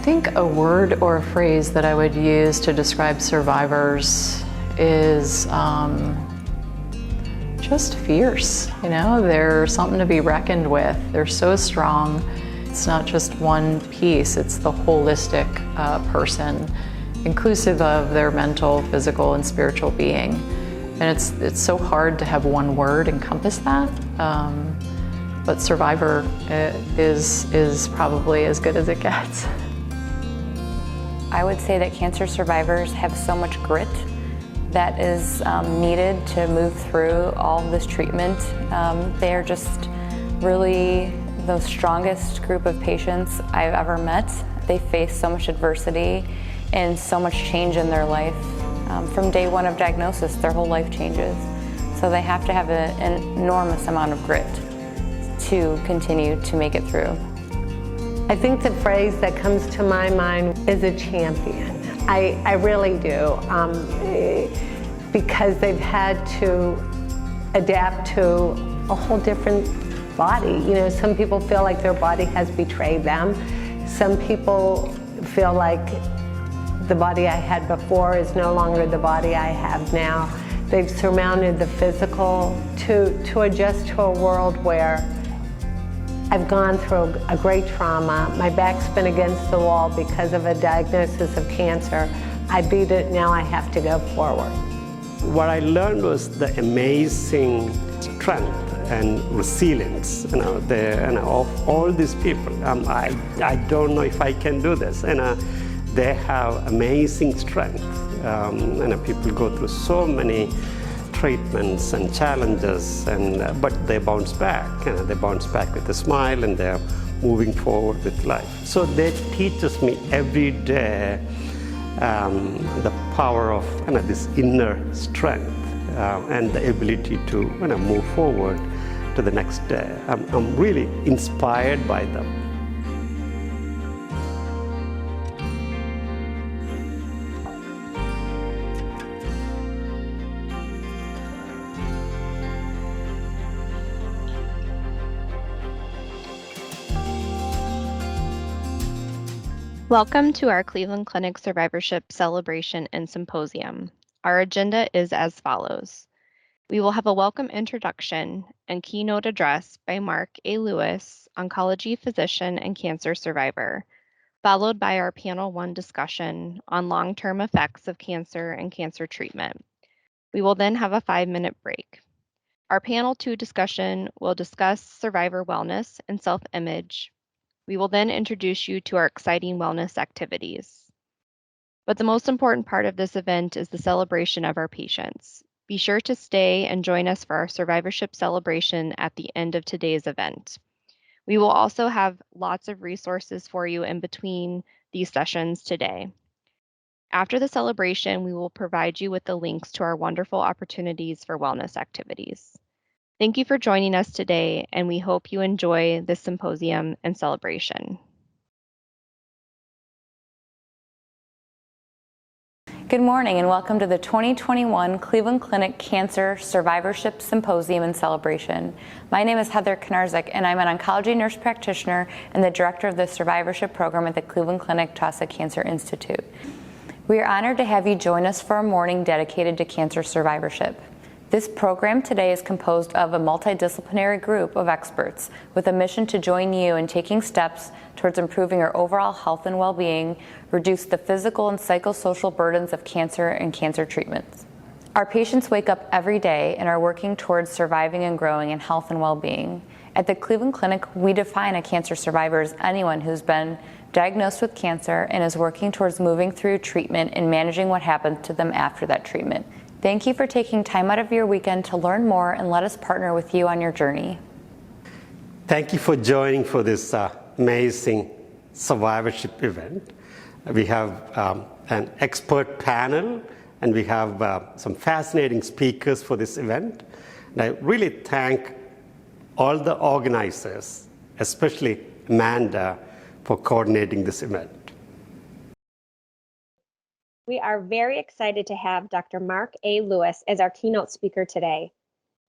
think a word or a phrase that I would use to describe survivors is just fierce. You know, they're something to be reckoned with. They're so strong. It's not just one piece, it's the holistic person, inclusive of their mental, physical, and spiritual being. And it's so hard to have one word encompass that. But survivor is probably as good as it gets. I would say that cancer survivors have so much grit that is needed to move through all of this treatment. They are just really the strongest group of patients I've ever met. They face so much adversity and so much change in their life. From day one of diagnosis, their whole life changes. So they have to have an enormous amount of grit to continue to make it through. I think the phrase that comes to my mind is a champion. I really do, because they've had to adapt to a whole different body. You know, some people feel like their body has betrayed them. Some people feel like the body I had before is no longer the body I have now. They've surmounted the physical to adjust to a world where I've gone through a great trauma. My back's been against the wall because of a diagnosis of cancer. I beat it, now I have to go forward. What I learned was the amazing strength and resilience, of all these people. I don't know if I can do this. They have amazing strength. People go through so many treatments and challenges, but they bounce back. They bounce back with a smile, and they're moving forward with life. So they teaches me every day the power of this inner strength and the ability to move forward to the next day. I'm really inspired by them. Welcome to our Cleveland Clinic Survivorship Celebration and Symposium. Our agenda is as follows. We will have a welcome introduction and keynote address by Mark A. Lewis, oncology physician and cancer survivor, followed by our panel 1 discussion on long-term effects of cancer and cancer treatment. We will then have a 5-minute break. Our panel 2 discussion will discuss survivor wellness and self-image. We will then introduce you to our exciting wellness activities. But the most important part of this event is the celebration of our patients. Be sure to stay and join us for our survivorship celebration at the end of today's event. We will also have lots of resources for you in between these sessions today. After the celebration, we will provide you with the links to our wonderful opportunities for wellness activities. Thank you for joining us today, and we hope you enjoy this symposium and celebration. Good morning and welcome to the 2021 Cleveland Clinic Cancer Survivorship Symposium and Celebration. My name is Heather Knarzik, and I'm an oncology nurse practitioner and the director of the survivorship program at the Cleveland Clinic Tussa Cancer Institute. We are honored to have you join us for a morning dedicated to cancer survivorship. This program today is composed of a multidisciplinary group of experts with a mission to join you in taking steps towards improving your overall health and well-being, reduce the physical and psychosocial burdens of cancer and cancer treatments. Our patients wake up every day and are working towards surviving and growing in health and well-being. At the Cleveland Clinic, we define a cancer survivor as anyone who's been diagnosed with cancer and is working towards moving through treatment and managing what happens to them after that treatment. Thank you for taking time out of your weekend to learn more and let us partner with you on your journey. Thank you for joining for this amazing survivorship event. We have an expert panel, and we have some fascinating speakers for this event. And I really thank all the organizers, especially Amanda, for coordinating this event. We are very excited to have Dr. Mark A. Lewis as our keynote speaker today.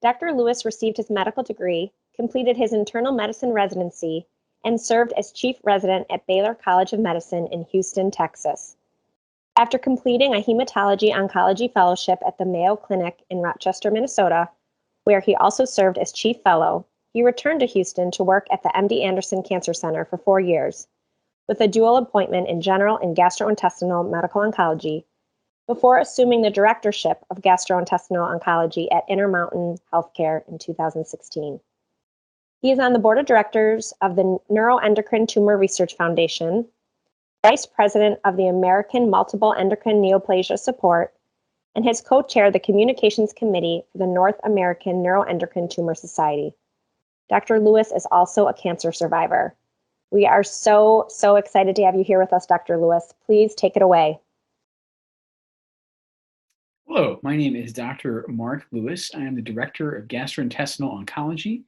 Dr. Lewis received his medical degree, completed his internal medicine residency, and served as chief resident at Baylor College of Medicine in Houston, Texas. After completing a hematology oncology fellowship at the Mayo Clinic in Rochester, Minnesota, where he also served as chief fellow, he returned to Houston to work at the MD Anderson Cancer Center for 4 years, with a dual appointment in general and gastrointestinal medical oncology, before assuming the directorship of gastrointestinal oncology at Intermountain Healthcare in 2016. He is on the board of directors of the Neuroendocrine Tumor Research Foundation, vice president of the American Multiple Endocrine Neoplasia Support, and has co-chaired the communications committee for the North American Neuroendocrine Tumor Society. Dr. Lewis is also a cancer survivor. We are so excited to have you here with us, Dr. Lewis. Please take it away. Hello, my name is Dr. Mark Lewis. I am the Director of Gastrointestinal Oncology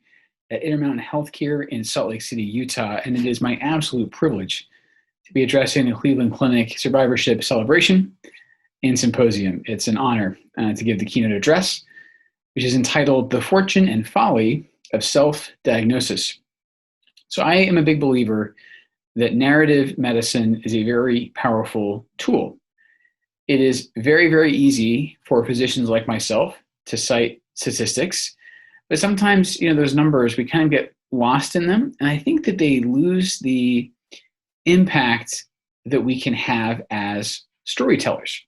at Intermountain Healthcare in Salt Lake City, Utah, and it is my absolute privilege to be addressing the Cleveland Clinic Survivorship Celebration and Symposium. It's an honor to give the keynote address, which is entitled The Fortune and Folly of Self-Diagnosis. So I am a big believer that narrative medicine is a very powerful tool. It is very, very easy for physicians like myself to cite statistics, but sometimes, those numbers, we kind of get lost in them. And I think that they lose the impact that we can have as storytellers.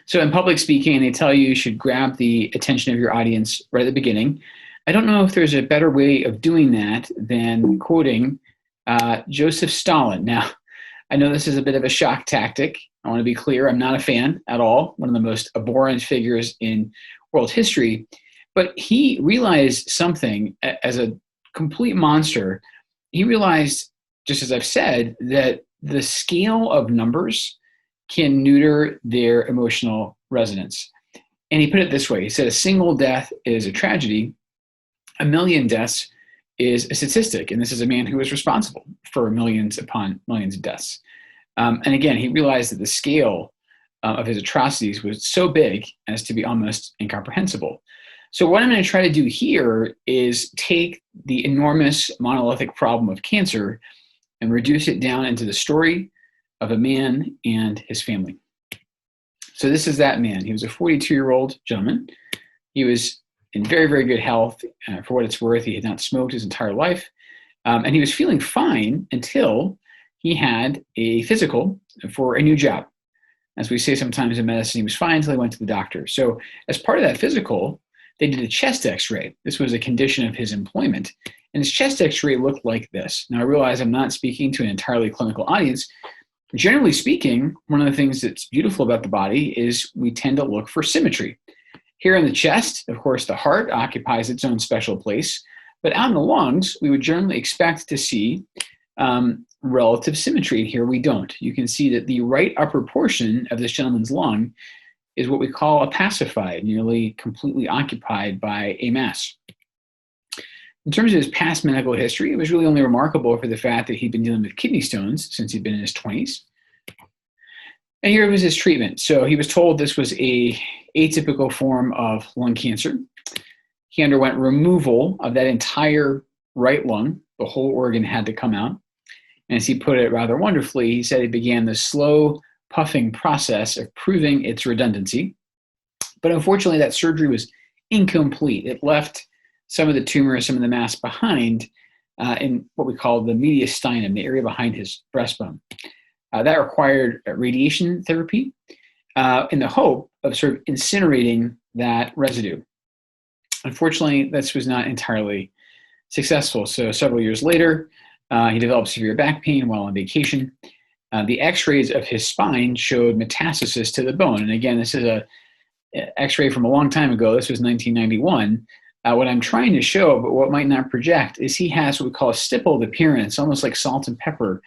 So in public speaking, they tell you should grab the attention of your audience right at the beginning. I don't know if there's a better way of doing that than quoting Joseph Stalin. Now, I know this is a bit of a shock tactic. I want to be clear, I'm not a fan at all, one of the most abhorrent figures in world history. But he realized something as a complete monster. He realized, just as I've said, that the scale of numbers can neuter their emotional resonance. And he put it this way. He said, a single death is a tragedy. 1 million deaths is a statistic. And this is a man who was responsible for millions upon millions of deaths. And again, he realized that the scale of his atrocities was so big as to be almost incomprehensible. So what I'm going to try to do here is take the enormous monolithic problem of cancer and reduce it down into the story of a man and his family. So this is that man. He was a 42-year-old gentleman. He was in very, very good health. For what it's worth, he had not smoked his entire life. And he was feeling fine until he had a physical for a new job. As we say sometimes in medicine, he was fine until he went to the doctor. So as part of that physical, they did a chest x-ray. This was a condition of his employment. And his chest x-ray looked like this. Now I realize I'm not speaking to an entirely clinical audience. Generally speaking, one of the things that's beautiful about the body is we tend to look for symmetry. Here in the chest, of course, the heart occupies its own special place. But out in the lungs, we would generally expect to see relative symmetry. Here we don't. You can see that the right upper portion of this gentleman's lung is what we call opacified, nearly completely occupied by a mass. In terms of his past medical history, it was really only remarkable for the fact that he'd been dealing with kidney stones since he'd been in his 20s. And here was his treatment. So he was told this was a atypical form of lung cancer. He underwent removal of that entire right lung. The whole organ had to come out. And as he put it rather wonderfully, he said he began the slow puffing process of proving its redundancy. But unfortunately, that surgery was incomplete. It left some of the tumor, some of the mass behind in what we call the mediastinum, the area behind his breastbone. That required radiation therapy in the hope of sort of incinerating that residue. Unfortunately, this was not entirely successful. So several years later, he developed severe back pain while on vacation. The x-rays of his spine showed metastasis to the bone. And again, this is a x-ray from a long time ago. This was 1991. What I'm trying to show, but what might not project, is he has what we call a stippled appearance, almost like salt and pepper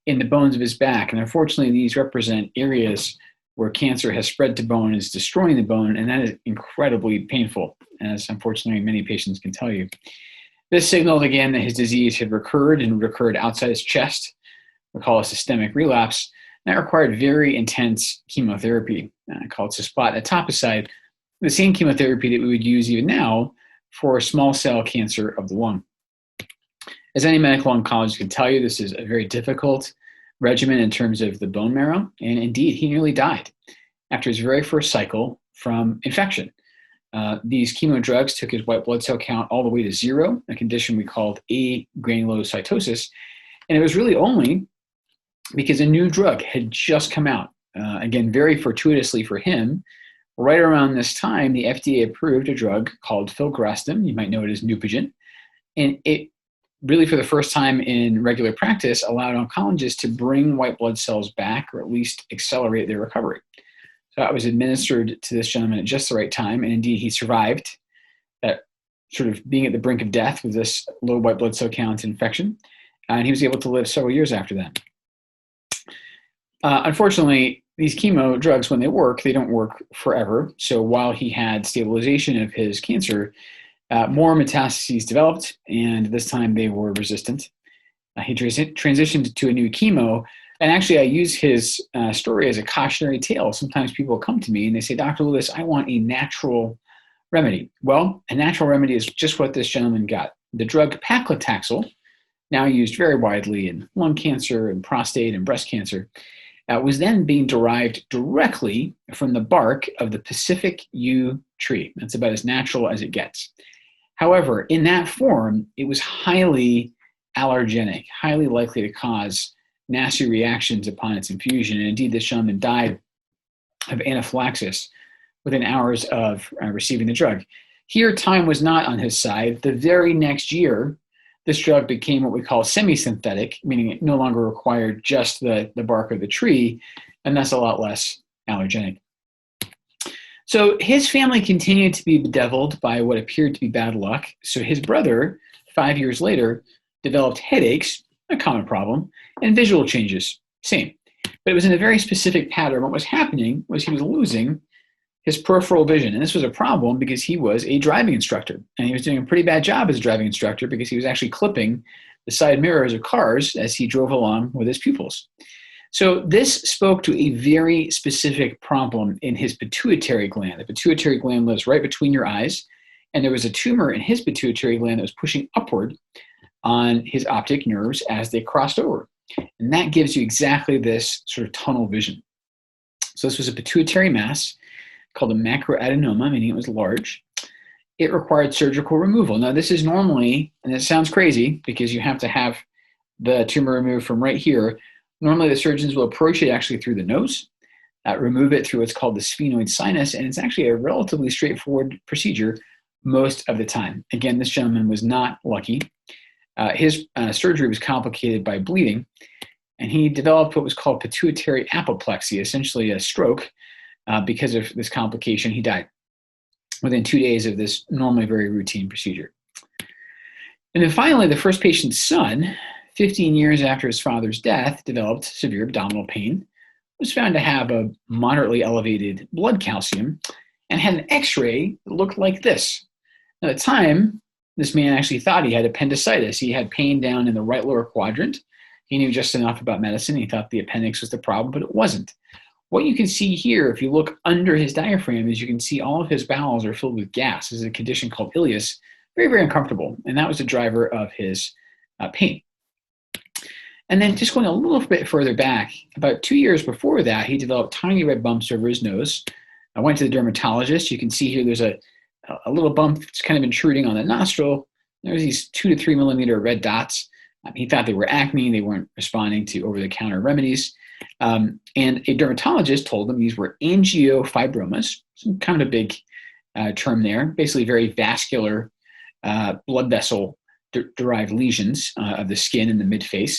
in the bones of his back. And unfortunately, these represent areas where cancer has spread to bone and is destroying the bone, and that is incredibly painful, as unfortunately many patients can tell you. This signaled again that his disease had recurred and recurred outside his chest. We call a systemic relapse. That required very intense chemotherapy, called cisplatin etoposide, the same chemotherapy that we would use even now for small cell cancer of the lung. As any medical oncologist can tell you, this is a very difficult regimen in terms of the bone marrow, and indeed, he nearly died after his very first cycle from infection. These chemo drugs took his white blood cell count all the way to 0, a condition we called agranulocytosis, and it was really only because a new drug had just come out. Again, very fortuitously for him, right around this time, the FDA approved a drug called filgrastim. You might know it as Neupogen. And it really, for the first time in regular practice, allowed oncologists to bring white blood cells back, or at least accelerate their recovery. So that was administered to this gentleman at just the right time. And indeed, he survived that sort of being at the brink of death with this low white blood cell count infection. And he was able to live several years after that. Unfortunately, these chemo drugs, when they work, they don't work forever. So while he had stabilization of his cancer, more metastases developed, and this time they were resistant. He transitioned to a new chemo, and actually I use his story as a cautionary tale. Sometimes people come to me and they say, Dr. Lewis, I want a natural remedy. Well, a natural remedy is just what this gentleman got. The drug paclitaxel, now used very widely in lung cancer and prostate and breast cancer, was then being derived directly from the bark of the Pacific yew tree. That's about as natural as it gets. However, in that form, it was highly allergenic, highly likely to cause nasty reactions upon its infusion. And indeed, this gentleman died of anaphylaxis within hours of receiving the drug. Here, time was not on his side. The very next year, this drug became what we call semi-synthetic, meaning it no longer required just the bark of the tree, and thus a lot less allergenic. So his family continued to be bedeviled by what appeared to be bad luck. So his brother, 5 years later, developed headaches, a common problem, and visual changes, same. But it was in a very specific pattern. What was happening was he was losing his peripheral vision. And this was a problem because he was a driving instructor. And he was doing a pretty bad job as a driving instructor because he was actually clipping the side mirrors of cars as he drove along with his pupils. So this spoke to a very specific problem in his pituitary gland. The pituitary gland lives right between your eyes. And there was a tumor in his pituitary gland that was pushing upward on his optic nerves as they crossed over. And that gives you exactly this sort of tunnel vision. So this was a pituitary mass called a macroadenoma, meaning it was large. It required surgical removal. Now, this is normally, and it sounds crazy because you have to have the tumor removed from right here. Normally, the surgeons will approach it actually through the nose, remove it through what's called the sphenoid sinus, and it's actually a relatively straightforward procedure most of the time. Again, this gentleman was not lucky. His surgery was complicated by bleeding, and he developed what was called pituitary apoplexy, essentially a stroke. Because of this complication, he died within 2 days of this normally very routine procedure. And then finally, the first patient's son, 15 years after his father's death, developed severe abdominal pain, was found to have a moderately elevated blood calcium, and had an x-ray that looked like this. Now, at the time, this man actually thought he had appendicitis. He had pain down in the right lower quadrant. He knew just enough about medicine. He thought the appendix was the problem, but it wasn't. What you can see here, if you look under his diaphragm, is you can see all of his bowels are filled with gas. This is a condition called ileus, very, very uncomfortable. And that was the driver of his pain. And then just going a little bit further back, about 2 years before that, he developed tiny red bumps over his nose. I went to the dermatologist. You can see here there's a little bump that's kind of intruding on the nostril. There's these 2 to 3 millimeter red dots. He thought they were acne. They weren't responding to over-the-counter remedies. And a dermatologist told him these were angiofibromas, some kind of a big term there, basically very vascular blood vessel derived lesions of the skin in the midface.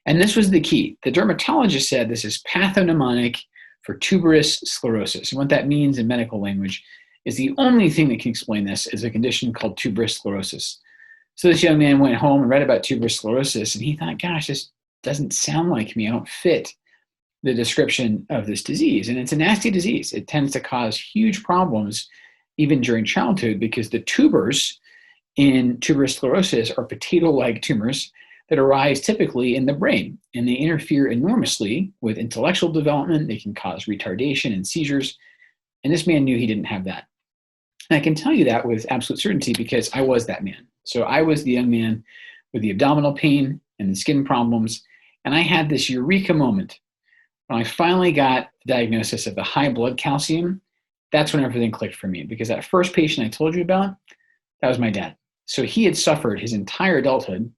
And this was the key. The dermatologist said this is pathognomonic for tuberous sclerosis. And what that means in medical language is the only thing that can explain this is a condition called tuberous sclerosis. So this young man went home and read about tuberous sclerosis, and he thought, gosh, this doesn't sound like me. I don't fit the description of this disease. And it's a nasty disease. It tends to cause huge problems even during childhood because the tubers in tuberous sclerosis are potato-like tumors that arise typically in the brain, and they interfere enormously with intellectual development. They can cause retardation and seizures. And this man knew he didn't have that. And I can tell you that with absolute certainty because I was that man. So I was the young man with the abdominal pain and the skin problems. And I had this eureka moment when I finally got the diagnosis of the high blood calcium. That's when everything clicked for me, because that first patient I told you about, that was my dad. So he had suffered his entire adulthood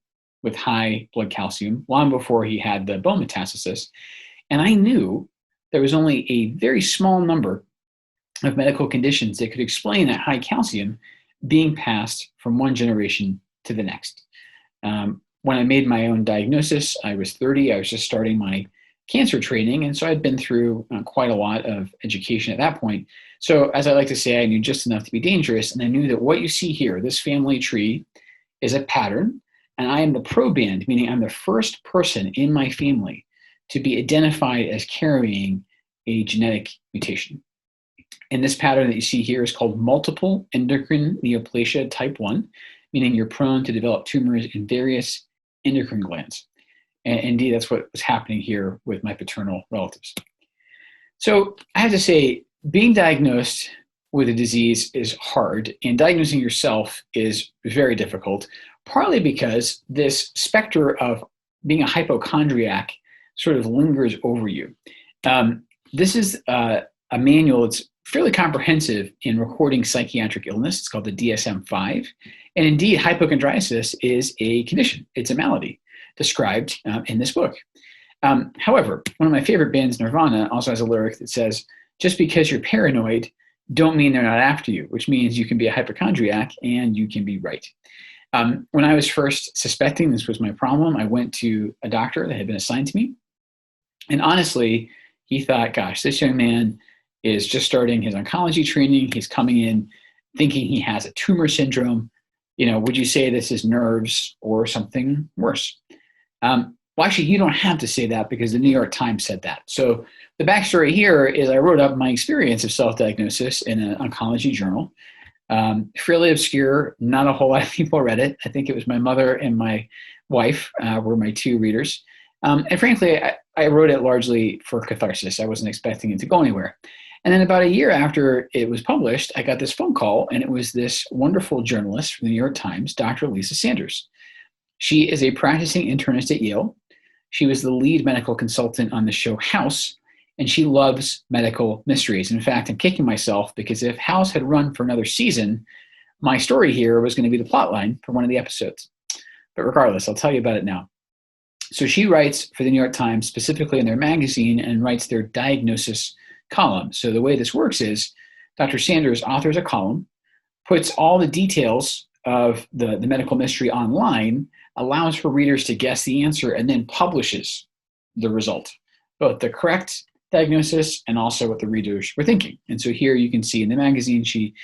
with high blood calcium long before he had the bone metastasis. And I knew there was only a very small number of medical conditions that could explain that high calcium being passed from one generation to the next. When I made my own diagnosis, I was 30. I was just starting my cancer training. And so I'd been through quite a lot of education at that point. So as I like to say, I knew just enough to be dangerous. And I knew that what you see here, this family tree, is a pattern. And I am the proband, meaning I'm the first person in my family to be identified as carrying a genetic mutation. And this pattern that you see here is called multiple endocrine neoplasia type 1, meaning you're prone to develop tumors in various endocrine glands. And indeed, that's what was happening here with my paternal relatives. So I have to say, being diagnosed with a disease is hard, and diagnosing yourself is very difficult, partly because this specter of being a hypochondriac sort of lingers over you. This is a manual that's fairly comprehensive in recording psychiatric illness. It's called the DSM-5. And indeed, hypochondriasis is a condition. It's a malady described in this book. However, one of my favorite bands, Nirvana, also has a lyric that says, just because you're paranoid, don't mean they're not after you, which means you can be a hypochondriac and you can be right. When I was first suspecting this was my problem, I went to a doctor that had been assigned to me. And honestly, he thought, gosh, this young man is just starting his oncology training. He's coming in thinking he has a tumor syndrome. Would you say this is nerves or something worse? Well, actually, you don't have to say that because the New York Times said that. So the backstory here is I wrote up my experience of self-diagnosis in an oncology journal. Fairly obscure. Not a whole lot of people read it. I think it was my mother and my wife were my two readers. And frankly, I wrote it largely for catharsis. I wasn't expecting it to go anywhere. And then about a year after it was published, I got this phone call, and it was this wonderful journalist from the New York Times, Dr. Lisa Sanders. She is a practicing internist at Yale. She was the lead medical consultant on the show House, and she loves medical mysteries. In fact, I'm kicking myself because if House had run for another season, my story here was going to be the plotline for one of the episodes. But regardless, I'll tell you about it now. So she writes for the New York Times, specifically in their magazine, and writes their diagnosis column. So the way this works is Dr. Sanders authors a column, puts all the details of the medical mystery online, allows her readers to guess the answer, and then publishes the result, both the correct diagnosis and also what the readers were thinking. And so here you can see in the magazine, she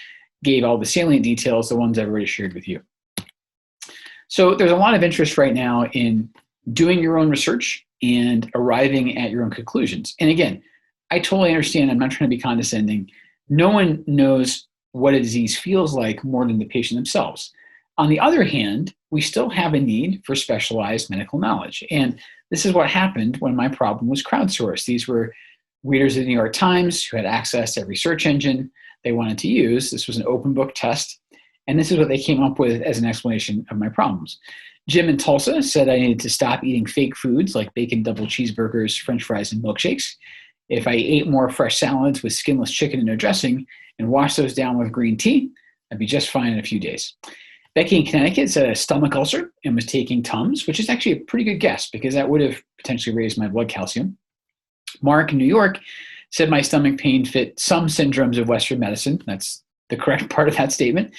gave all the salient details, the ones I've already shared with you. So there's a lot of interest right now in doing your own research and arriving at your own conclusions. And again, I totally understand. I'm not trying to be condescending. No one knows what a disease feels like more than the patient themselves. On the other hand, we still have a need for specialized medical knowledge. And this is what happened when my problem was crowdsourced. These were readers of the New York Times who had access to every search engine they wanted to use. This was an open book test. And this is what they came up with as an explanation of my problems. Jim in Tulsa said I needed to stop eating fake foods like bacon double cheeseburgers, French fries, and milkshakes. If I ate more fresh salads with skinless chicken and no dressing and washed those down with green tea, I'd be just fine in a few days. Becky in Connecticut said a stomach ulcer and was taking Tums, which is actually a pretty good guess because that would have potentially raised my blood calcium. Mark in New York said my stomach pain fit some syndromes of Western medicine. That's the correct part of that statement.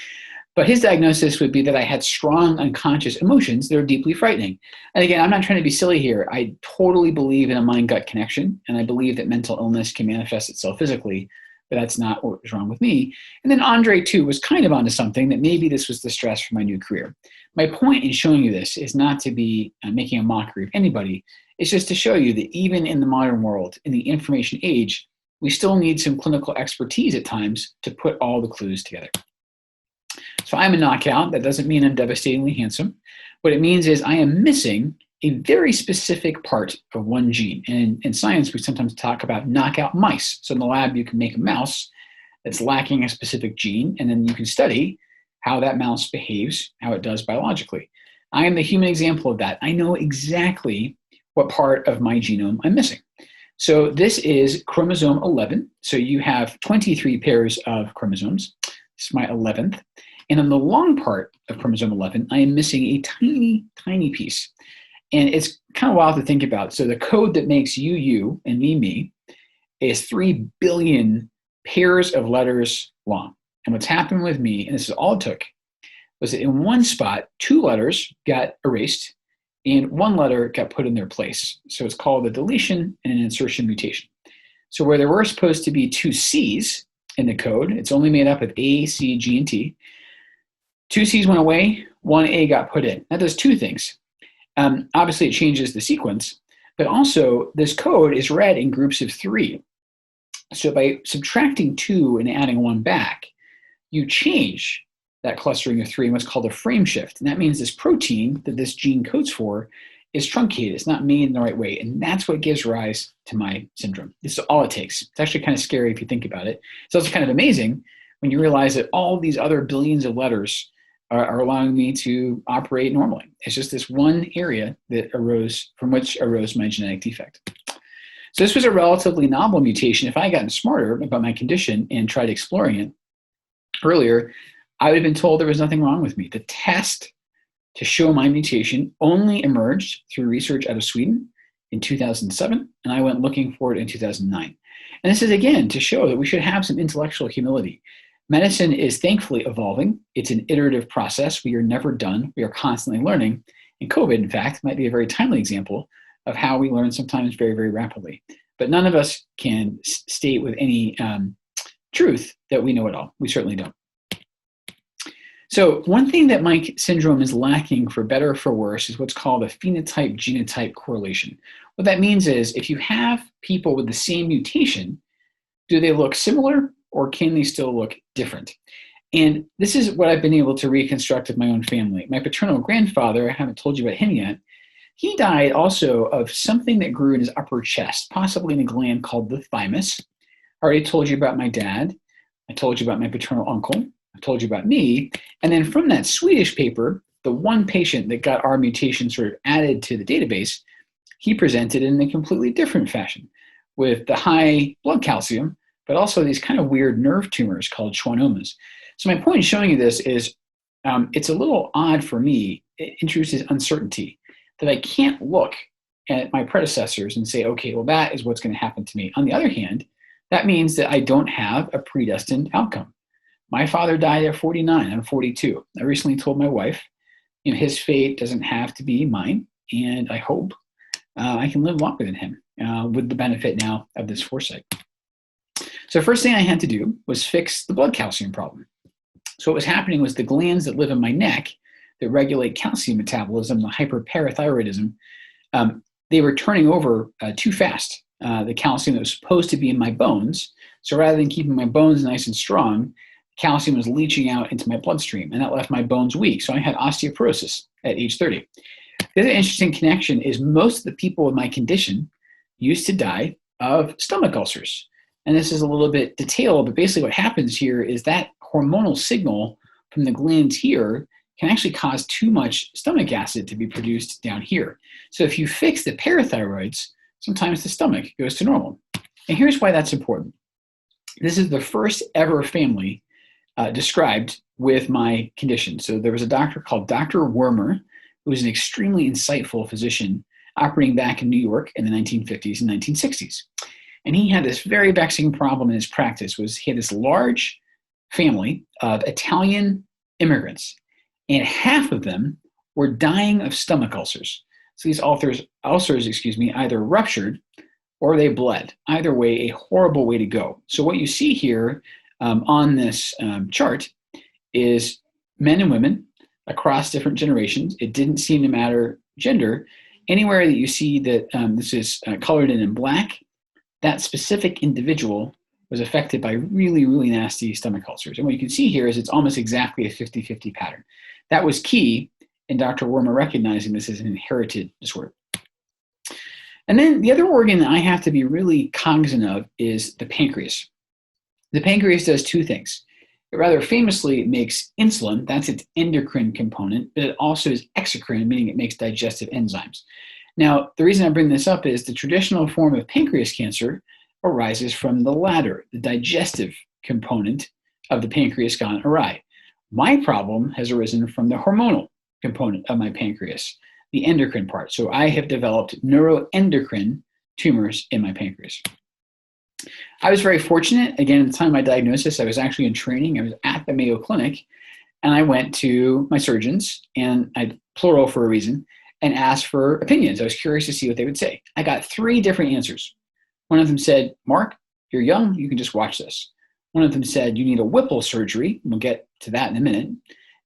But his diagnosis would be that I had strong unconscious emotions that are deeply frightening. And again, I'm not trying to be silly here. I totally believe in a mind-gut connection, and I believe that mental illness can manifest itself physically, but that's not what was wrong with me. And then Andre, too, was kind of onto something that maybe this was the stress for my new career. My point in showing you this is not to be making a mockery of anybody. It's just to show you that even in the modern world, in the information age, we still need some clinical expertise at times to put all the clues together. So I'm a knockout. That doesn't mean I'm devastatingly handsome. What it means is I am missing a very specific part of one gene. And in science, we sometimes talk about knockout mice. So in the lab, you can make a mouse that's lacking a specific gene, and then you can study how that mouse behaves, how it does biologically. I am the human example of that. I know exactly what part of my genome I'm missing. So this is chromosome 11. So you have 23 pairs of chromosomes. This is my 11th. And on the long part of chromosome 11, I am missing a tiny, tiny piece. And it's kind of wild to think about. So the code that makes you, you, and me, is 3 billion pairs of letters long. And what's happened with me, and this is all it took, was that in one spot, 2 letters got erased and 1 letter got put in their place. So it's called a deletion and an insertion mutation. So where there were supposed to be 2 C's in the code, it's only made up of A, C, G, and T. 2 C's went away, 1 A got put in. That does 2 things. Obviously, it changes the sequence, but also this code is read in groups of 3. So by subtracting 2 and adding 1 back, you change that clustering of 3 in what's called a frame shift. And that means this protein that this gene codes for is truncated. It's not made in the right way. And that's what gives rise to my syndrome. This is all it takes. It's actually kind of scary if you think about it. It's also kind of amazing when you realize that all these other billions of letters are allowing me to operate normally. It's just this one area that arose, from which arose my genetic defect. So this was a relatively novel mutation. If I had gotten smarter about my condition and tried exploring it earlier, I would have been told there was nothing wrong with me. The test to show my mutation only emerged through research out of Sweden in 2007, and I went looking for it in 2009. And this is, again, to show that we should have some intellectual humility. Medicine is thankfully evolving. It's an iterative process. We are never done. We are constantly learning. And COVID, in fact, might be a very timely example of how we learn sometimes very, very rapidly. But none of us can state with any truth that we know it all. We certainly don't. So one thing that my syndrome is lacking, for better or for worse, is what's called a phenotype-genotype correlation. What that means is if you have people with the same mutation, do they look similar or can they still look different? And this is what I've been able to reconstruct with my own family. My paternal grandfather, I haven't told you about him yet, he died also of something that grew in his upper chest, possibly in a gland called the thymus. I already told you about my dad. I told you about my paternal uncle. I told you about me. And then from that Swedish paper, the one patient that got our mutation sort of added to the database, he presented in a completely different fashion with the high blood calcium, but also these kind of weird nerve tumors called schwannomas. So my point in showing you this is it's a little odd for me. It introduces uncertainty that I can't look at my predecessors and say, okay, well, that is what's going to happen to me. On the other hand, that means that I don't have a predestined outcome. My father died at 49. I'm 42. I recently told my wife, his fate doesn't have to be mine, and I hope I can live longer than him with the benefit now of this foresight. So the first thing I had to do was fix the blood calcium problem. So what was happening was the glands that live in my neck that regulate calcium metabolism, the hyperparathyroidism, they were turning over too fast. The calcium that was supposed to be in my bones. So rather than keeping my bones nice and strong, calcium was leaching out into my bloodstream, and that left my bones weak. So I had osteoporosis at age 30. The other interesting connection is most of the people with my condition used to die of stomach ulcers. And this is a little bit detailed, but basically what happens here is that hormonal signal from the glands here can actually cause too much stomach acid to be produced down here. So if you fix the parathyroids, sometimes the stomach goes to normal. And here's why that's important. This is the first ever family described with my condition. So there was a doctor called Dr. Wormer, who was an extremely insightful physician operating back in New York in the 1950s and 1960s. And he had this very vexing problem in his practice. Was he had this large family of Italian immigrants, and half of them were dying of stomach ulcers. So these ulcers, either ruptured or they bled. Either way, a horrible way to go. So what you see here on this chart is men and women across different generations. It didn't seem to matter gender. Anywhere that you see that this is colored in black, that specific individual was affected by really, really nasty stomach ulcers. And what you can see here is it's almost exactly a 50-50 pattern. That was key in Dr. Wormer recognizing this as an inherited disorder. And then the other organ that I have to be really cognizant of is the pancreas. The pancreas does two things. It rather famously makes insulin, that's its endocrine component, but it also is exocrine, meaning it makes digestive enzymes. Now, the reason I bring this up is the traditional form of pancreas cancer arises from the latter, the digestive component of the pancreas gone awry. My problem has arisen from the hormonal component of my pancreas, the endocrine part. So I have developed neuroendocrine tumors in my pancreas. I was very fortunate. Again, at the time of my diagnosis, I was actually in training. I was at the Mayo Clinic, and I went to my surgeons, and I plural for a reason, and asked for opinions. I was curious to see what they would say. I got 3 different answers. One of them said, Mark, you're young, you can just watch this. One of them said, you need a Whipple surgery. We'll get to that in a minute.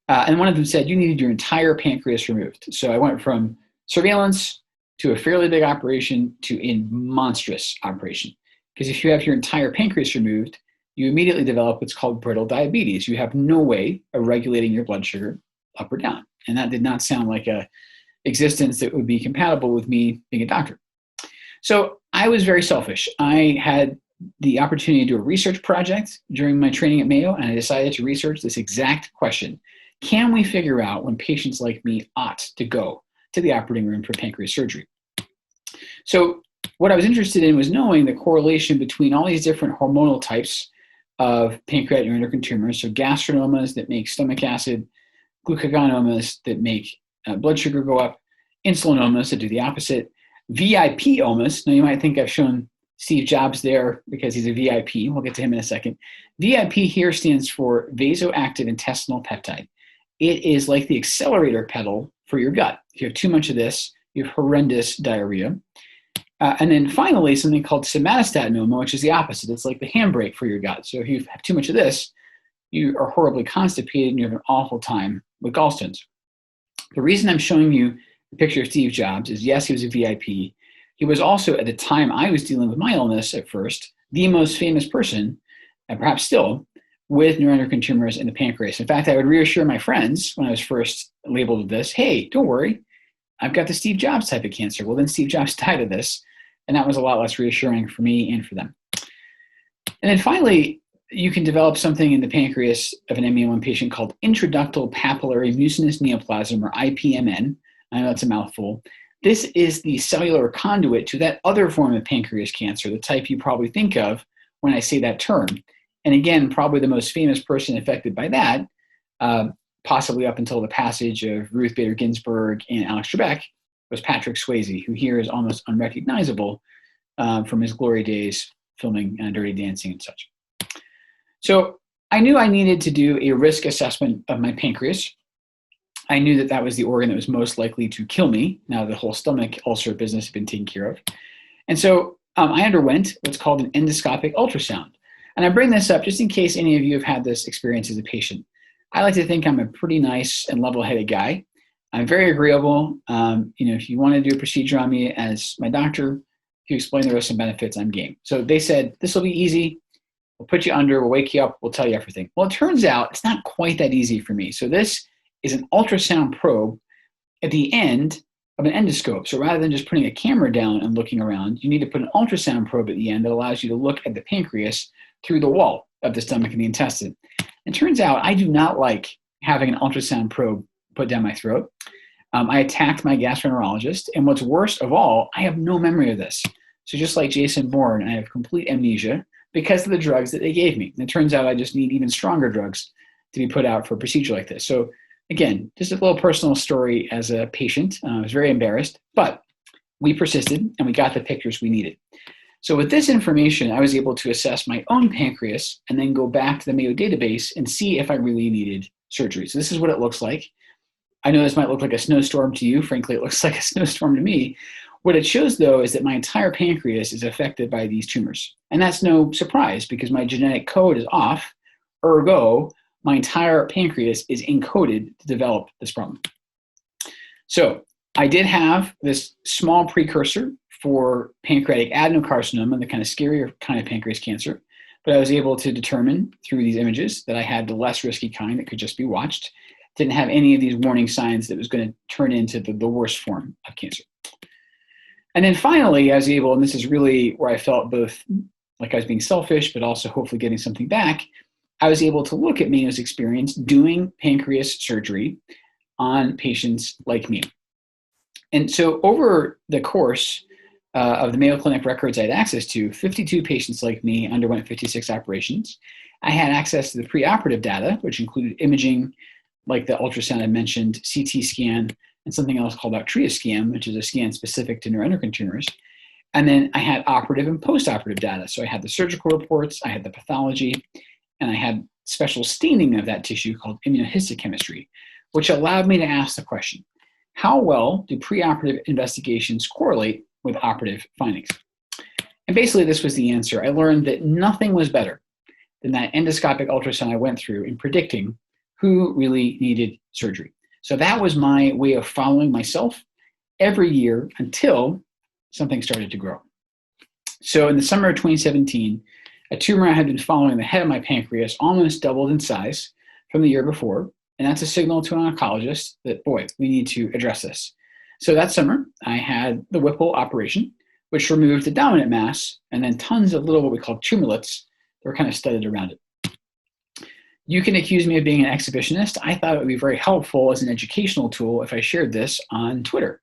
And one of them said, you needed your entire pancreas removed. So I went from surveillance to a fairly big operation to a monstrous operation. Because if you have your entire pancreas removed, you immediately develop what's called brittle diabetes. You have no way of regulating your blood sugar up or down. And that did not sound like a existence that would be compatible with me being a doctor. So I was very selfish. I had the opportunity to do a research project during my training at Mayo, and I decided to research this exact question. Can we figure out when patients like me ought to go to the operating room for pancreas surgery? So what I was interested in was knowing the correlation between all these different hormonal types of pancreatic neuroendocrine tumors, so gastrinomas that make stomach acid, glucagonomas that make blood sugar go up, insulinomas that do the opposite, VIP-omas. Now you might think I've shown Steve Jobs there because he's a VIP. We'll get to him in a second. VIP here stands for vasoactive intestinal peptide. It is like the accelerator pedal for your gut. If you have too much of this, you have horrendous diarrhea. And then finally, something called somatostatinoma, which is the opposite. It's like the handbrake for your gut. So if you have too much of this, you are horribly constipated and you have an awful time with gallstones. The reason I'm showing you the picture of Steve Jobs is, yes, he was a VIP. He was also, at the time I was dealing with my illness at first, the most famous person, and perhaps still, with neuroendocrine tumors in the pancreas. In fact, I would reassure my friends when I was first labeled with this, hey, don't worry, I've got the Steve Jobs type of cancer. Well, then Steve Jobs died of this, and that was a lot less reassuring for me and for them. And then finally, you can develop something in the pancreas of an MEN1 patient called intraductal papillary mucinous neoplasm, or IPMN. I know that's a mouthful. This is the cellular conduit to that other form of pancreas cancer, the type you probably think of when I say that term. And again, probably the most famous person affected by that, possibly up until the passage of Ruth Bader Ginsburg and Alex Trebek, was Patrick Swayze, who here is almost unrecognizable from his glory days filming Dirty Dancing and such. So I knew I needed to do a risk assessment of my pancreas. I knew that that was the organ that was most likely to kill me. Now the whole stomach ulcer business had been taken care of. And so I underwent what's called an endoscopic ultrasound. And I bring this up just in case any of you have had this experience as a patient. I like to think I'm a pretty nice and level-headed guy. I'm very agreeable. If you want to do a procedure on me as my doctor, if you explain the risks and benefits, I'm game. So they said, this will be easy. We'll put you under, we'll wake you up, we'll tell you everything. Well, it turns out it's not quite that easy for me. So this is an ultrasound probe at the end of an endoscope. So rather than just putting a camera down and looking around, you need to put an ultrasound probe at the end that allows you to look at the pancreas through the wall of the stomach and the intestine. And it turns out I do not like having an ultrasound probe put down my throat. I attacked my gastroenterologist, and what's worst of all, I have no memory of this. So just like Jason Bourne, I have complete amnesia because of the drugs that they gave me. And it turns out I just need even stronger drugs to be put out for a procedure like this. So again, just a little personal story as a patient. I was very embarrassed, but we persisted and we got the pictures we needed. So with this information, I was able to assess my own pancreas and then go back to the Mayo database and see if I really needed surgery. So this is what it looks like. I know this might look like a snowstorm to you. Frankly, it looks like a snowstorm to me. What it shows, though, is that my entire pancreas is affected by these tumors. And that's no surprise because my genetic code is off. Ergo, my entire pancreas is encoded to develop this problem. So I did have this small precursor for pancreatic adenocarcinoma, the kind of scarier kind of pancreas cancer. But I was able to determine through these images that I had the less risky kind that could just be watched. Didn't have any of these warning signs that was going to turn into the worst form of cancer. And then finally, I was able, and this is really where I felt both like I was being selfish, but also hopefully getting something back, I was able to look at Mayo's experience doing pancreas surgery on patients like me. And so over the course of the Mayo Clinic records I had access to, 52 patients like me underwent 56 operations. I had access to the preoperative data, which included imaging like the ultrasound I mentioned, CT scan, and something else called Octria scan, which is a scan specific to neuroendocrine tumors. And then I had operative and postoperative data. So I had the surgical reports, I had the pathology, and I had special staining of that tissue called immunohistochemistry, which allowed me to ask the question, how well do preoperative investigations correlate with operative findings? And basically this was the answer. I learned that nothing was better than that endoscopic ultrasound I went through in predicting who really needed surgery. So that was my way of following myself every year until something started to grow. So in the summer of 2017, a tumor I had been following the head of my pancreas almost doubled in size from the year before. And that's a signal to an oncologist that, boy, we need to address this. So that summer, I had the Whipple operation, which removed the dominant mass and then tons of little what we call tumorlets that were kind of studded around it. You can accuse me of being an exhibitionist. I thought it would be very helpful as an educational tool if I shared this on Twitter.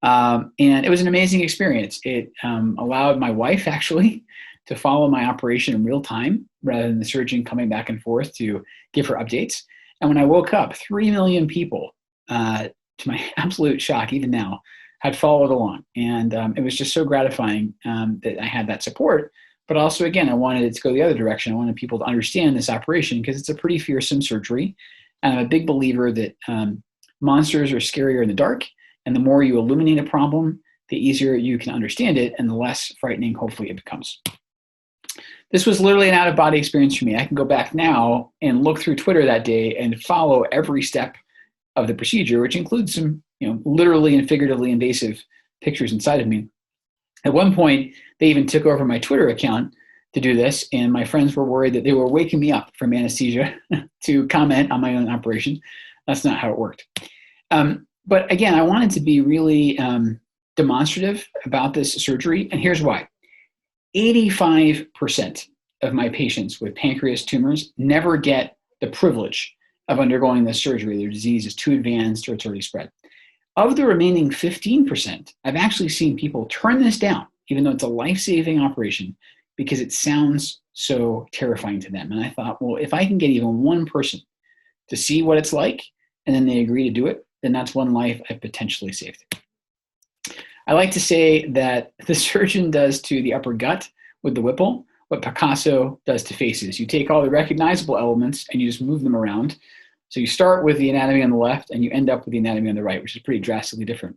And it was an amazing experience. It allowed my wife actually to follow my operation in real time rather than the surgeon coming back and forth to give her updates. And when I woke up, 3 million people, to my absolute shock, even now, had followed along. And it was just so gratifying that I had that support. But also, again, I wanted it to go the other direction. I wanted people to understand this operation because it's a pretty fearsome surgery. And I'm a big believer that monsters are scarier in the dark. And the more you illuminate a problem, the easier you can understand it and the less frightening, hopefully, it becomes. This was literally an out-of-body experience for me. I can go back now and look through Twitter that day and follow every step of the procedure, which includes some, literally and figuratively invasive pictures inside of me. At one point, they even took over my Twitter account to do this, and my friends were worried that they were waking me up from anesthesia to comment on my own operation. That's not how it worked. But again, I wanted to be really demonstrative about this surgery, and here's why. 85% of my patients with pancreas tumors never get the privilege of undergoing this surgery. Their disease is too advanced or it's already spread. Of the remaining 15%, I've actually seen people turn this down, even though it's a life-saving operation, because it sounds so terrifying to them. And I thought, well, if I can get even one person to see what it's like, and then they agree to do it, then that's one life I've potentially saved. I like to say that the surgeon does to the upper gut with the Whipple what Picasso does to faces. You take all the recognizable elements and you just move them around. So you start with the anatomy on the left and you end up with the anatomy on the right, which is pretty drastically different.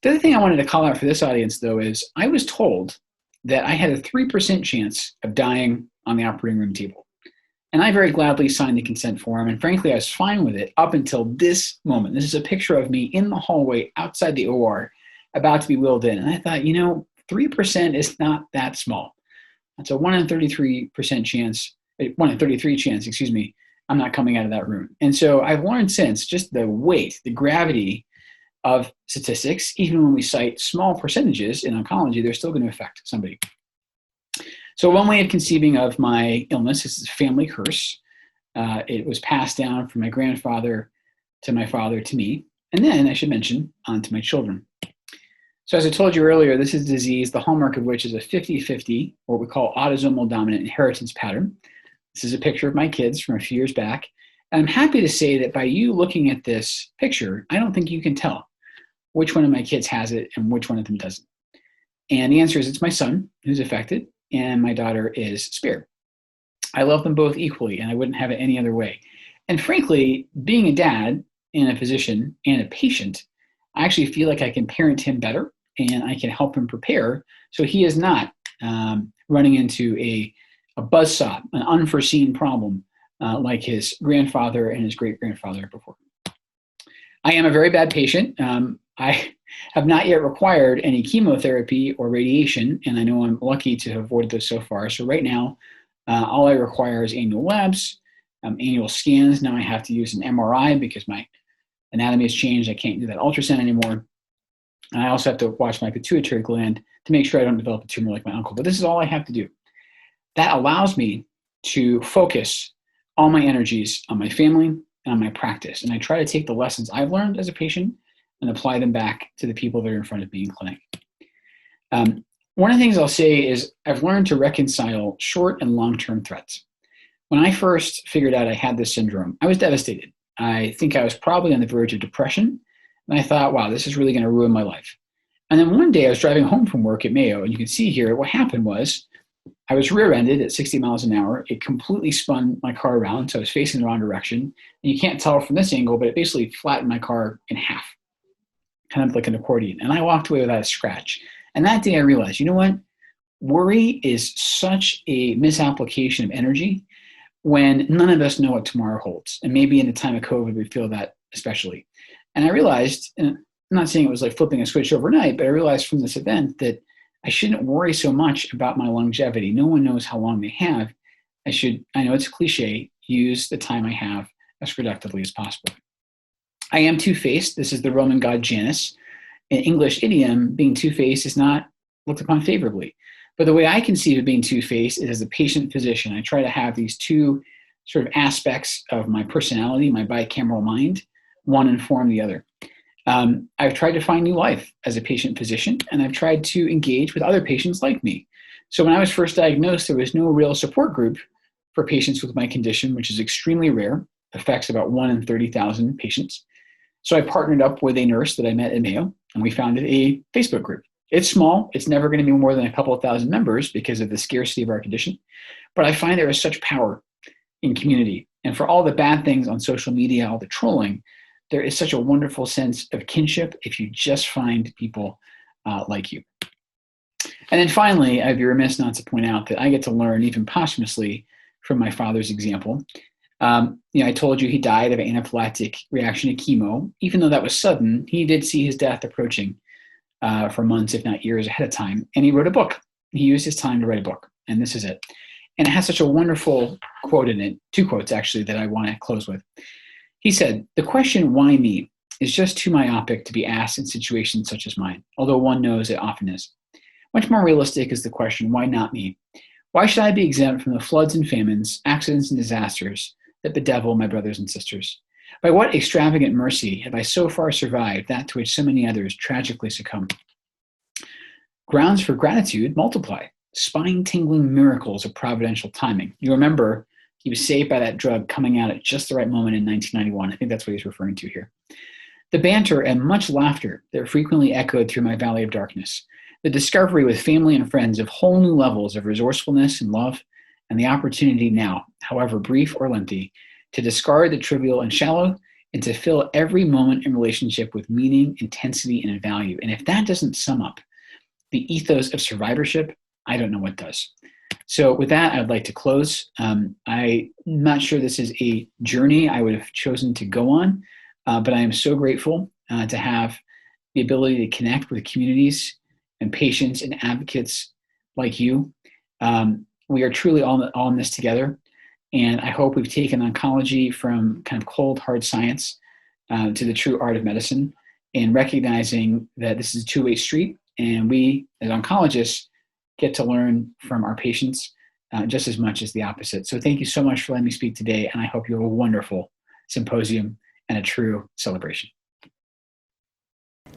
The other thing I wanted to call out for this audience, though, is I was told that I had a 3% chance of dying on the operating room table. And I very gladly signed the consent form. And frankly, I was fine with it up until this moment. This is a picture of me in the hallway outside the OR, about to be wheeled in. And I thought, 3% is not that small. That's a 1 in 33% chance, 1 in 33 chance, I'm not coming out of that room. And so I've learned since just the weight, the gravity of statistics, even when we cite small percentages in oncology, they're still going to affect somebody. So one way of conceiving of my illness is a family curse. It was passed down from my grandfather to my father to me, and then, I should mention, onto my children. So as I told you earlier, this is a disease, the hallmark of which is a 50-50, what we call autosomal dominant inheritance pattern. This is a picture of my kids from a few years back. And I'm happy to say that by you looking at this picture, I don't think you can tell which one of my kids has it and which one of them doesn't. And the answer is it's my son who's affected and my daughter is spared. I love them both equally and I wouldn't have it any other way. And frankly, being a dad and a physician and a patient, I actually feel like I can parent him better and I can help him prepare so he is not running into a buzzsaw, an unforeseen problem like his grandfather and his great-grandfather before. I am a very bad patient. I have not yet required any chemotherapy or radiation, and I know I'm lucky to have avoided those so far. So right now, all I require is annual labs, annual scans. Now I have to use an MRI because my anatomy has changed. I can't do that ultrasound anymore. And I also have to watch my pituitary gland to make sure I don't develop a tumor like my uncle. But this is all I have to do. That allows me to focus all my energies on my family and on my practice. And I try to take the lessons I've learned as a patient and apply them back to the people that are in front of me in clinic. One of the things I'll say is I've learned to reconcile short and long-term threats. When I first figured out I had this syndrome, I was devastated. I think I was probably on the verge of depression. And I thought, wow, this is really going to ruin my life. And then one day I was driving home from work at Mayo, and you can see here what happened was I was rear-ended at 60 miles an hour. It completely spun my car around, so I was facing the wrong direction. And you can't tell from this angle, but it basically flattened my car in half, kind of like an accordion. And I walked away without a scratch. And that day I realized, you know what? Worry is such a misapplication of energy when none of us know what tomorrow holds. And maybe in the time of COVID, we feel that especially. And I realized, and I'm not saying it was like flipping a switch overnight, but I realized from this event that I shouldn't worry so much about my longevity. No one knows how long they have. I know it's a cliche, use the time I have as productively as possible. I am two-faced. This is the Roman god Janus. In English idiom, being two-faced is not looked upon favorably. But the way I conceive of being two-faced is as a patient physician. I try to have these two sort of aspects of my personality, my bicameral mind, one inform the other. I've tried to find new life as a patient physician, and I've tried to engage with other patients like me. So when I was first diagnosed, there was no real support group for patients with my condition, which is extremely rare, affects about 1 in 30,000 patients. So I partnered up with a nurse that I met at Mayo, and we founded a Facebook group. It's small. It's never going to be more than a couple of thousand members because of the scarcity of our condition. But I find there is such power in community. And for all the bad things on social media, all the trolling, there is such a wonderful sense of kinship if you just find people like you. And then finally, I'd be remiss not to point out that I get to learn even posthumously from my father's example. I told you he died of an anaphylactic reaction to chemo. Even though that was sudden, he did see his death approaching for months, if not years ahead of time. And he wrote a book. He used his time to write a book. And this is it. And it has such a wonderful quote in it, 2 quotes actually, that I want to close with. He said, "The question, why me, is just too myopic to be asked in situations such as mine, although one knows it often is. Much more realistic is the question, why not me? Why should I be exempt from the floods and famines, accidents and disasters that bedevil my brothers and sisters? By what extravagant mercy have I so far survived that to which so many others tragically succumb? Grounds for gratitude multiply, spine-tingling miracles of providential timing." You remember he was saved by that drug coming out at just the right moment in 1991. I think that's what he's referring to here. The banter and much laughter that frequently echoed through my valley of darkness, the discovery with family and friends of whole new levels of resourcefulness and love, and the opportunity now, however brief or lengthy, to discard the trivial and shallow and to fill every moment in relationship with meaning, intensity, and value. And if that doesn't sum up the ethos of survivorship, I don't know what does. So with that, I'd like to close. I'm not sure this is a journey I would have chosen to go on, but I am so grateful to have the ability to connect with communities and patients and advocates like you. We are truly all in this together. And I hope we've taken oncology from kind of cold, hard science to the true art of medicine, and recognizing that this is a two-way street. And we, as oncologists, get to learn from our patients just as much as the opposite. So thank you so much for letting me speak today, and I hope you have a wonderful symposium and a true celebration.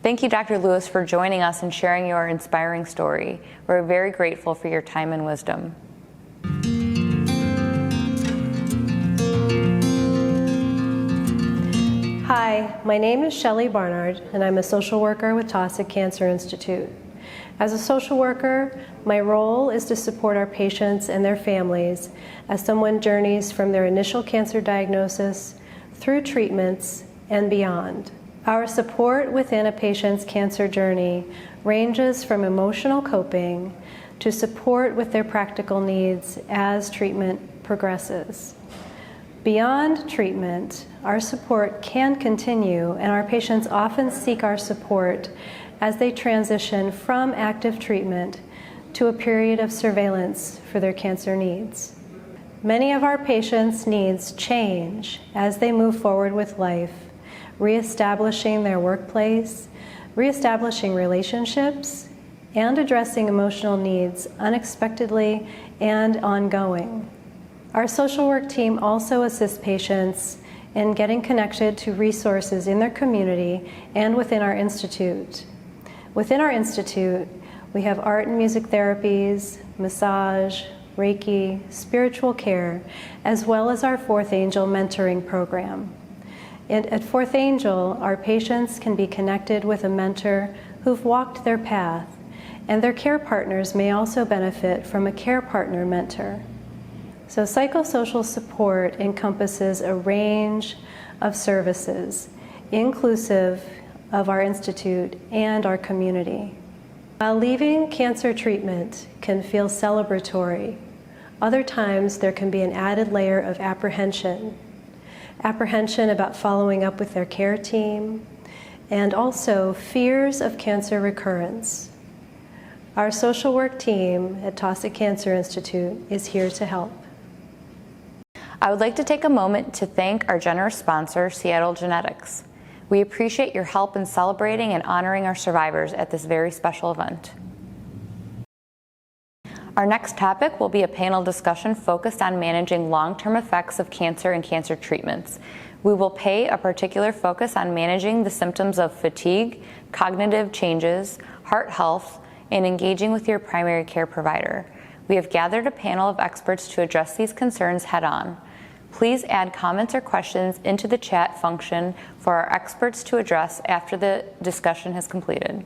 Thank you, Dr. Lewis, for joining us and sharing your inspiring story. We're very grateful for your time and wisdom. Hi, my name is Shelley Barnard, and I'm a social worker with Taussig Cancer Institute. As a social worker, my role is to support our patients and their families as someone journeys from their initial cancer diagnosis through treatments and beyond. Our support within a patient's cancer journey ranges from emotional coping to support with their practical needs as treatment progresses. Beyond treatment, our support can continue, and our patients often seek our support as they transition from active treatment to a period of surveillance for their cancer needs. Many of our patients' needs change as they move forward with life, reestablishing their workplace, reestablishing relationships, and addressing emotional needs unexpectedly and ongoing. Our social work team also assists patients in getting connected to resources in their community and within our institute. Within our institute, we have art and music therapies, massage, Reiki, spiritual care, as well as our Fourth Angel mentoring program. And at Fourth Angel, our patients can be connected with a mentor who've walked their path, and their care partners may also benefit from a care partner mentor. So psychosocial support encompasses a range of services, inclusive of our institute and our community. While leaving cancer treatment can feel celebratory, other times there can be an added layer of apprehension. Apprehension about following up with their care team, and also fears of cancer recurrence. Our social work team at Taussig Cancer Institute is here to help. I would like to take a moment to thank our generous sponsor, Seattle Genetics. We appreciate your help in celebrating and honoring our survivors at this very special event. Our next topic will be a panel discussion focused on managing long-term effects of cancer and cancer treatments. We will pay a particular focus on managing the symptoms of fatigue, cognitive changes, heart health, and engaging with your primary care provider. We have gathered a panel of experts to address these concerns head-on. Please add comments or questions into the chat function for our experts to address after the discussion has completed.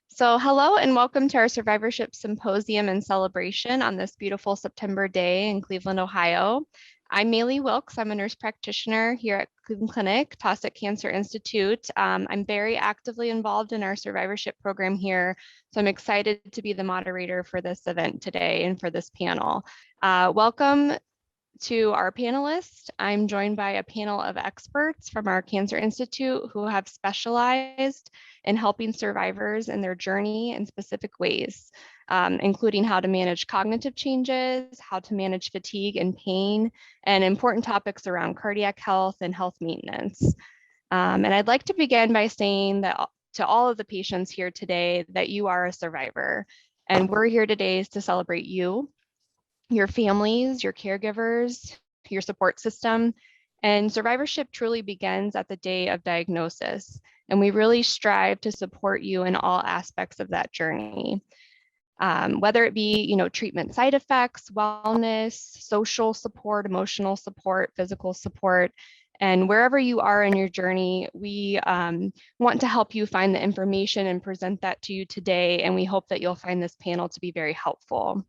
So hello and welcome to our Survivorship Symposium and Celebration on this beautiful September day in Cleveland, Ohio. I'm Maylee Wilkes. I'm a nurse practitioner here at Cleveland Clinic, Taussig Cancer Institute. I'm very actively involved in our survivorship program here, so I'm excited to be the moderator for this event today and for this panel. Welcome to our panelists. I'm joined by a panel of experts from our Cancer Institute who have specialized in helping survivors in their journey in specific ways, including how to manage cognitive changes, how to manage fatigue and pain, and important topics around cardiac health and health maintenance. And I'd like to begin by saying that to all of the patients here today that you are a survivor, and we're here today to celebrate you, your families, your caregivers, your support system. And survivorship truly begins at the day of diagnosis. And we really strive to support you in all aspects of that journey. Whether it be, treatment side effects, wellness, social support, emotional support, physical support, and wherever you are in your journey, we want to help you find the information and present that to you today. And we hope that you'll find this panel to be very helpful.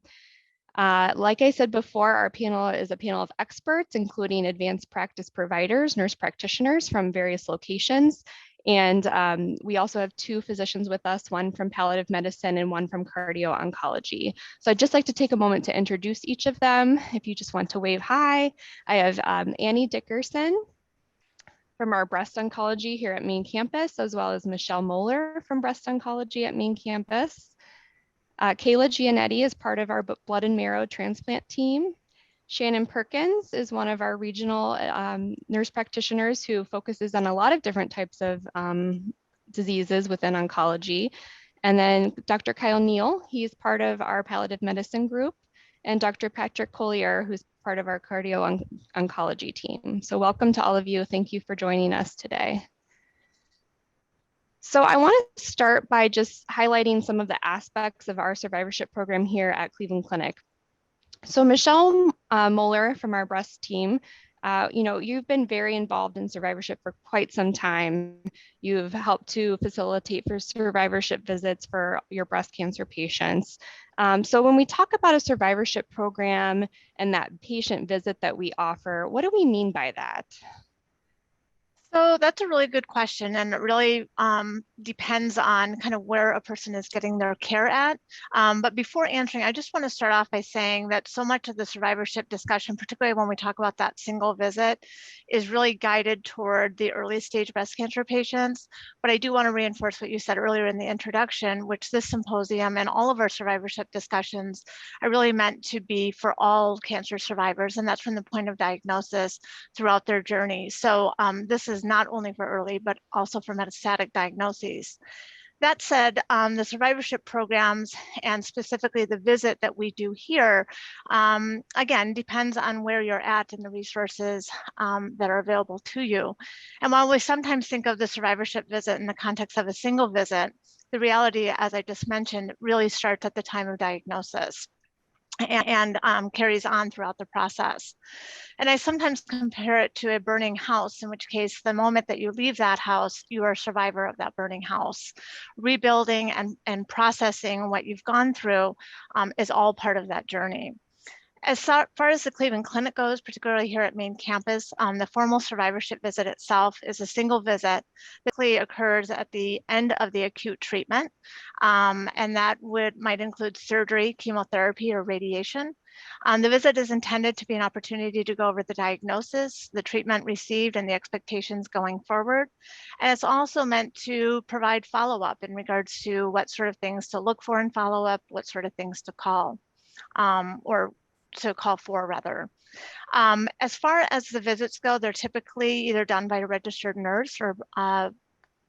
Like I said before, our panel is a panel of experts, including advanced practice providers, nurse practitioners from various locations. And we also have two physicians with us, one from palliative medicine and one from cardio oncology. So I'd just like to take a moment to introduce each of them. If you just want to wave hi, I have Annie Dickerson from our breast oncology here at main campus, as well as Michelle Moeller from breast oncology at main campus. Kayla Gianetti is part of our blood and marrow transplant team. Shannon Perkins is one of our regional nurse practitioners who focuses on a lot of different types of diseases within oncology. And then Dr. Kyle Neal, he's part of our palliative medicine group, and Dr. Patrick Collier, who's part of our cardio oncology team. So welcome to all of you. Thank you for joining us today. So I want to start by just highlighting some of the aspects of our survivorship program here at Cleveland Clinic. So Michelle Moeller from our breast team, you've been very involved in survivorship for quite some time. You've helped to facilitate for survivorship visits for your breast cancer patients. So when we talk about a survivorship program and that patient visit that we offer, what do we mean by that? So that's a really good question, and it really depends on kind of where a person is getting their care at. But before answering, I just want to start off by saying that so much of the survivorship discussion, particularly when we talk about that single visit, is really guided toward the early stage breast cancer patients. But I do want to reinforce what you said earlier in the introduction, which this symposium and all of our survivorship discussions are really meant to be for all cancer survivors, and that's from the point of diagnosis throughout their journey. So this is not only for early, but also for metastatic diagnoses. That said, the survivorship programs and specifically the visit that we do here, again, depends on where you're at and the resources that are available to you. And while we sometimes think of the survivorship visit in the context of a single visit, the reality, as I just mentioned, really starts at the time of diagnosis and carries on throughout the process. And I sometimes compare it to a burning house, in which case the moment that you leave that house, you are a survivor of that burning house. Rebuilding and processing what you've gone through is all part of that journey. As far as the Cleveland Clinic goes, particularly here at main campus, the formal survivorship visit itself is a single visit that typically occurs at the end of the acute treatment. And that might include surgery, chemotherapy, or radiation. The visit is intended to be an opportunity to go over the diagnosis, the treatment received, and the expectations going forward. And it's also meant to provide follow-up in regards to what sort of things to look for in follow-up, what sort of things to call, or to call for rather. As far as the visits go, they're typically either done by a registered nurse or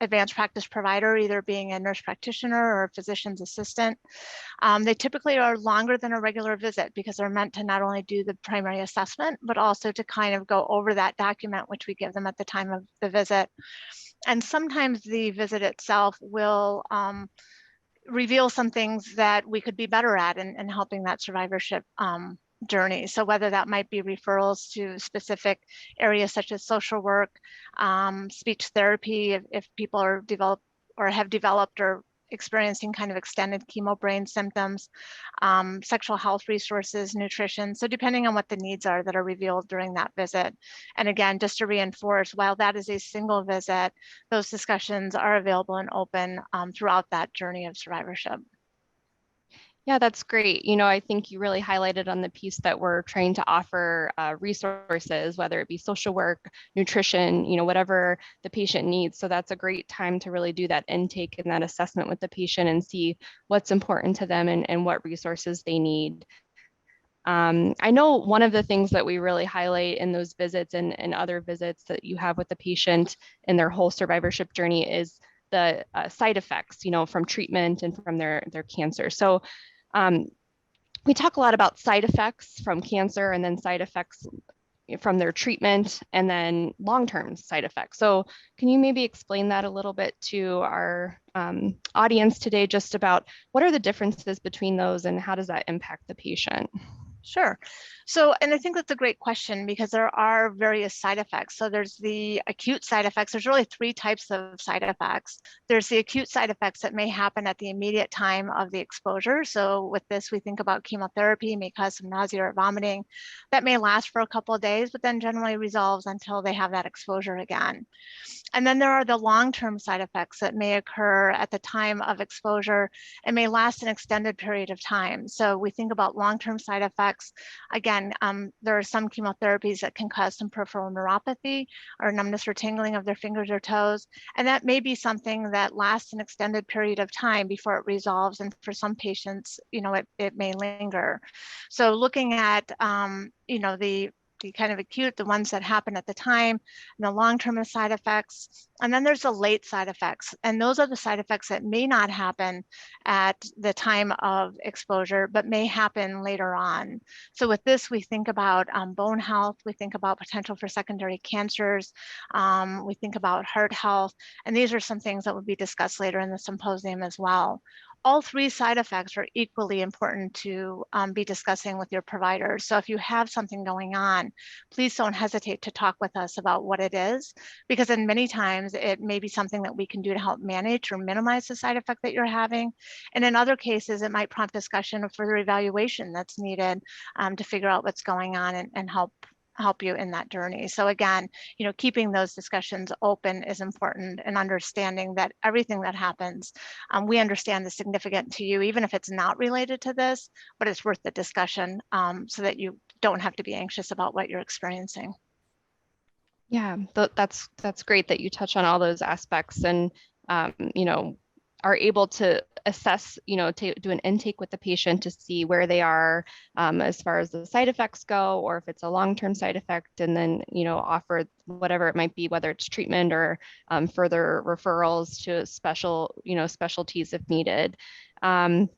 advanced practice provider, either being a nurse practitioner or a physician's assistant. They typically are longer than a regular visit because they're meant to not only do the primary assessment, but also to kind of go over that document, which we give them at the time of the visit. And sometimes the visit itself will reveal some things that we could be better at in helping that survivorship journey. So whether that might be referrals to specific areas such as social work, speech therapy, if people are have developed or experiencing kind of extended chemo brain symptoms, sexual health resources, nutrition. So depending on what the needs are that are revealed during that visit. And again, just to reinforce, while that is a single visit, those discussions are available and open throughout that journey of survivorship. Yeah, that's great. I think you really highlighted on the piece that we're trying to offer resources, whether it be social work, nutrition, whatever the patient needs. So that's a great time to really do that intake and that assessment with the patient and see what's important to them and what resources they need. I know one of the things that we really highlight in those visits and other visits that you have with the patient in their whole survivorship journey is the side effects, from treatment and from their cancer. So we talk a lot about side effects from cancer and then side effects from their treatment and then long-term side effects. So can you maybe explain that a little bit to our audience today, just about what are the differences between those and how does that impact the patient? Sure. So, and I think that's a great question because there are various side effects. So there's the acute side effects. There's really three types of side effects. There's the acute side effects that may happen at the immediate time of the exposure. So with this, we think about chemotherapy may cause some nausea or vomiting. That may last for a couple of days, but then generally resolves until they have that exposure again. And then there are the long-term side effects that may occur at the time of exposure and may last an extended period of time. So we think about long-term side effects. Again, there are some chemotherapies that can cause some peripheral neuropathy or numbness or tingling of their fingers or toes. And that may be something that lasts an extended period of time before it resolves. And for some patients, it may linger. So looking at, the kind of acute, the ones that happen at the time, and the long-term side effects. And then there's the late side effects. And those are the side effects that may not happen at the time of exposure, but may happen later on. So with this, we think about bone health, we think about potential for secondary cancers, we think about heart health, and these are some things that will be discussed later in the symposium as well. All three side effects are equally important to be discussing with your provider. So if you have something going on, please don't hesitate to talk with us about what it is, because in many times it may be something that we can do to help manage or minimize the side effect that you're having. And in other cases, it might prompt discussion or further evaluation that's needed to figure out what's going on and help you in that journey. So again, keeping those discussions open is important, and understanding that everything that happens, we understand is significant to you, even if it's not related to this, but it's worth the discussion so that you don't have to be anxious about what you're experiencing. Yeah, that's great that you touch on all those aspects and, are able to assess, do an intake with the patient to see where they are as far as the side effects go, or if it's a long-term side effect, and then, offer whatever it might be, whether it's treatment or further referrals to specialties if needed. And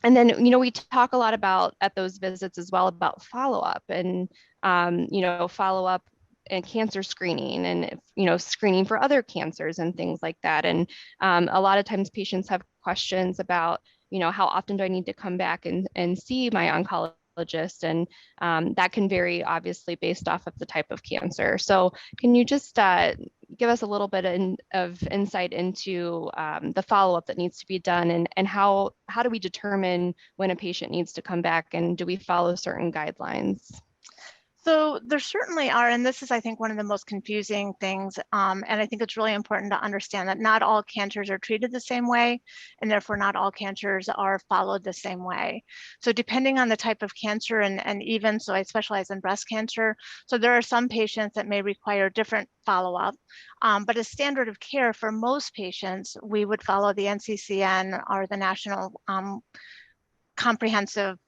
then, we talk a lot about at those visits as well about follow-up and, follow-up and cancer screening and, screening for other cancers and things like that. And a lot of times patients have questions about, how often do I need to come back and see my oncologist? And that can vary obviously based off of the type of cancer. So can you just give us a little bit of insight into the follow-up that needs to be done, and how do we determine when a patient needs to come back, and do we follow certain guidelines? So there certainly are, and this is, I think, one of the most confusing things. And I think it's really important to understand that not all cancers are treated the same way, and therefore not all cancers are followed the same way. So depending on the type of cancer, and even so I specialize in breast cancer, so there are some patients that may require different follow-up. But as standard of care for most patients, we would follow the NCCN or the National Comprehensive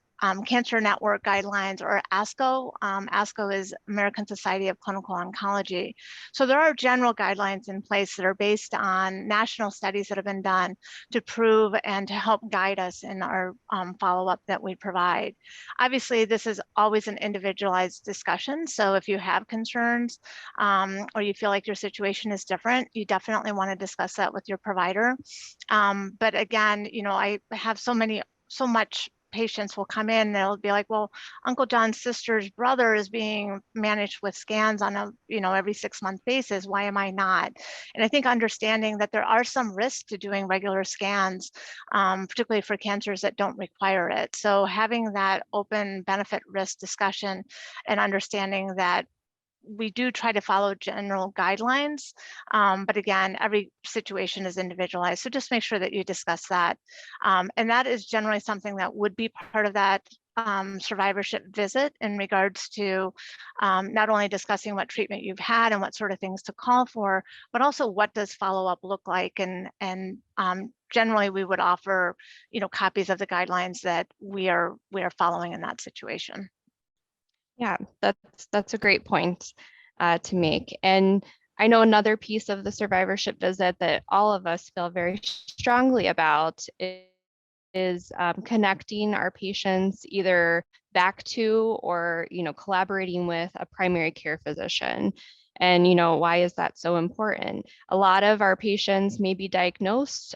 Cancer Network guidelines, or ASCO. ASCO is American Society of Clinical Oncology. So there are general guidelines in place that are based on national studies that have been done to prove and to help guide us in our follow-up that we provide. Obviously, this is always an individualized discussion. So if you have concerns or you feel like your situation is different, you definitely want to discuss that with your provider. But again, I have so much patients will come in and they'll be like, well, Uncle John's sister's brother is being managed with scans on a, every 6-month basis. Why am I not? And I think understanding that there are some risks to doing regular scans, particularly for cancers that don't require it. So having that open benefit risk discussion and understanding that we do try to follow general guidelines, but again, every situation is individualized. So just make sure that you discuss that. And that is generally something that would be part of that survivorship visit in regards to not only discussing what treatment you've had and what sort of things to call for, but also what does follow-up look like. And generally we would offer, copies of the guidelines that we are following in that situation. Yeah, that's a great point to make. And I know another piece of the survivorship visit that all of us feel very strongly about is connecting our patients either back to or collaborating with a primary care physician. And why is that so important? A lot of our patients may be diagnosed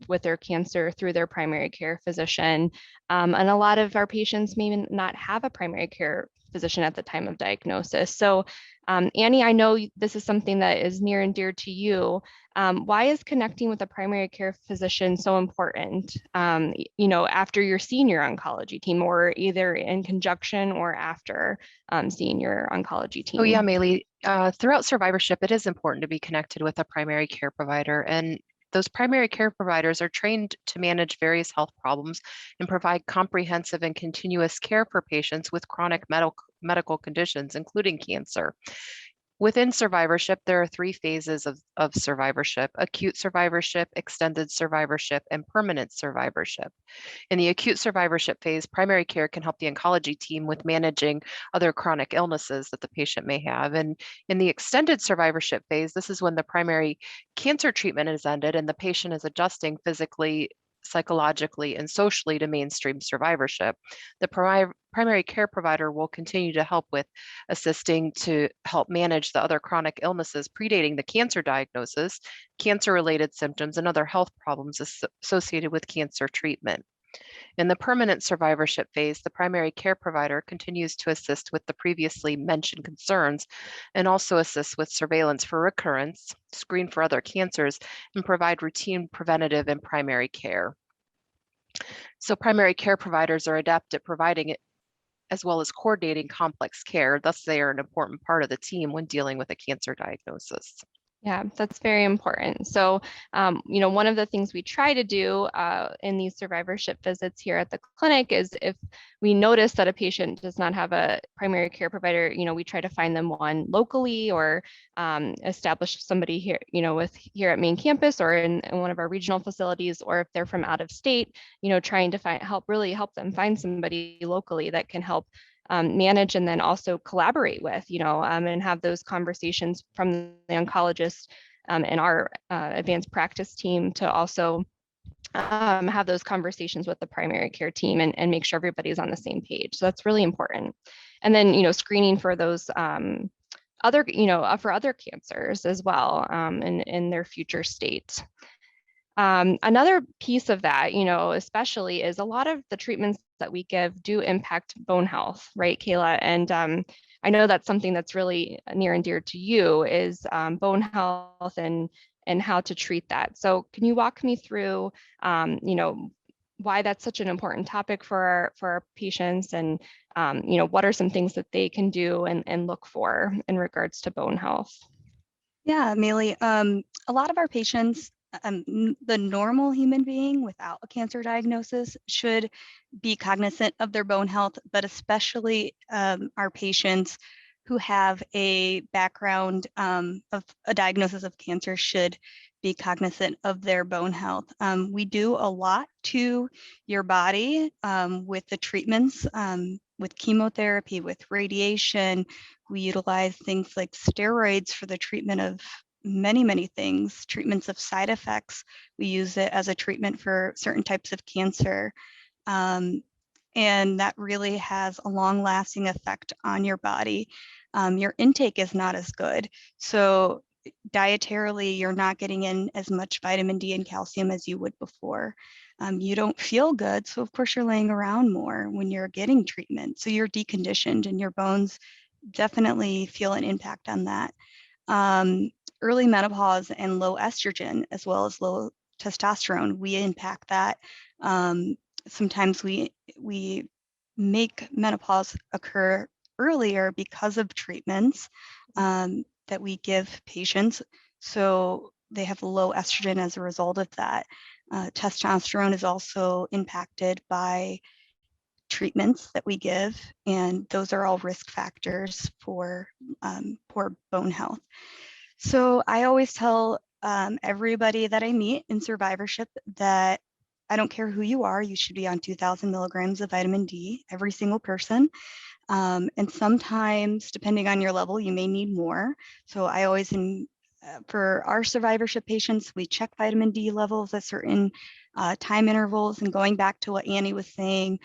with their cancer through their primary care physician, and a lot of our patients may not have a primary care physician at the time of diagnosis. So Annie, I know this is something that is near and dear to you. Why is connecting with a primary care physician so important, after your senior oncology team, or either in conjunction or after seeing your oncology team? Oh yeah, Maylee, throughout survivorship, it is important to be connected with a primary care provider, and those primary care providers are trained to manage various health problems and provide comprehensive and continuous care for patients with chronic medical conditions, including cancer. Within survivorship, there are 3 phases of survivorship: acute survivorship, extended survivorship, and permanent survivorship. In the acute survivorship phase, primary care can help the oncology team with managing other chronic illnesses that the patient may have. And in the extended survivorship phase, this is when the primary cancer treatment is ended and the patient is adjusting physically, psychologically, and socially to mainstream survivorship. The primary care provider will continue to help with assisting to help manage the other chronic illnesses predating the cancer diagnosis, cancer-related symptoms, and other health problems associated with cancer treatment. In the permanent survivorship phase, the primary care provider continues to assist with the previously mentioned concerns and also assists with surveillance for recurrence, screen for other cancers, and provide routine preventative and primary care. So primary care providers are adept at providing it as well as coordinating complex care. Thus, they are an important part of the team when dealing with a cancer diagnosis. Yeah, that's very important. So, one of the things we try to do in these survivorship visits here at the clinic is if we notice that a patient does not have a primary care provider, we try to find them one locally or establish somebody here, here at main campus or in one of our regional facilities, or if they're from out of state, trying to really help them find somebody locally that can help manage and then also collaborate with, and have those conversations from the oncologist and our advanced practice team to also have those conversations with the primary care team and make sure everybody's on the same page. So that's really important. And then, screening for those for other cancers as well in their future state. Another piece of that, especially is a lot of the treatments that we give do impact bone health, right, Kayla? And I know that's something that's really near and dear to you is bone health and how to treat that. So can you walk me through, why that's such an important topic for our patients and, what are some things that they can do and look for in regards to bone health? Yeah, Amelie. A lot of our patients, the normal human being without a cancer diagnosis should be cognizant of their bone health, but especially our patients who have a background of a diagnosis of cancer should be cognizant of their bone health. We do a lot to your body with the treatments, with chemotherapy, with radiation. We utilize things like steroids for the treatment of many, many things, treatments of side effects. We use it as a treatment for certain types of cancer. And that really has a long-lasting effect on your body. Your intake is not as good. So dietarily, you're not getting in as much vitamin D and calcium as you would before. You don't feel good. So of course you're laying around more when you're getting treatment. So you're deconditioned and your bones definitely feel an impact on that. Early menopause and low estrogen, as well as low testosterone, we impact that. Sometimes we make menopause occur earlier because of treatments that we give patients. So they have low estrogen as a result of that. Testosterone is also impacted by treatments that we give, and those are all risk factors for poor bone health. So I always tell everybody that I meet in survivorship that I don't care who you are, you should be on 2,000 milligrams of vitamin D, every single person. And sometimes, depending on your level, you may need more. So I always, for our survivorship patients, we check vitamin D levels at certain time intervals. And going back to what Annie was saying,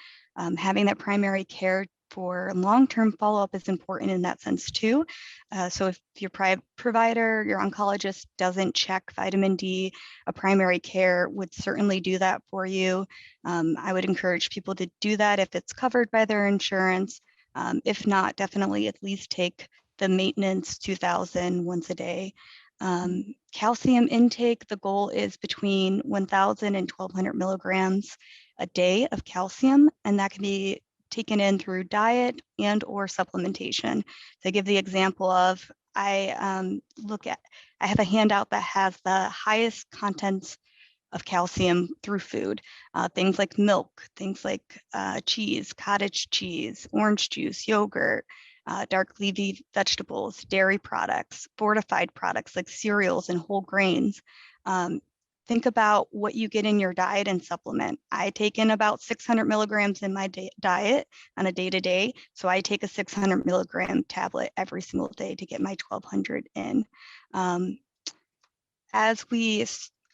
having that primary care for long-term follow-up is important in that sense too. So if your provider, your oncologist doesn't check vitamin D, a primary care would certainly do that for you. I would encourage people to do that if it's covered by their insurance. If not, definitely at least take the maintenance 2,000 once a day. Calcium intake, the goal is between 1,000 and 1,200 milligrams a day of calcium, and that can be taken in through diet and or supplementation. To give the example of, I have a handout that has the highest contents of calcium through food, things like milk, things like cheese, cottage cheese, orange juice, yogurt, dark leafy vegetables, dairy products, fortified products like cereals and whole grains. Think about what you get in your diet and supplement. I take in about 600 milligrams in my diet on a day-to-day. So I take a 600 milligram tablet every single day to get my 1,200 in. As we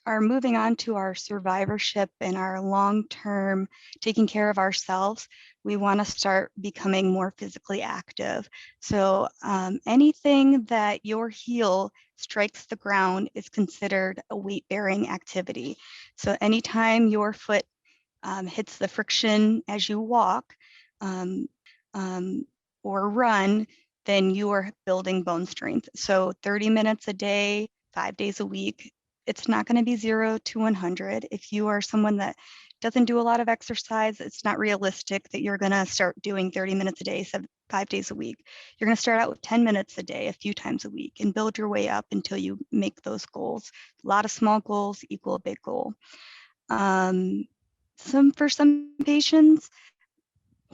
are moving on to our survivorship and our long-term taking care of ourselves, we want to start becoming more physically active. So anything that your heel strikes the ground is considered a weight-bearing activity. So anytime your foot hits the friction as you walk or run, then you are building bone strength. So 30 minutes a day, 5 days a week it's not going to be 0 to 100. If you are someone that doesn't do a lot of exercise, it's not realistic that you're going to start doing 30 minutes a day, 5 days a week. You're going to start out with 10 minutes a day, a few times a week, and build your way up until you make those goals. A lot of small goals equal a big goal. For some patients,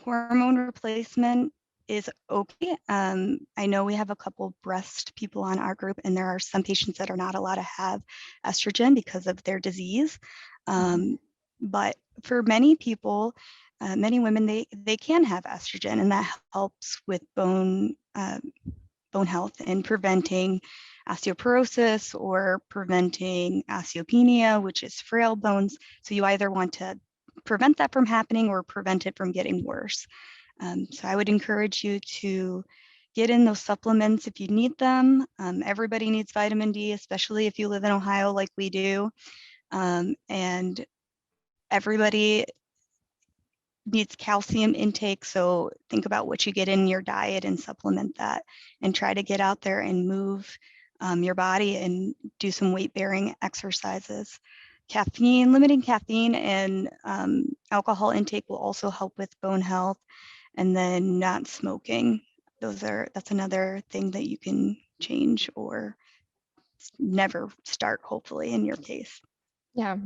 hormone replacement is okay. I know we have a couple breast people on our group, and there are some patients that are not allowed to have estrogen because of their disease. But for many people, many women, they can have estrogen, and that helps with bone health and preventing osteoporosis or preventing osteopenia, which is frail bones. So you either want to prevent that from happening or prevent it from getting worse. So I would encourage you to get in those supplements if you need them. Everybody needs vitamin D, especially if you live in Ohio like we do. And everybody needs calcium intake. So think about what you get in your diet and supplement that, and try to get out there and move your body and do some weight bearing exercises. Limiting caffeine and alcohol intake will also help with bone health. And then not smoking. That's another thing that you can change or never start, hopefully, in your case. Yeah,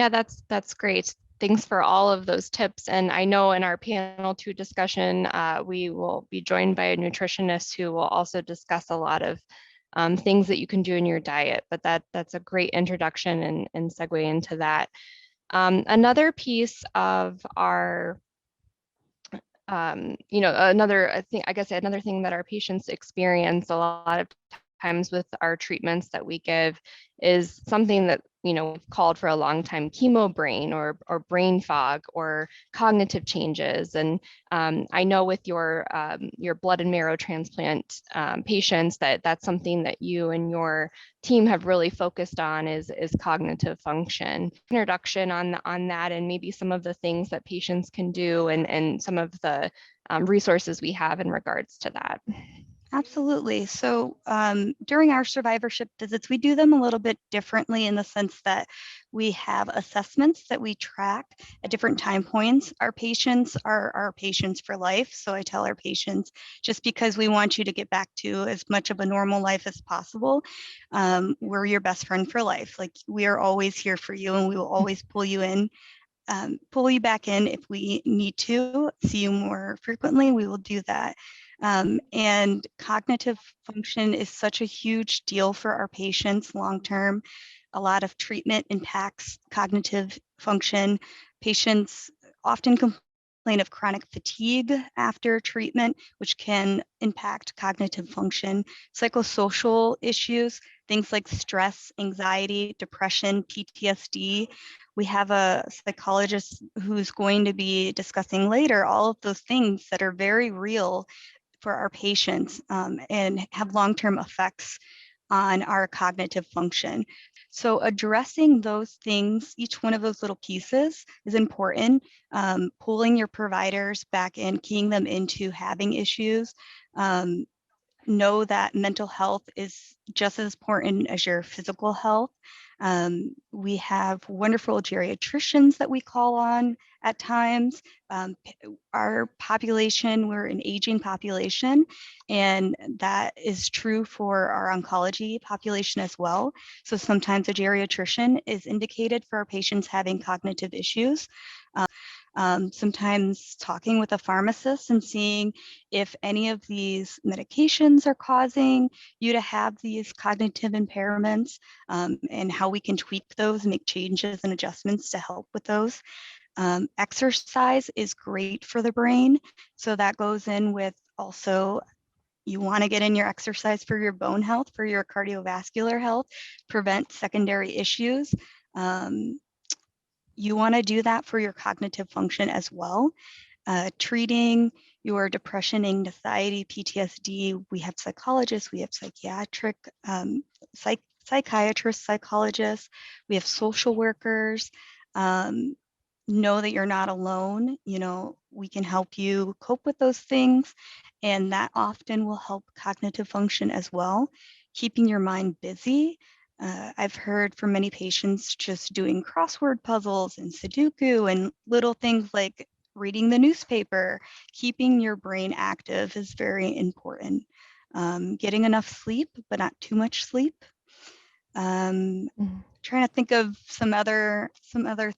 that's great. Thanks for all of those tips. And I know in our panel 2 discussion, we will be joined by a nutritionist who will also discuss a lot of things that you can do in your diet. But that's a great introduction and segue into that. Another piece of our another thing that our patients experience a lot of times with our treatments that we give is something that we've called for a long time chemo brain or brain fog or cognitive changes. And I know with your blood and marrow transplant patients that's something that you and your team have really focused on is cognitive function. Introduction on that, and maybe some of the things that patients can do and some of the resources we have in regards to that. Absolutely. So during our survivorship visits, we do them a little bit differently in the sense that we have assessments that we track at different time points. Our patients are our patients for life. So I tell our patients, just because we want you to get back to as much of a normal life as possible, we're your best friend for life. Like, we are always here for you, and we will always pull you back in if we need to see you more frequently. We will do that. And cognitive function is such a huge deal for our patients long term. A lot of treatment impacts cognitive function. Patients often complain of chronic fatigue after treatment, which can impact cognitive function. Psychosocial issues, things like stress, anxiety, depression, PTSD. We have a psychologist who's going to be discussing later all of those things that are very real for our patients and have long-term effects on our cognitive function. So addressing those things, each one of those little pieces is important. Pulling your providers back in, keying them into having issues. Know that mental health is just as important as your physical health. We have wonderful geriatricians that we call on at times. Our population, we're an aging population, and that is true for our oncology population as well. So sometimes a geriatrician is indicated for our patients having cognitive issues. Sometimes talking with a pharmacist and seeing if any of these medications are causing you to have these cognitive impairments, and how we can tweak those, make changes and adjustments to help with those. Exercise is great for the brain. So that goes in with also, you want to get in your exercise for your bone health, for your cardiovascular health, prevent secondary issues. You want to do that for your cognitive function as well. Treating your depression, anxiety, PTSD, we have psychologists, we have psychiatric, psychiatrists, psychologists, we have social workers. Know that you're not alone. We can help you cope with those things, and that often will help cognitive function as well. Keeping your mind busy I've heard from many patients just doing crossword puzzles and Sudoku and little things like reading the newspaper. Keeping your brain active is very important. Getting enough sleep, but not too much sleep. Trying to think of some other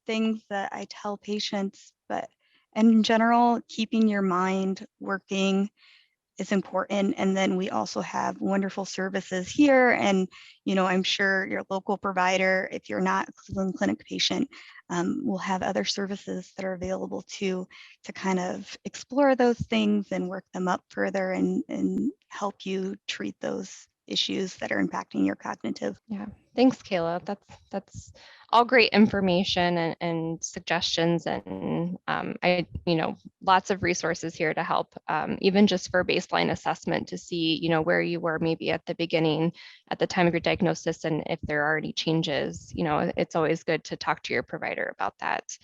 things that I tell patients, but in general, keeping your mind working is important. And then we also have wonderful services here. And, I'm sure your local provider, if you're not a Cleveland Clinic patient, will have other services that are available to kind of explore those things and work them up further and help you treat those issues that are impacting your cognitive. Yeah, thanks, Kayla. That's all great information and suggestions, and lots of resources here to help, even just for baseline assessment to see, where you were maybe at the beginning, at the time of your diagnosis, and if there are any changes. It's always good to talk to your provider about that.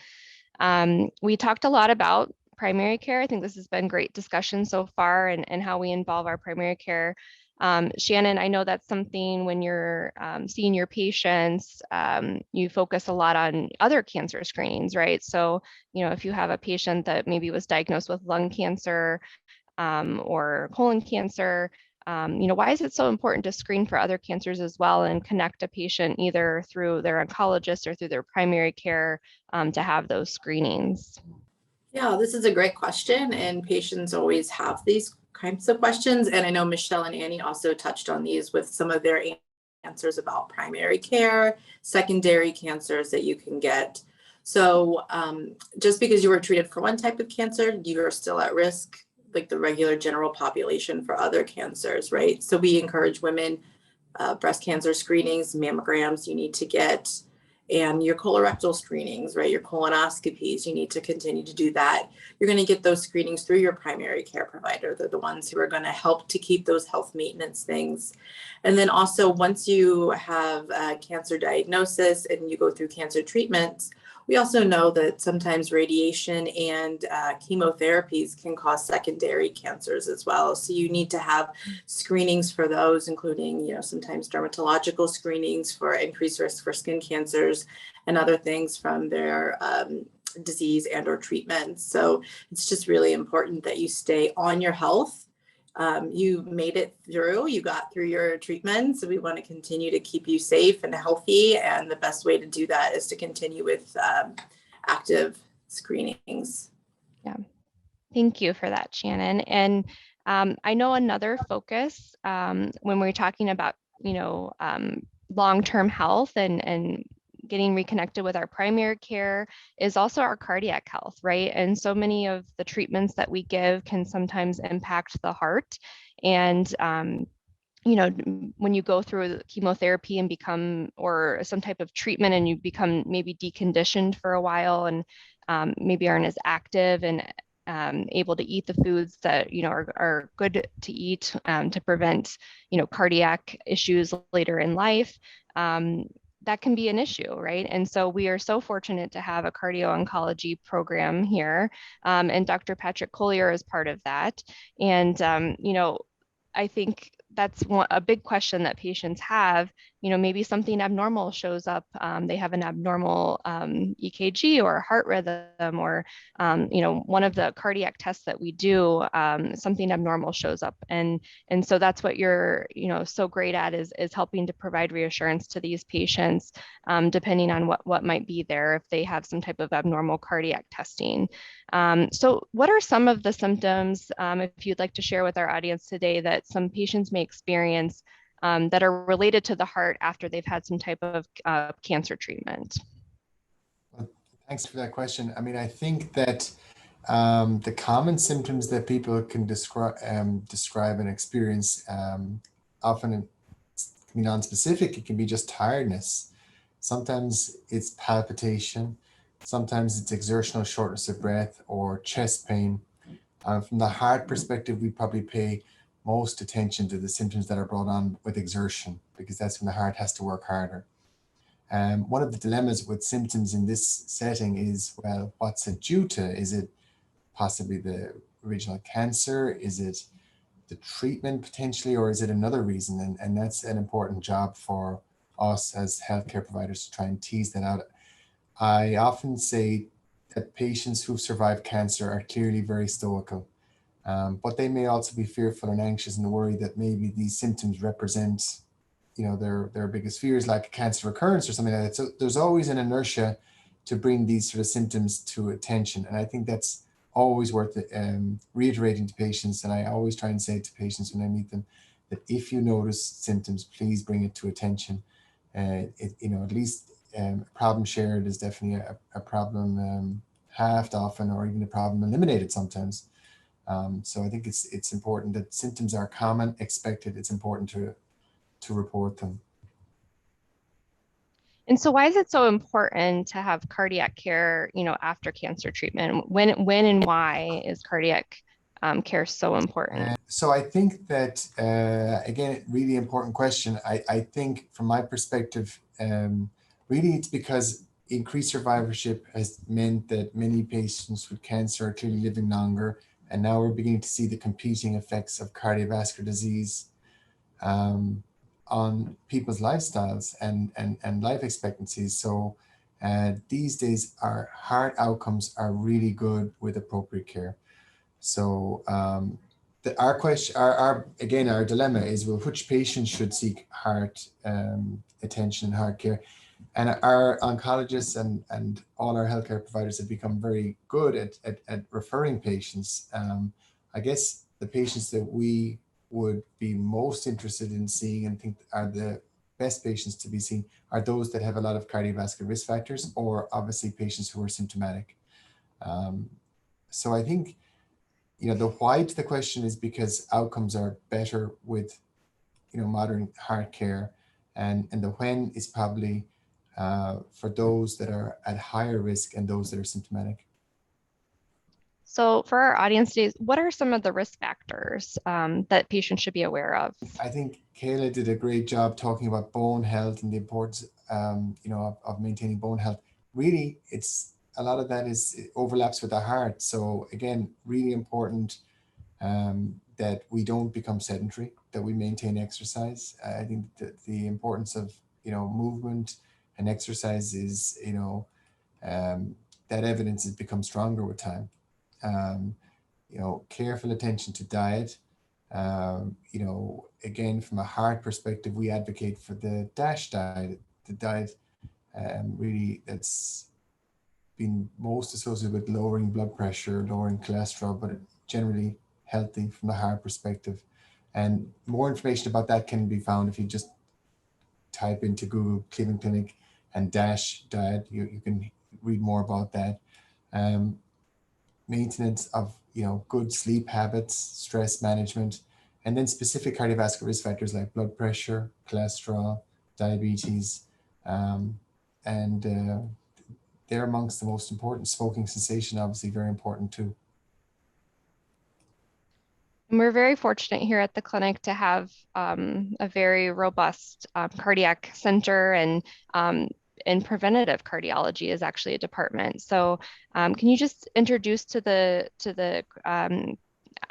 We talked a lot about primary care. I think this has been great discussion so far, and how we involve our primary care. Shannon, I know that's something when you're seeing your patients, you focus a lot on other cancer screenings, right? So, if you have a patient that maybe was diagnosed with lung cancer or colon cancer, why is it so important to screen for other cancers as well and connect a patient either through their oncologist or through their primary care to have those screenings? Yeah, this is a great question, and patients always have these kinds of questions. And I know Michelle and Annie also touched on these with some of their answers about primary care, secondary cancers that you can get. So just because you were treated for one type of cancer, you are still at risk, like the regular general population, for other cancers, right? So we encourage women, breast cancer screenings, mammograms you need to get, and your colorectal screenings, right? Your colonoscopies, you need to continue to do that. You're going to get those screenings through your primary care provider. They're the ones who are going to help to keep those health maintenance things. And then also, once you have a cancer diagnosis and you go through cancer treatments, we also know that sometimes radiation and chemotherapies can cause secondary cancers as well. So you need to have screenings for those, including, sometimes dermatological screenings for increased risk for skin cancers and other things from their disease and or treatments. So it's just really important that you stay on your health. You made it through, you got through your treatment. So we want to continue to keep you safe and healthy. And the best way to do that is to continue with active screenings. Yeah, thank you for that, Shannon. And I know another focus when we're talking about, long-term health and getting reconnected with our primary care is also our cardiac health, right? And so many of the treatments that we give can sometimes impact the heart. And when you go through chemotherapy and become, or some type of treatment, and you become maybe deconditioned for a while and maybe aren't as active and able to eat the foods that are good to eat to prevent cardiac issues later in life, that can be an issue, right? And so we are so fortunate to have a cardio-oncology program here, and Dr. Patrick Collier is part of that. And I think that's a big question that patients have. Maybe something abnormal shows up. They have an abnormal EKG or heart rhythm, or one of the cardiac tests that we do, something abnormal shows up, and so that's what you're so great at, is helping to provide reassurance to these patients, depending on what might be there if they have some type of abnormal cardiac testing. So what are some of the symptoms, if you'd like to share with our audience today, that some patients may experience that are related to the heart after they've had some type of cancer treatment? Well, thanks for that question. I mean, I think that the common symptoms that people can describe and experience often can be non-specific. It can be just tiredness. Sometimes it's palpitation. Sometimes it's exertional shortness of breath or chest pain. From the heart perspective, we probably pay most attention to the symptoms that are brought on with exertion, because that's when the heart has to work harder. One of the dilemmas with symptoms in this setting is, well, what's it due to? Is it possibly the original cancer? Is it the treatment potentially, or is it another reason? And that's an important job for us as healthcare providers to try and tease that out. I often say that patients who've survived cancer are clearly very stoical, but they may also be fearful and anxious and worried that maybe these symptoms represent, their biggest fears, like a cancer recurrence or something like that. So there's always an inertia to bring these sort of symptoms to attention, and I think that's always worth reiterating to patients. And I always try and say to patients when I meet them that if you notice symptoms, please bring it to attention. At least a problem shared is definitely a problem halved often, or even a problem eliminated sometimes. So I think it's important that symptoms are common, expected. It's important to report them. And so why is it so important to have cardiac care, after cancer treatment? When and why is cardiac care so important? So I think that, again, really important question. I think from my perspective, really it's because increased survivorship has meant that many patients with cancer are clearly living longer. And now we're beginning to see the competing effects of cardiovascular disease on people's lifestyles and life expectancies. So these days, our heart outcomes are really good with appropriate care. So our question, our dilemma is, well, which patients should seek heart attention and heart care? And our oncologists and all our healthcare providers have become very good at referring patients. I guess the patients that we would be most interested in seeing and think are the best patients to be seen are those that have a lot of cardiovascular risk factors, or obviously patients who are symptomatic. So I think, the why to the question is because outcomes are better with, modern heart care, and the when is probably for those that are at higher risk and those that are symptomatic. So for our audience today, what are some of the risk factors that patients should be aware of? I think Kayla did a great job talking about bone health and the importance, of maintaining bone health. Really, a lot of that it overlaps with the heart. So again, really important that we don't become sedentary, that we maintain exercise. I think that the importance of, movement and exercise is, that evidence has become stronger with time. Careful attention to diet. Again, from a heart perspective, we advocate for the DASH diet, the diet really that's been most associated with lowering blood pressure, lowering cholesterol, but generally healthy from the heart perspective. And more information about that can be found if you just type into Google Cleveland Clinic and DASH diet. You can read more about that. Maintenance of good sleep habits, stress management, and then specific cardiovascular risk factors like blood pressure, cholesterol, diabetes, and they're amongst the most important. Smoking cessation, obviously, very important too. And we're very fortunate here at the clinic to have a very robust cardiac center, and preventative cardiology is actually a department. So can you just introduce to the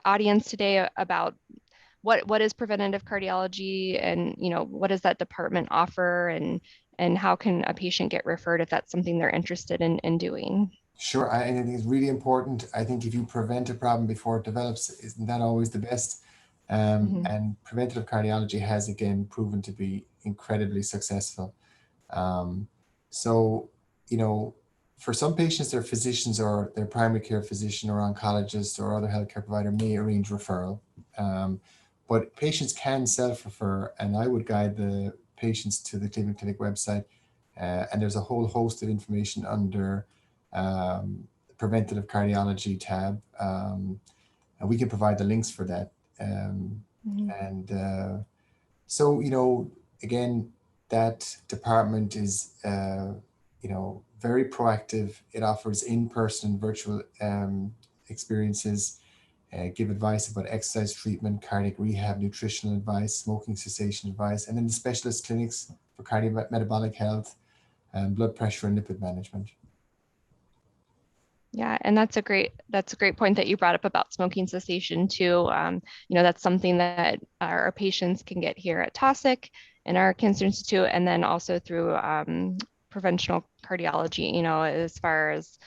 audience today about what is preventative cardiology, and what does that department offer, and how can a patient get referred if that's something they're interested in doing? Sure, I think it's really important. I think if you prevent a problem before it develops, isn't that always the best? And preventative cardiology has, again, proven to be incredibly successful. So, for some patients, their physicians or their primary care physician or oncologist or other healthcare provider may arrange referral. But patients can self-refer, and I would guide the patients to the Cleveland Clinic website. And there's a whole host of information under preventative cardiology tab. And we can provide the links for that. So, again, that department is, very proactive. It offers in-person and virtual experiences, give advice about exercise treatment, cardiac rehab, nutritional advice, smoking cessation advice, and then the specialist clinics for cardiometabolic health and blood pressure and lipid management. Yeah, and that's a great point that you brought up about smoking cessation too. That's something that our patients can get here at Taussig and our Cancer Institute, and then also through preventional cardiology. As far as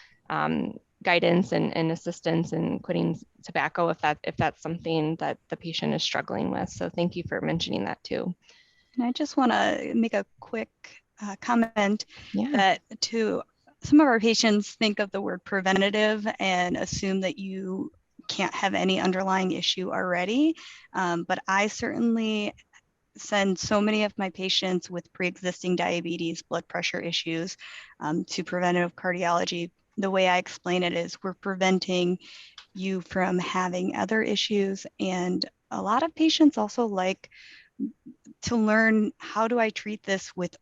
guidance and assistance in quitting tobacco, if that's something that the patient is struggling with. So thank you for mentioning that too. And I just want to make a quick comment that some of our patients think of the word preventative and assume that you can't have any underlying issue already. But I certainly send so many of my patients with pre-existing diabetes, blood pressure issues to preventive cardiology. The way I explain it is we're preventing you from having other issues. And a lot of patients also like to learn, how do I treat this with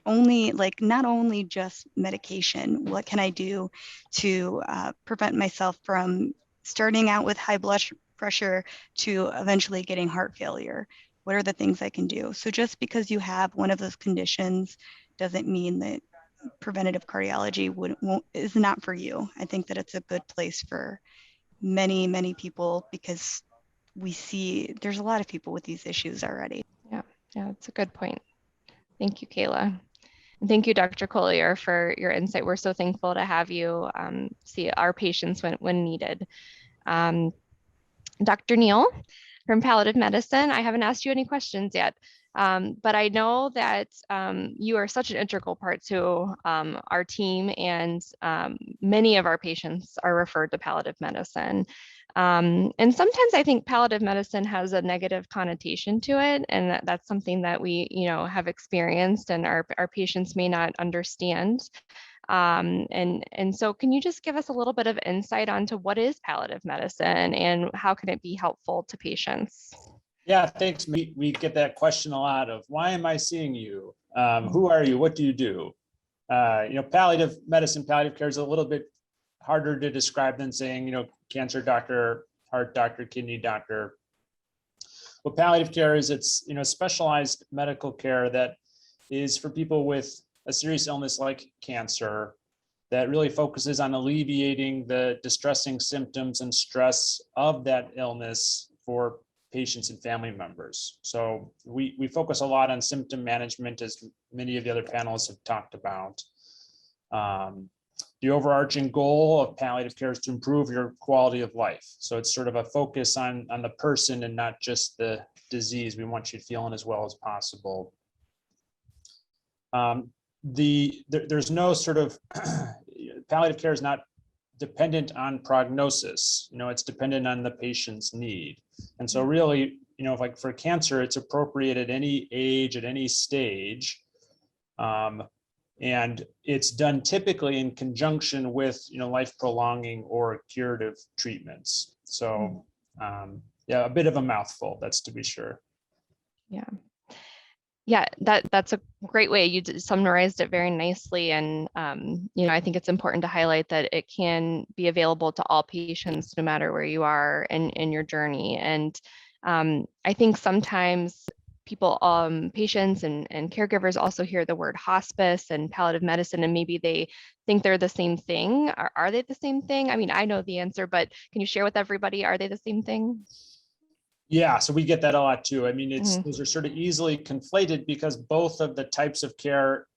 not only just medication, what can I do to prevent myself from starting out with high blood pressure to eventually getting heart failure? What are the things I can do? So just because you have one of those conditions doesn't mean that preventative cardiology is not for you. I think that it's a good place for many, many people, because we see there's a lot of people with these issues already. Yeah, that's a good point. Thank you, Kayla. And thank you, Dr. Collier, for your insight. We're so thankful to have you see our patients when needed. Dr. Neal from Palliative Medicine, I haven't asked you any questions yet, but I know that you are such an integral part to our team, and many of our patients are referred to palliative medicine. And sometimes I think palliative medicine has a negative connotation to it, and that's something that we, have experienced and our patients may not understand. And so can you just give us a little bit of insight onto what is palliative medicine and how can it be helpful to patients? Yeah, thanks. We get that question a lot of, why am I seeing you? Who are you? What do you do? Palliative medicine, palliative care is a little bit harder to describe than saying, cancer doctor, heart doctor, kidney doctor. What palliative care is, it's, specialized medical care that is for people with a serious illness like cancer, that really focuses on alleviating the distressing symptoms and stress of that illness for patients and family members. So we focus a lot on symptom management, as many of the other panelists have talked about. The overarching goal of palliative care is to improve your quality of life. So it's sort of a focus on the person and not just the disease. We want you feeling as well as possible. There's no sort of palliative care is not dependent on prognosis. It's dependent on the patient's need. And so really, like for cancer, it's appropriate at any age, at any stage. And it's done typically in conjunction with, life prolonging or curative treatments. So yeah, a bit of a mouthful, that's to be sure. Yeah, that's a great way. You summarized it very nicely. And, I think it's important to highlight that it can be available to all patients, no matter where you are in your journey. And I think sometimes people, patients and caregivers also hear the word hospice and palliative medicine, and maybe they think they're the same thing. Are they the same thing? I mean, I know the answer, but can you share with everybody, are they the same thing? Yeah, so we get that a lot too. I mean, those are sort of easily conflated because both of the types of care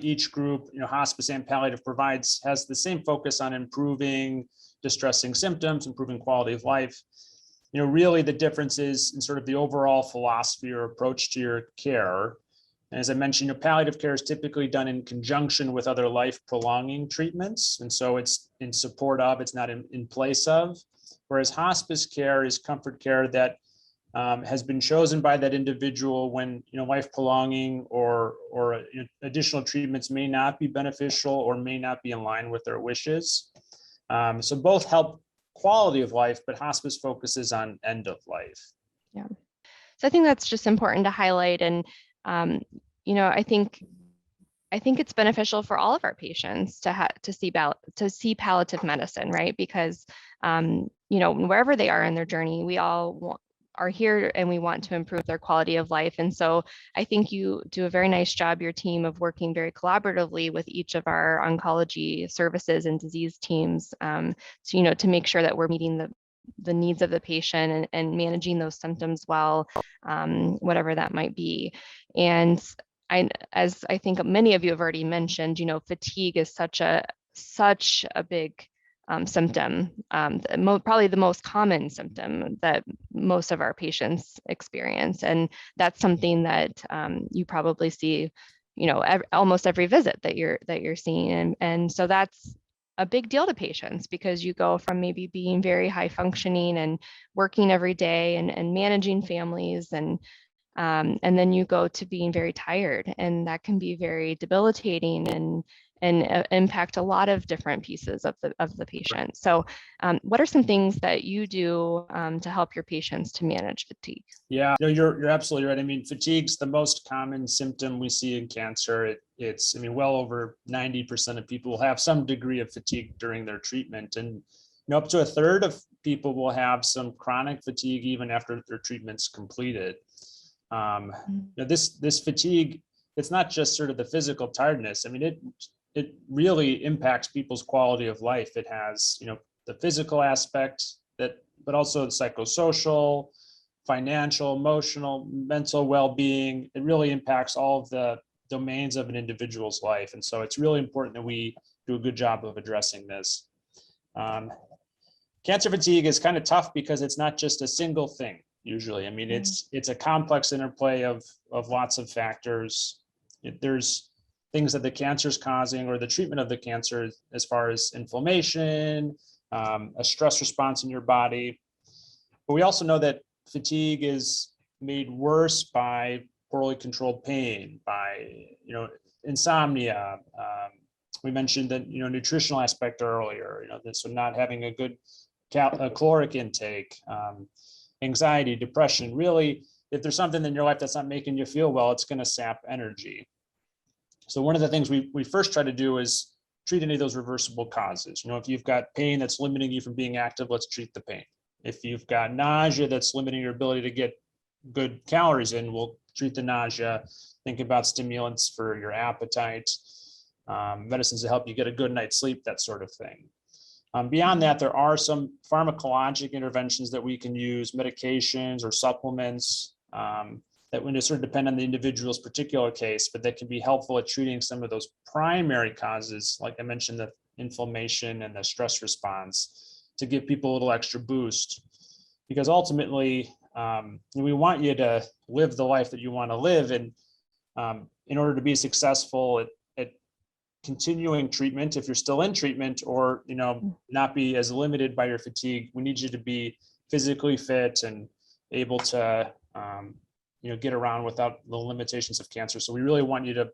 each group, hospice and palliative provides, has the same focus on improving distressing symptoms, improving quality of life. Really the difference is in sort of the overall philosophy or approach to your care. And as I mentioned, palliative care is typically done in conjunction with other life prolonging treatments. And so it's in support of, it's not in place of. Whereas hospice care is comfort care that has been chosen by that individual when life prolonging or additional treatments may not be beneficial or may not be in line with their wishes. So both help quality of life, but hospice focuses on end of life. Yeah. So I think that's just important to highlight. And I think it's beneficial for all of our patients to see palliative medicine, right? Because wherever they are in their journey, we all are here and we want to improve their quality of life. And so I think you do a very nice job, your team, of working very collaboratively with each of our oncology services and disease teams, to make sure that we're meeting the needs of the patient and managing those symptoms well, whatever that might be. And as I think many of you have already mentioned, fatigue is such a big symptom, probably the most common symptom that most of our patients experience. And that's something that you probably see, almost every visit that you're seeing. And so that's a big deal to patients, because you go from maybe being very high functioning and working every day and managing families, and then you go to being very tired, and that can be very debilitating and impact a lot of different pieces of the patient. So what are some things that you do to help your patients to manage fatigue? Yeah, no, you're absolutely right. I mean, fatigue's the most common symptom we see in cancer. It's well over 90% of people will have some degree of fatigue during their treatment, and up to a third of people will have some chronic fatigue even after their treatment's completed. This fatigue, it's not just sort of the physical tiredness. I mean, it really impacts people's quality of life. It has, the physical aspect, but also the psychosocial, financial, emotional, mental well-being. It really impacts all of the domains of an individual's life. And so it's really important that we do a good job of addressing this. Cancer fatigue is kind of tough because it's not just a single thing. Usually, I mean, it's a complex interplay of lots of factors. There's things that the cancer is causing, or the treatment of the cancer, as far as inflammation, a stress response in your body. But we also know that fatigue is made worse by poorly controlled pain, by insomnia. We mentioned that nutritional aspect earlier. So not having a good caloric intake. Anxiety, depression. Really, if there's something in your life that's not making you feel well, it's going to sap energy. So one of the things we first try to do is treat any of those reversible causes. If you've got pain that's limiting you from being active, let's treat the pain. If you've got nausea that's limiting your ability to get good calories in, we'll treat the nausea. Think about stimulants for your appetite, medicines to help you get a good night's sleep, that sort of thing. Beyond that, there are some pharmacologic interventions that we can use, medications or supplements that would sort of depend on the individual's particular case, but that can be helpful at treating some of those primary causes, like I mentioned, the inflammation and the stress response, to give people a little extra boost. Because ultimately, we want you to live the life that you want to live, and in order to be successful at continuing treatment, if you're still in treatment, or not be as limited by your fatigue, we need you to be physically fit and able to get around without the limitations of cancer. So we really want you to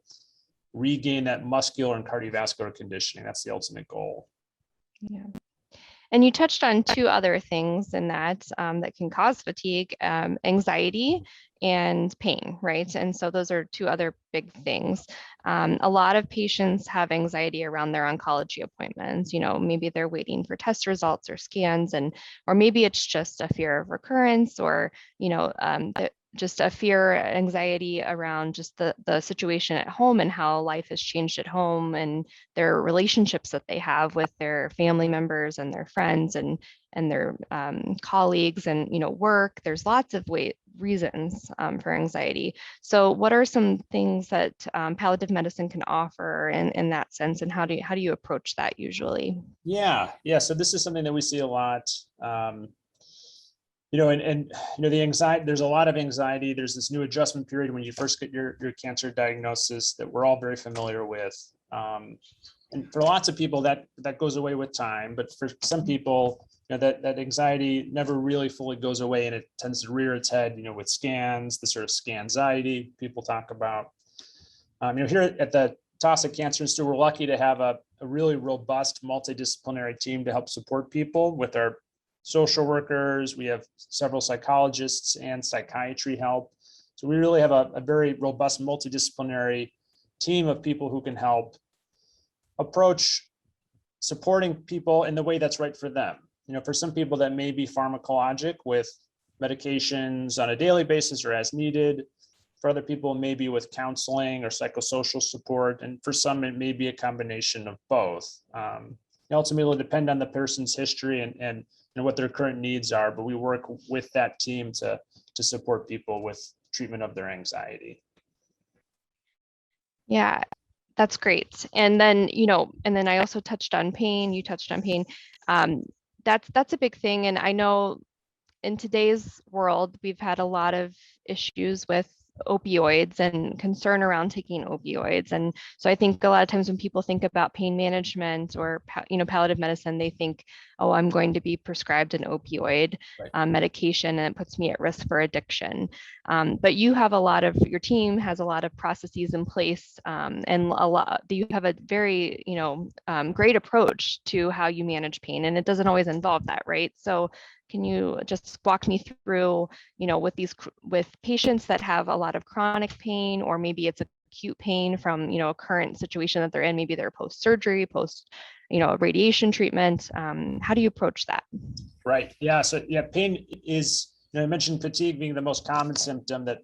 regain that muscular and cardiovascular conditioning. That's the ultimate goal. Yeah. And you touched on two other things in that that can cause fatigue, anxiety and pain, right? And so those are two other big things. A lot of patients have anxiety around their oncology appointments. Maybe they're waiting for test results or scans, or maybe it's just a fear of recurrence, or just a fear, anxiety around just the situation at home and how life has changed at home, and their relationships that they have with their family members and their friends and their colleagues and work. There's lots of reasons for anxiety. So what are some things that palliative medicine can offer in that sense, and how do you approach that usually? Yeah. So this is something that we see a lot. The anxiety, there's a lot of anxiety. There's this new adjustment period when you first get your cancer diagnosis that we're all very familiar with. And for lots of people that goes away with time, but for some people, that anxiety never really fully goes away, and it tends to rear its head, with scans, the sort of scanxiety people talk about. Here at the Taussig Cancer Institute, we're lucky to have a really robust multidisciplinary team to help support people with our social workers. We have several psychologists and psychiatry help. So we really have a very robust multidisciplinary team of people who can help approach supporting people in the way that's right for them. For some people that may be pharmacologic with medications on a daily basis or as needed. For other people, maybe with counseling or psychosocial support. And for some, it may be a combination of both. It ultimately will depend on the person's history and what their current needs are, but we work with that team to support people with treatment of their anxiety. Yeah, that's great. And then, I also touched on pain. You touched on pain. That's a big thing. And I know in today's world, we've had a lot of issues with opioids and concern around taking opioids. And so I think a lot of times when people think about pain management or, palliative medicine, they think, oh, I'm going to be prescribed an opioid medication and it puts me at risk for addiction. But you have your team has a lot of processes in place, and you have a very, great approach to how you manage pain, and it doesn't always involve that, right? So can you just walk me through, with patients that have a lot of chronic pain, or maybe it's acute pain from, a current situation that they're in, maybe they're post-surgery, radiation treatment. How do you approach that? Right. Yeah. So yeah, pain is, I mentioned fatigue being the most common symptom that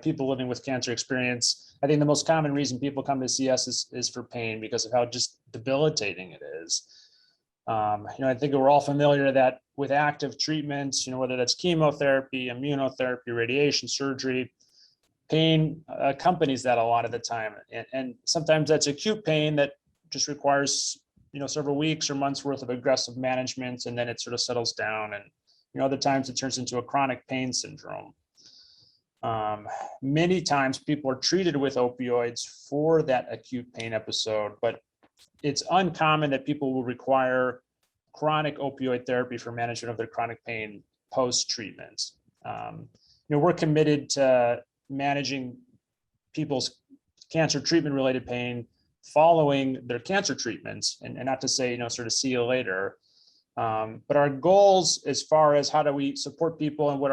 people living with cancer experience. I think the most common reason people come to see us is for pain because of how just debilitating it is. I think we're all familiar that with active treatments, whether that's chemotherapy, immunotherapy, radiation, surgery, pain accompanies that a lot of the time. And sometimes that's acute pain that just requires, several weeks or months worth of aggressive management, and then it sort of settles down. And, other times it turns into a chronic pain syndrome. Many times people are treated with opioids for that acute pain episode, but it's uncommon that people will require chronic opioid therapy for management of their chronic pain post-treatment. We're committed to managing people's cancer treatment-related pain following their cancer treatments, and not to say, sort of see you later. But our goals as far as how do we support people and what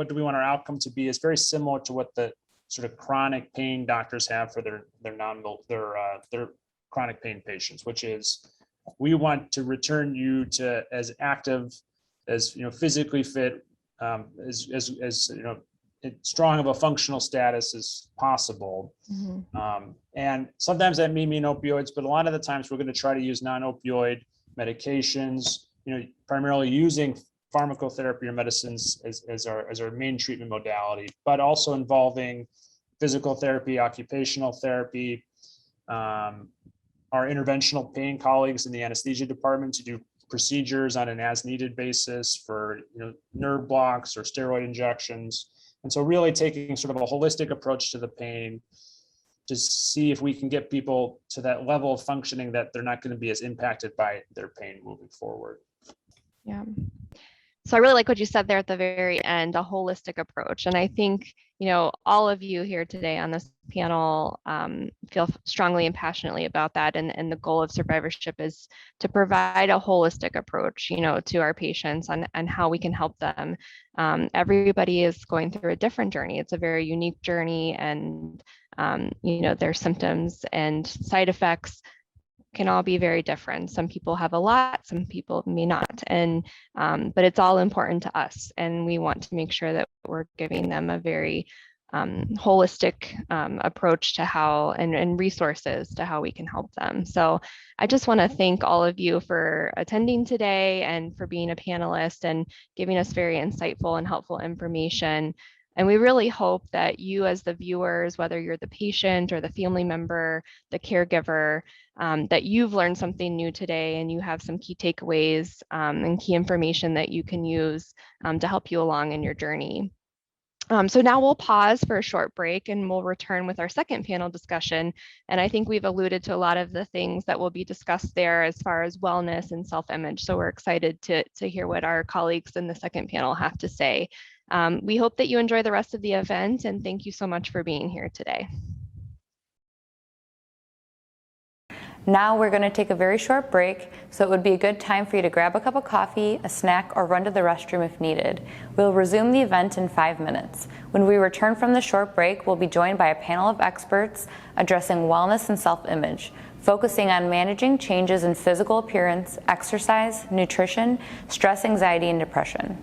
do we want our outcome to be is very similar to what the sort of chronic pain doctors have for their chronic pain patients, which is we want to return you to as active, as physically fit, as strong of a functional status as possible. Mm-hmm. And sometimes that may mean opioids, but a lot of the times we're going to try to use non-opioid medications, primarily using pharmacotherapy or medicines as our main treatment modality, but also involving physical therapy, occupational therapy, our interventional pain colleagues in the anesthesia department to do procedures on an as-needed basis for nerve blocks or steroid injections. And so really taking sort of a holistic approach to the pain to see if we can get people to that level of functioning that they're not going to be as impacted by their pain moving forward. Yeah. So I really like what you said there at the very end, a holistic approach. And I think, all of you here today on this panel feel strongly and passionately about that. And the goal of survivorship is to provide a holistic approach, to our patients on how we can help them. Everybody is going through a different journey. It's a very unique journey, and, their symptoms and side effects can all be very different. Some people have a lot, some people may not. And but it's all important to us, and we want to make sure that we're giving them a very holistic approach to how and resources to how we can help them. So I just want to thank all of you for attending today and for being a panelist and giving us very insightful and helpful information. And we really hope that you as the viewers, whether you're the patient or the family member, the caregiver, that you've learned something new today and you have some key takeaways and key information that you can use to help you along in your journey. So now we'll pause for a short break and we'll return with our second panel discussion. And I think we've alluded to a lot of the things that will be discussed there as far as wellness and self-image. So we're excited to hear what our colleagues in the second panel have to say. We hope that you enjoy the rest of the event, and thank you so much for being here today. Now we're going to take a very short break, so it would be a good time for you to grab a cup of coffee, a snack, or run to the restroom if needed. We'll resume the event in 5 minutes. When we return from the short break, we'll be joined by a panel of experts addressing wellness and self-image. focusing on managing changes in physical appearance, exercise, nutrition, stress, anxiety, and depression.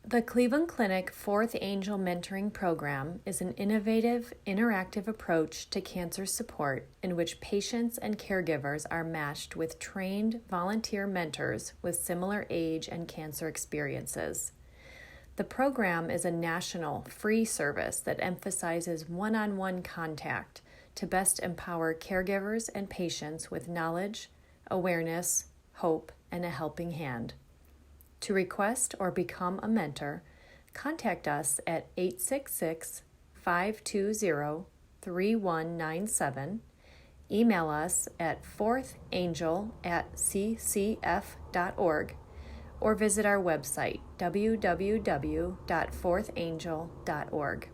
The Cleveland Clinic Fourth Angel Mentoring Program is an innovative, interactive approach to cancer support in which patients and caregivers are matched with trained volunteer mentors with similar age and cancer experiences. The program is a national, free service that emphasizes one-on-one contact to best empower caregivers and patients with knowledge, awareness, hope, and a helping hand. To request or become a mentor, contact us at 866-520-3197, email us at fourthangel@ccf.org, or visit our website, www.fourthangel.org.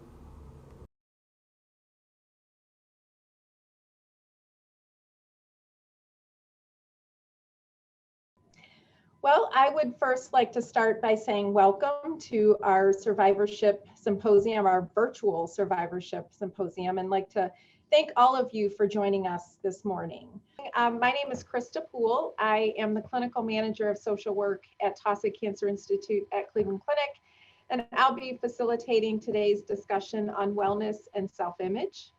Well, I would first like to start by saying welcome to our Survivorship Symposium, our virtual Survivorship Symposium, and like to thank all of you for joining us this morning. My name is Krista Poole. I am the Clinical Manager of Social Work at Taussig Cancer Institute at Cleveland Clinic, and I'll be facilitating today's discussion on wellness and self-image.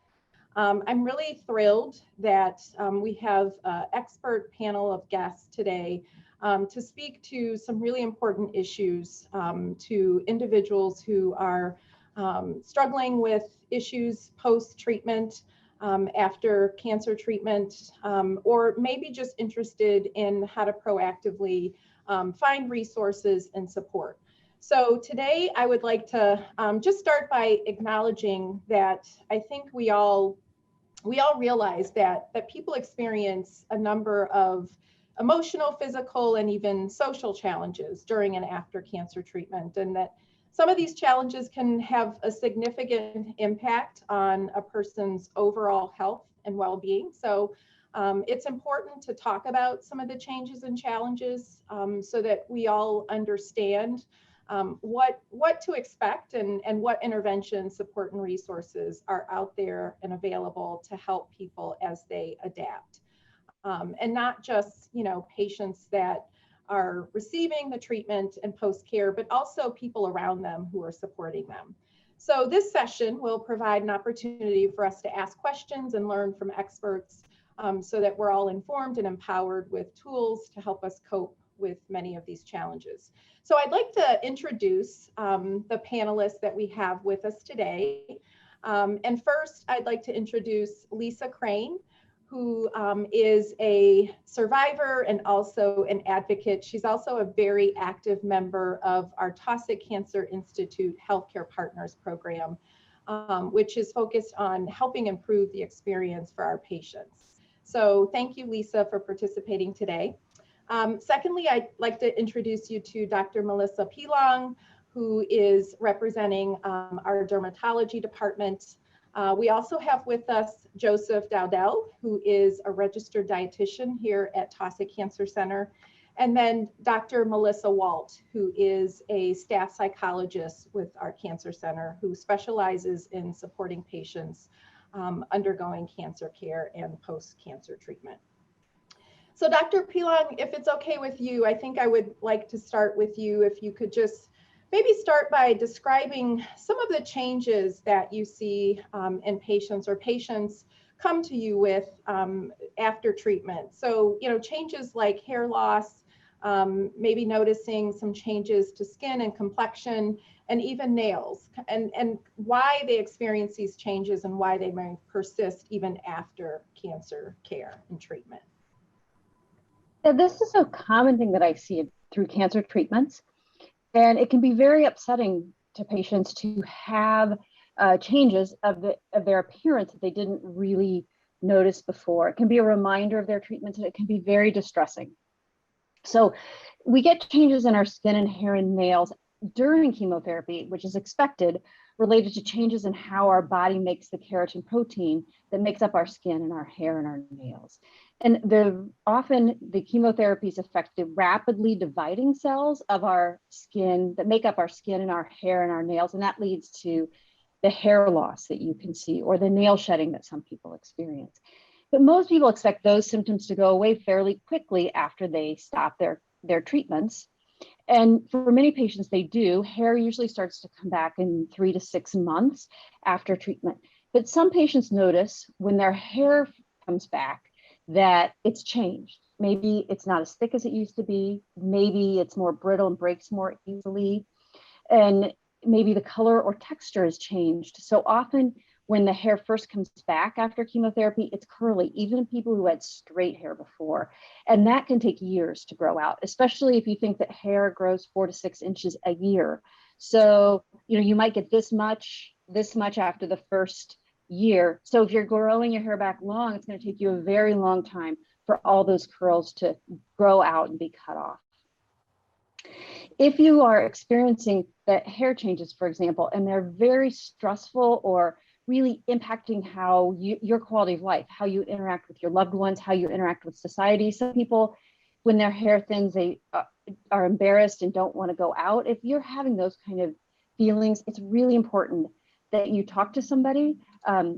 I'm really thrilled that we have an expert panel of guests today to speak to some really important issues to individuals who are struggling with issues post-treatment, after cancer treatment, or maybe just interested in how to proactively find resources and support. So today I would like to just start by acknowledging that I think we all realize that people experience a number of emotional, physical, and even social challenges during and after cancer treatment, and that some of these challenges can have a significant impact on a person's overall health and well-being. So it's important to talk about some of the changes and challenges so that we all understand what to expect and what intervention, support, and resources are out there and available to help people as they adapt. And not just, patients that are receiving the treatment and post-care, but also people around them who are supporting them. So this session will provide an opportunity for us to ask questions and learn from experts so that we're all informed and empowered with tools to help us cope with many of these challenges. So I'd like to introduce the panelists that we have with us today. And first, I'd like to introduce Lisa Crane, who is a survivor and also an advocate. She's also a very active member of our Taussig Cancer Institute Healthcare Partners Program, which is focused on helping improve the experience for our patients. So thank you, Lisa, for participating today. Secondly, I'd like to introduce you to Dr. Melissa Pilong, who is representing our dermatology department. We also have with us Joseph Dowdell, who is a registered dietitian here at Taussig Cancer Center, and then Dr. Melissa Walt, who is a staff psychologist with our cancer center, who specializes in supporting patients undergoing cancer care and post-cancer treatment. So Dr. Pilong, if it's okay with you, I think I would like to start with you. If you could just maybe start by describing some of the changes that you see in patients, or patients come to you with after treatment. So, changes like hair loss, maybe noticing some changes to skin and complexion, and even nails, and why they experience these changes and why they may persist even after cancer care and treatment. Yeah, this is a common thing that I see through cancer treatments. And it can be very upsetting to patients to have changes of their appearance that they didn't really notice before. It can be a reminder of their treatments, and it can be very distressing. So we get changes in our skin and hair and nails during chemotherapy, which is expected, related to changes in how our body makes the keratin protein that makes up our skin and our hair and our nails. And often the chemotherapies affect the rapidly dividing cells of our skin that make up our skin and our hair and our nails, and that leads to the hair loss that you can see, or the nail shedding that some people experience. But most people expect those symptoms to go away fairly quickly after they stop their treatments. And for many patients, they do. Hair usually starts to come back in 3 to 6 months after treatment. But some patients notice when their hair comes back that it's changed. Maybe it's not as thick as it used to be. Maybe it's more brittle and breaks more easily. And maybe the color or texture has changed. So often when the hair first comes back after chemotherapy, it's curly, even in people who had straight hair before. And that can take years to grow out, especially if you think that hair grows 4 to 6 inches a year. So, you might get this much after the first year. So if you're growing your hair back long, it's going to take you a very long time for all those curls to grow out and be cut off. If you are experiencing that hair changes, for example, and they're very stressful or really impacting how your quality of life, how you interact with your loved ones, how you interact with society. Some people, when their hair thins, they are embarrassed and don't want to go out. If you're having those kind of feelings, it's really important that you talk to somebody.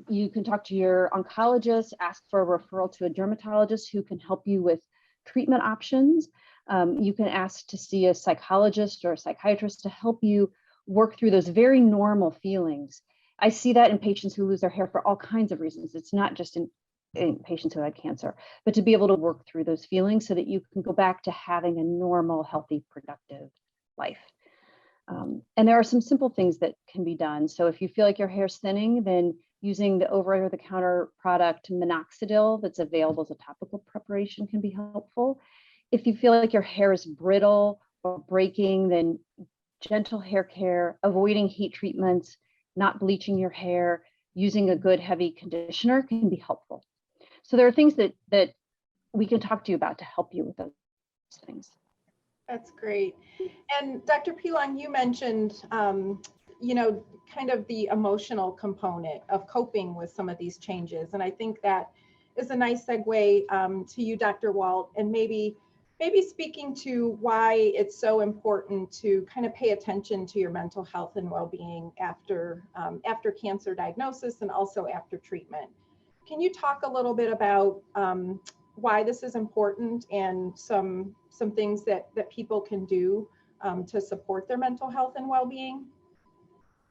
You can talk to your oncologist, ask for a referral to a dermatologist who can help you with treatment options. You can ask to see a psychologist or a psychiatrist to help you work through those very normal feelings. I see that in patients who lose their hair for all kinds of reasons. It's not just in patients who had cancer, but to be able to work through those feelings so that you can go back to having a normal, healthy, productive life. And there are some simple things that can be done. So if you feel like your hair's thinning, then using the over-the-counter product minoxidil that's available as a topical preparation can be helpful. If you feel like your hair is brittle or breaking, then gentle hair care, avoiding heat treatments, not bleaching your hair, using a good heavy conditioner can be helpful. So there are things that we can talk to you about to help you with those things. That's great. And Dr. Pilon, you mentioned, kind of the emotional component of coping with some of these changes. And I think that is a nice segue to you, Dr. Walt, and maybe speaking to why it's so important to kind of pay attention to your mental health and well-being after cancer diagnosis and also after treatment. Can you talk a little bit about why this is important and some things that people can do to support their mental health and well-being?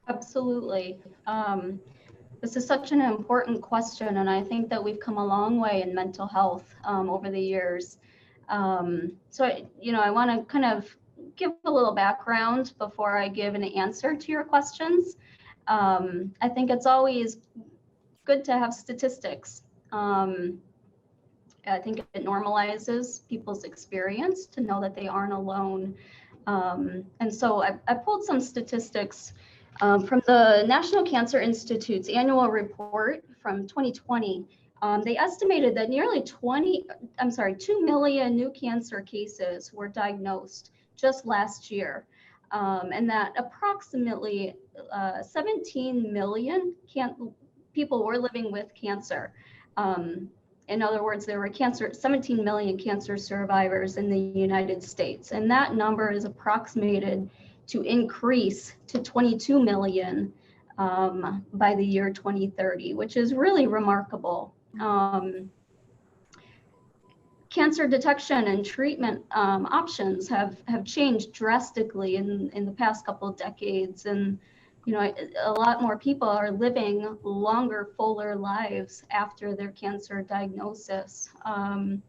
Absolutely. This is such an important question, and I think that we've come a long way in mental health over the years. So, I want to kind of give a little background before I give an answer to your questions. I think it's always good to have statistics. I think it normalizes people's experience to know that they aren't alone. And so I pulled some statistics from the National Cancer Institute's annual report from 2020. They estimated that nearly 2 million new cancer cases were diagnosed just last year, and that approximately 17 million people were living with cancer. In other words, there were 17 million cancer survivors in the United States, and that number is approximated to increase to 22 million by the year 2030, which is really remarkable. Cancer detection and treatment options have changed drastically in the past couple of decades, and a lot more people are living longer, fuller lives after their cancer diagnosis. And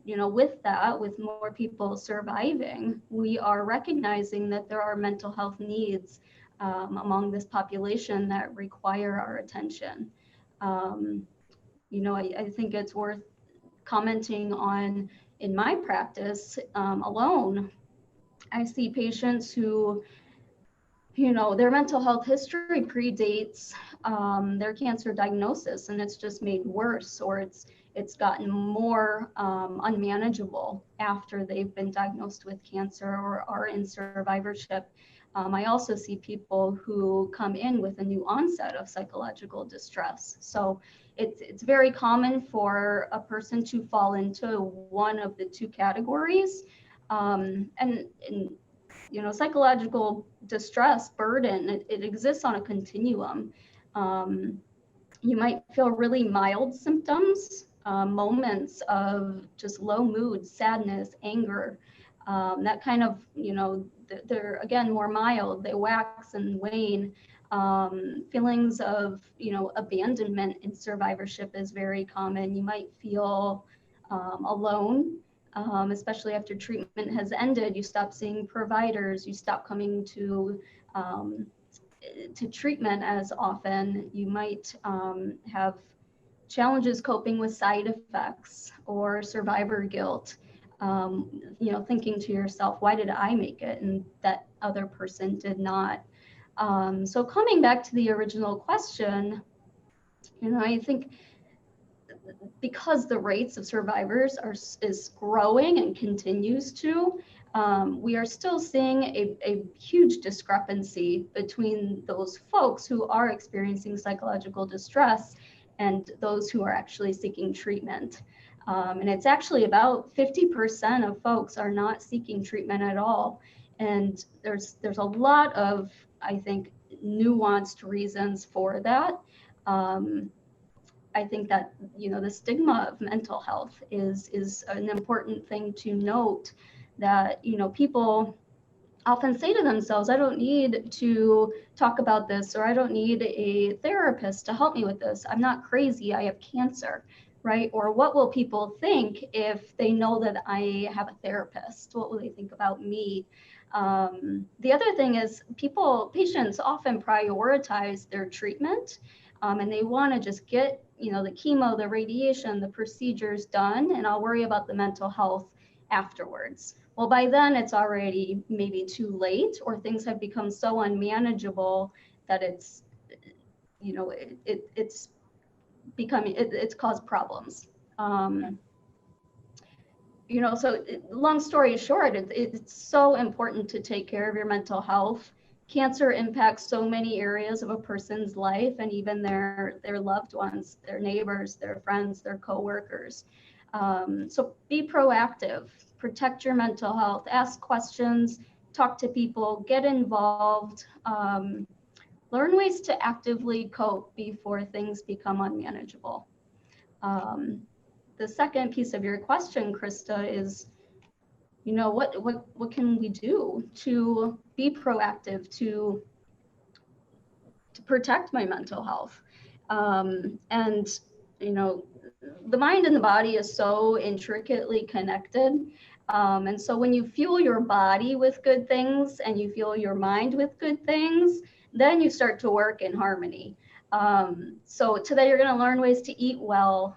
with that, with more people surviving, we are recognizing that there are mental health needs among this population that require our attention. I think it's worth commenting on, in my practice alone, I see patients who, their mental health history predates their cancer diagnosis, and it's just made worse, or it's gotten more unmanageable after they've been diagnosed with cancer or are in survivorship. I also see people who come in with a new onset of psychological distress. So it's very common for a person to fall into one of the two categories. And psychological distress, burden, it exists on a continuum. You might feel really mild symptoms, moments of just low mood, sadness, anger, That kind of, they're again more mild, they wax and wane. Feelings of, abandonment in survivorship is very common. You might feel alone, especially after treatment has ended. You stop seeing providers, you stop coming to treatment as often. You might have challenges coping with side effects or survivor guilt. Thinking to yourself, why did I make it and that other person did not? So coming back to the original question, I think because the rates of survivors is growing and continues to, we are still seeing a huge discrepancy between those folks who are experiencing psychological distress and those who are actually seeking treatment. And it's actually about 50% of folks are not seeking treatment at all. And there's a lot of, I think, nuanced reasons for that. I think that, the stigma of mental health is an important thing to note, that, people often say to themselves, I don't need to talk about this, or I don't need a therapist to help me with this. I'm not crazy, I have cancer, right? Or what will people think if they know that I have a therapist? What will they think about me? The other thing is patients often prioritize their treatment, and they want to just get, the chemo, the radiation, the procedures done, and I'll worry about the mental health afterwards. Well, by then it's already maybe too late, or things have become so unmanageable that it's, it's caused problems. So long story short, it's so important to take care of your mental health. Cancer impacts so many areas of a person's life, and even their loved ones, their neighbors, their friends, their coworkers. So be proactive, protect your mental health, ask questions, talk to people, get involved, learn ways to actively cope before things become unmanageable. The second piece of your question, Krista, is, what can we do to be proactive, to protect my mental health? And, the mind and the body is so intricately connected. And so when you fuel your body with good things and you fuel your mind with good things, then you start to work in harmony. So today you're going to learn ways to eat well,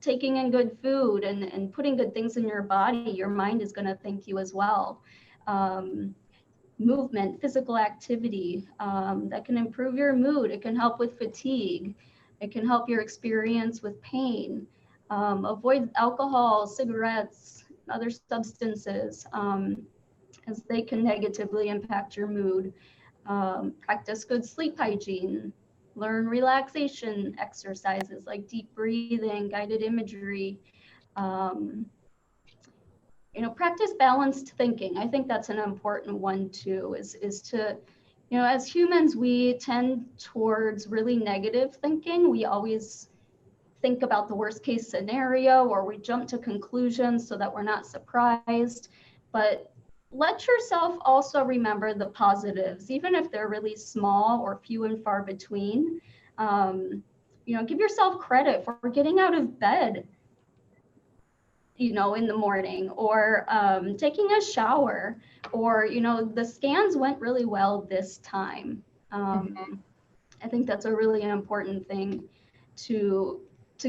taking in good food and putting good things in your body. Your mind is going to thank you as well. Movement, physical activity, that can improve your mood. It can help with fatigue. It can help your experience with pain. Avoid alcohol, cigarettes, other substances, as they can negatively impact your mood. Practice good sleep hygiene. Learn relaxation exercises like deep breathing, guided imagery. Practice balanced thinking. I think that's an important one too, is to, as humans, we tend towards really negative thinking. We always think about the worst case scenario, or we jump to conclusions so that we're not surprised. But let yourself also remember the positives, even if they're really small or few and far between. Give yourself credit for getting out of bed, in the morning, or taking a shower, or, the scans went really well this time. I think that's a really important thing to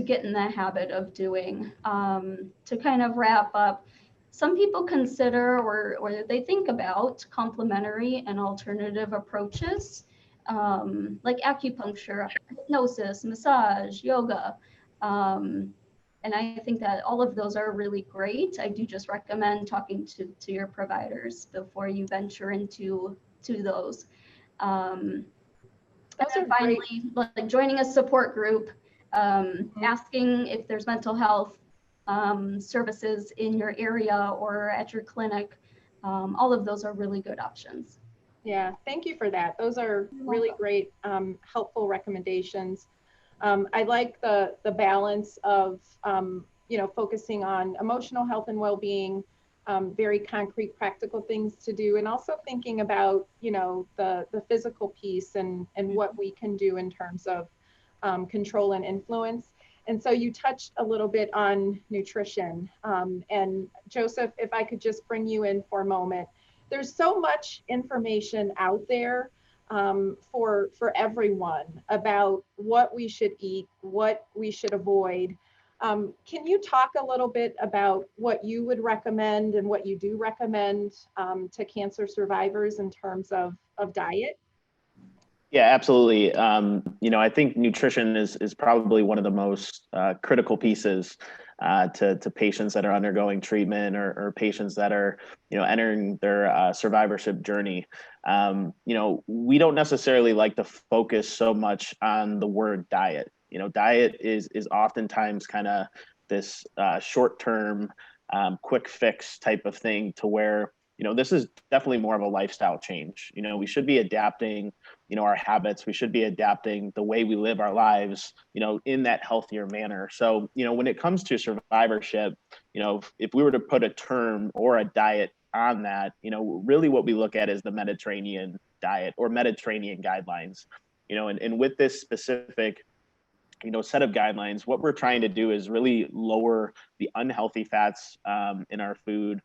get in the habit of doing. To kind of wrap up, some people consider or they think about complementary and alternative approaches, like acupuncture, hypnosis, massage, yoga. And I think that all of those are really great. I do just recommend talking to your providers before you venture into those. And then finally, like joining a support group, asking if there's mental health services in your area or at your clinic. All of those are really good options. Yeah, thank you for that. Those are really great, helpful recommendations. I like the balance of, focusing on emotional health and well-being, very concrete, practical things to do, and also thinking about, you know, the physical piece and what we can do in terms of control and influence. And so you touched a little bit on nutrition. And Joseph, if I could just bring you in for a moment. There's so much information out there for everyone about what we should eat, what we should avoid. Can you talk a little bit about what you would recommend and what you do recommend to cancer survivors in terms of diet? Yeah, absolutely. You know, I think nutrition is probably one of the most critical pieces to patients that are undergoing treatment or patients that are, you know, entering their survivorship journey. You know, we don't necessarily like to focus so much on the word diet. You know, diet is oftentimes kind of this short-term, quick fix type of thing, to where, you know, this is definitely more of a lifestyle change. You know, we should be adapting, you know, our habits. We should be adapting the way we live our lives, you know, in that healthier manner. So, you know, when it comes to survivorship, you know, if we were to put a term or a diet on that, you know, really what we look at is the Mediterranean diet or Mediterranean guidelines. You know, and with this specific, you know, set of guidelines, what we're trying to do is really lower the unhealthy fats in our food,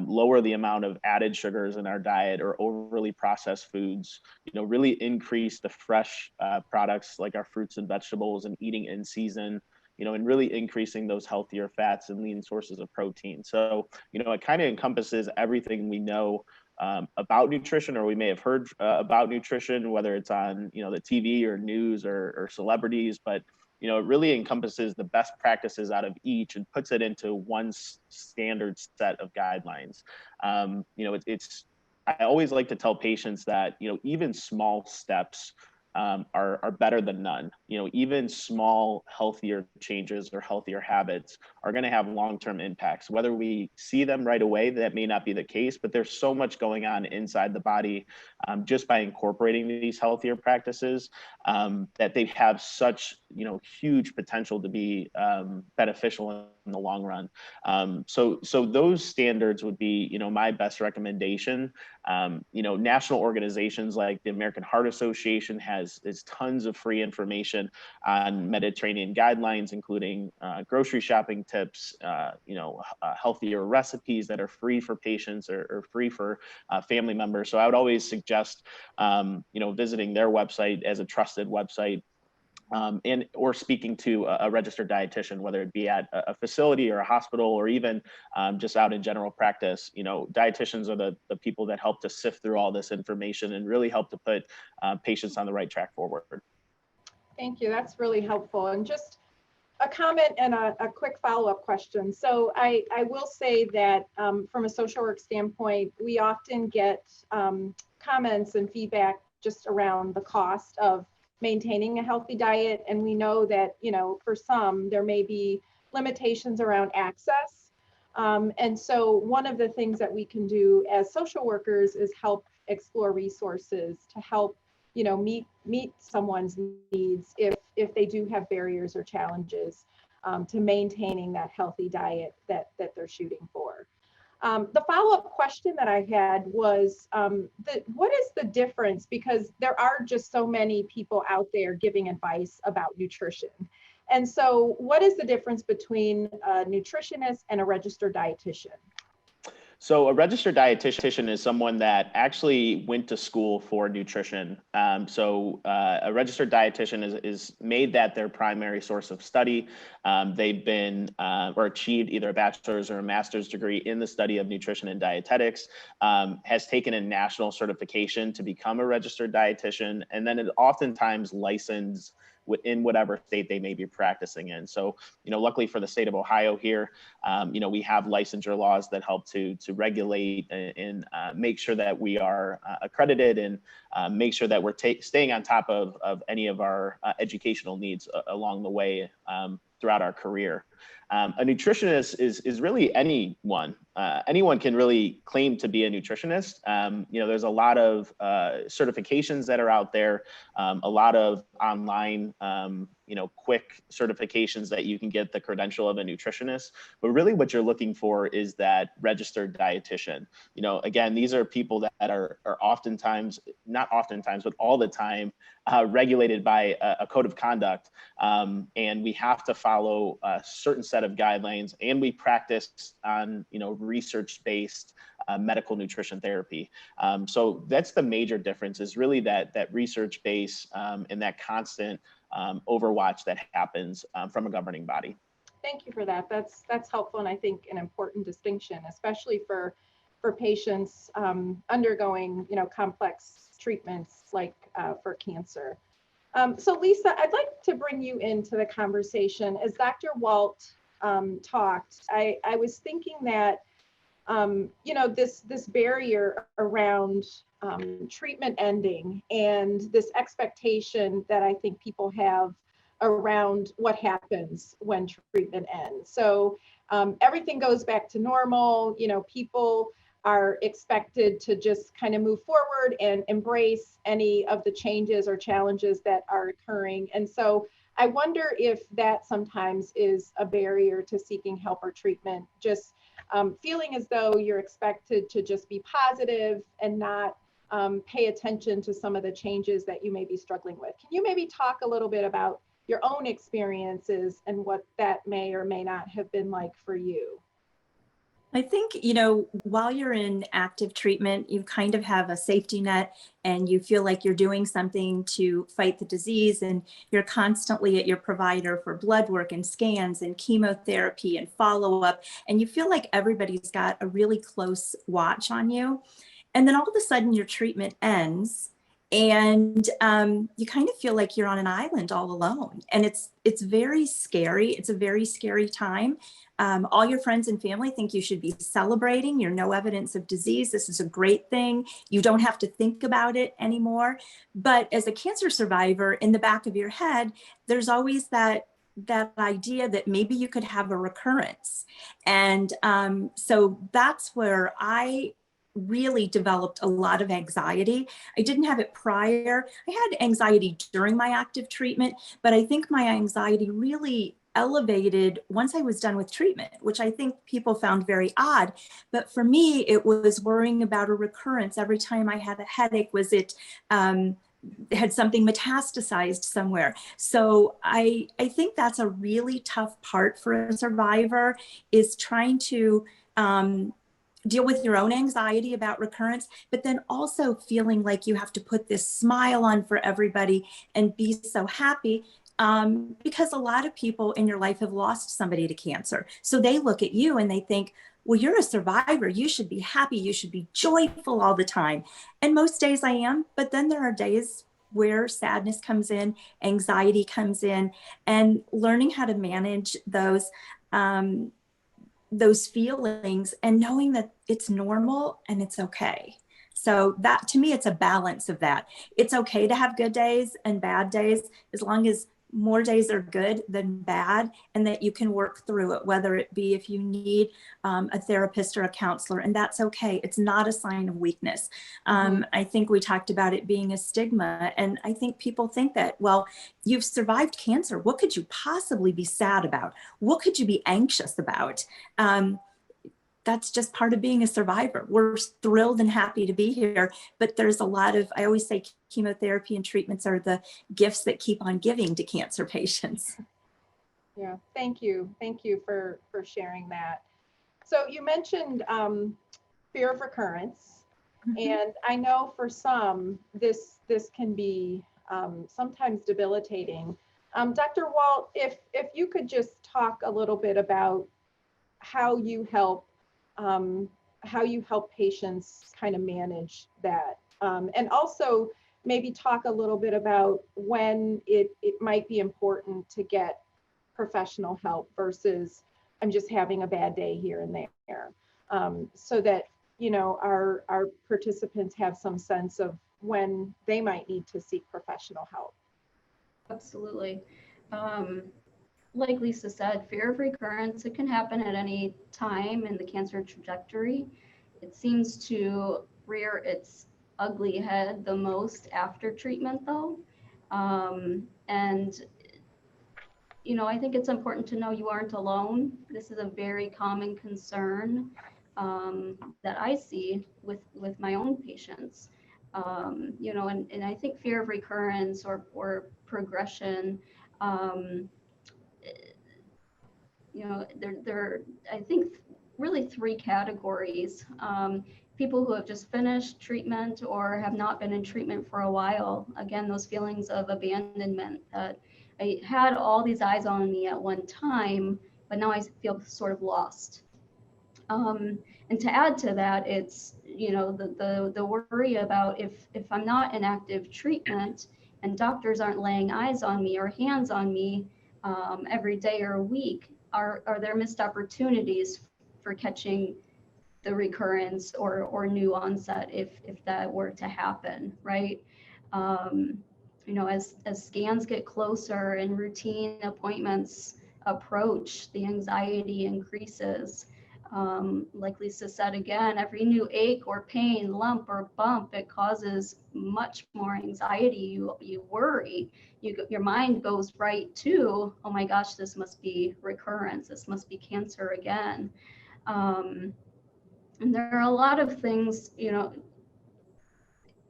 lower the amount of added sugars in our diet or overly processed foods, you know, really increase the fresh products like our fruits and vegetables and eating in season, you know, and really increasing those healthier fats and lean sources of protein. So, you know, it kind of encompasses everything we know about nutrition, or we may have heard about nutrition, whether it's on, you know, the TV or news or celebrities, but, you know, it really encompasses the best practices out of each and puts it into one standard set of guidelines. You know, I always like to tell patients that, you know, even small steps are better than none. You know, even small, healthier changes or healthier habits are going to have long-term impacts. Whether we see them right away, that may not be the case, but there's so much going on inside the body just by incorporating these healthier practices that they have such, you know, huge potential to be beneficial in the long run. So those standards would be, you know, my best recommendation. You know, national organizations like the American Heart Association has tons of free information on Mediterranean guidelines, including grocery shopping tips, you know, healthier recipes that are free for patients or free for family members. So I would always suggest, you know, visiting their website as a trusted website. Or speaking to a registered dietitian, whether it be at a facility or a hospital or even just out in general practice. You know, dietitians are the people that help to sift through all this information and really help to put patients on the right track forward. Thank you. That's really helpful. And just a comment and a quick follow-up question. So I will say that from a social work standpoint, we often get comments and feedback just around the cost of maintaining a healthy diet. And we know that, you know, for some, there may be limitations around access. And so one of the things that we can do as social workers is help explore resources to help, you know, meet someone's needs if they do have barriers or challenges to maintaining that healthy diet that they're shooting for. The follow-up question that I had was, what is the difference? Because there are just so many people out there giving advice about nutrition. And so what is the difference between a nutritionist and a registered dietitian? So a registered dietitian is someone that actually went to school for nutrition. A registered dietitian is made that their primary source of study. They've been or achieved either a bachelor's or a master's degree in the study of nutrition and dietetics, has taken a national certification to become a registered dietitian, and then it oftentimes licensed in whatever state they may be practicing in. So, you know, luckily for the state of Ohio here, you know, we have licensure laws that help to regulate and make sure that we are accredited and make sure that we're staying on top of any of our educational needs along the way throughout our career. A nutritionist is really anyone. anyone can really claim to be a nutritionist. There's a lot of certifications that are out there, a lot of online, quick certifications that you can get the credential of a nutritionist. But really what you're looking for is that registered dietitian. Again, these are people that are oftentimes, not oftentimes, but all the time, regulated by a code of conduct. And we have to follow a certain set of guidelines, and we practice on, research-based medical nutrition therapy. So that's the major difference, is really that research base and that constant overwatch that happens from a governing body. Thank you for that. That's helpful, and I think an important distinction, especially for patients undergoing complex treatments like for cancer. So Lisa, I'd like to bring you into the conversation. As Dr. Walt talked, I was thinking that this barrier around treatment ending and this expectation that I think people have around what happens when treatment ends. So everything goes back to normal. People are expected to just kind of move forward and embrace any of the changes or challenges that are occurring. And so I wonder if that sometimes is a barrier to seeking help or treatment, just feeling as though you're expected to just be positive and not pay attention to some of the changes that you may be struggling with. Can you maybe talk a little bit about your own experiences and what that may or may not have been like for you? I think, while you're in active treatment, you kind of have a safety net and you feel like you're doing something to fight the disease, and you're constantly at your provider for blood work and scans and chemotherapy and follow-up, and you feel like everybody's got a really close watch on you. And then all of a sudden your treatment ends, and you kind of feel like you're on an island all alone. And it's very scary. It's a very scary time. All your friends and family think you should be celebrating. You're no evidence of disease. This is a great thing. You don't have to think about it anymore. But as a cancer survivor, in the back of your head, there's always that idea that maybe you could have a recurrence. And so that's where I really developed a lot of anxiety. I didn't have it prior. I had anxiety during my active treatment, but I think my anxiety really elevated once I was done with treatment, which I think people found very odd. But for me, it was worrying about a recurrence. Every time I had a headache, was it had something metastasized somewhere? So I think that's a really tough part for a survivor, is trying to deal with your own anxiety about recurrence, but then also feeling like you have to put this smile on for everybody and be so happy, because a lot of people in your life have lost somebody to cancer. So they look at you and they think, well, you're a survivor. You should be happy. You should be joyful all the time. And most days I am, but then there are days where sadness comes in, anxiety comes in, and learning how to manage those feelings and knowing that it's normal and it's okay. So that, to me, it's a balance of that. It's okay to have good days and bad days, as long as more days are good than bad, and that you can work through it, whether it be if you need a therapist or a counselor, and that's okay. It's not a sign of weakness. I think we talked about it being a stigma, and I think people think that, well, you've survived cancer. What could you possibly be sad about? What could you be anxious about? That's just part of being a survivor. We're thrilled and happy to be here, but there's a lot of, I always say, chemotherapy and treatments are the gifts that keep on giving to cancer patients. Yeah, thank you. Thank you for sharing that. So you mentioned fear of recurrence, and I know for some, this can be sometimes debilitating. Dr. Walt, if you could just talk a little bit about how you help patients kind of manage that. And also maybe talk a little bit about when it might be important to get professional help versus I'm just having a bad day here and there. So that, our participants have some sense of when they might need to seek professional help. Absolutely. like Lisa said, fear of recurrence, it can happen at any time in the cancer trajectory. It seems to rear its ugly head the most after treatment though. And I think it's important to know you aren't alone. This is a very common concern that I see with my own patients. And I think fear of recurrence or progression, there are, I think, really three categories. People who have just finished treatment or have not been in treatment for a while. Again, those feelings of abandonment that I had all these eyes on me at one time, but now I feel sort of lost. And to add to that, it's the worry about if I'm not in active treatment and doctors aren't laying eyes on me or hands on me every day or week, are there missed opportunities for catching the recurrence or new onset if that were to happen, right? As scans get closer and routine appointments approach, the anxiety increases. Like Lisa said, again, every new ache or pain, lump or bump, it causes much more anxiety. You worry. Your mind goes right to, oh my gosh, this must be recurrence. This must be cancer again. And there are a lot of things,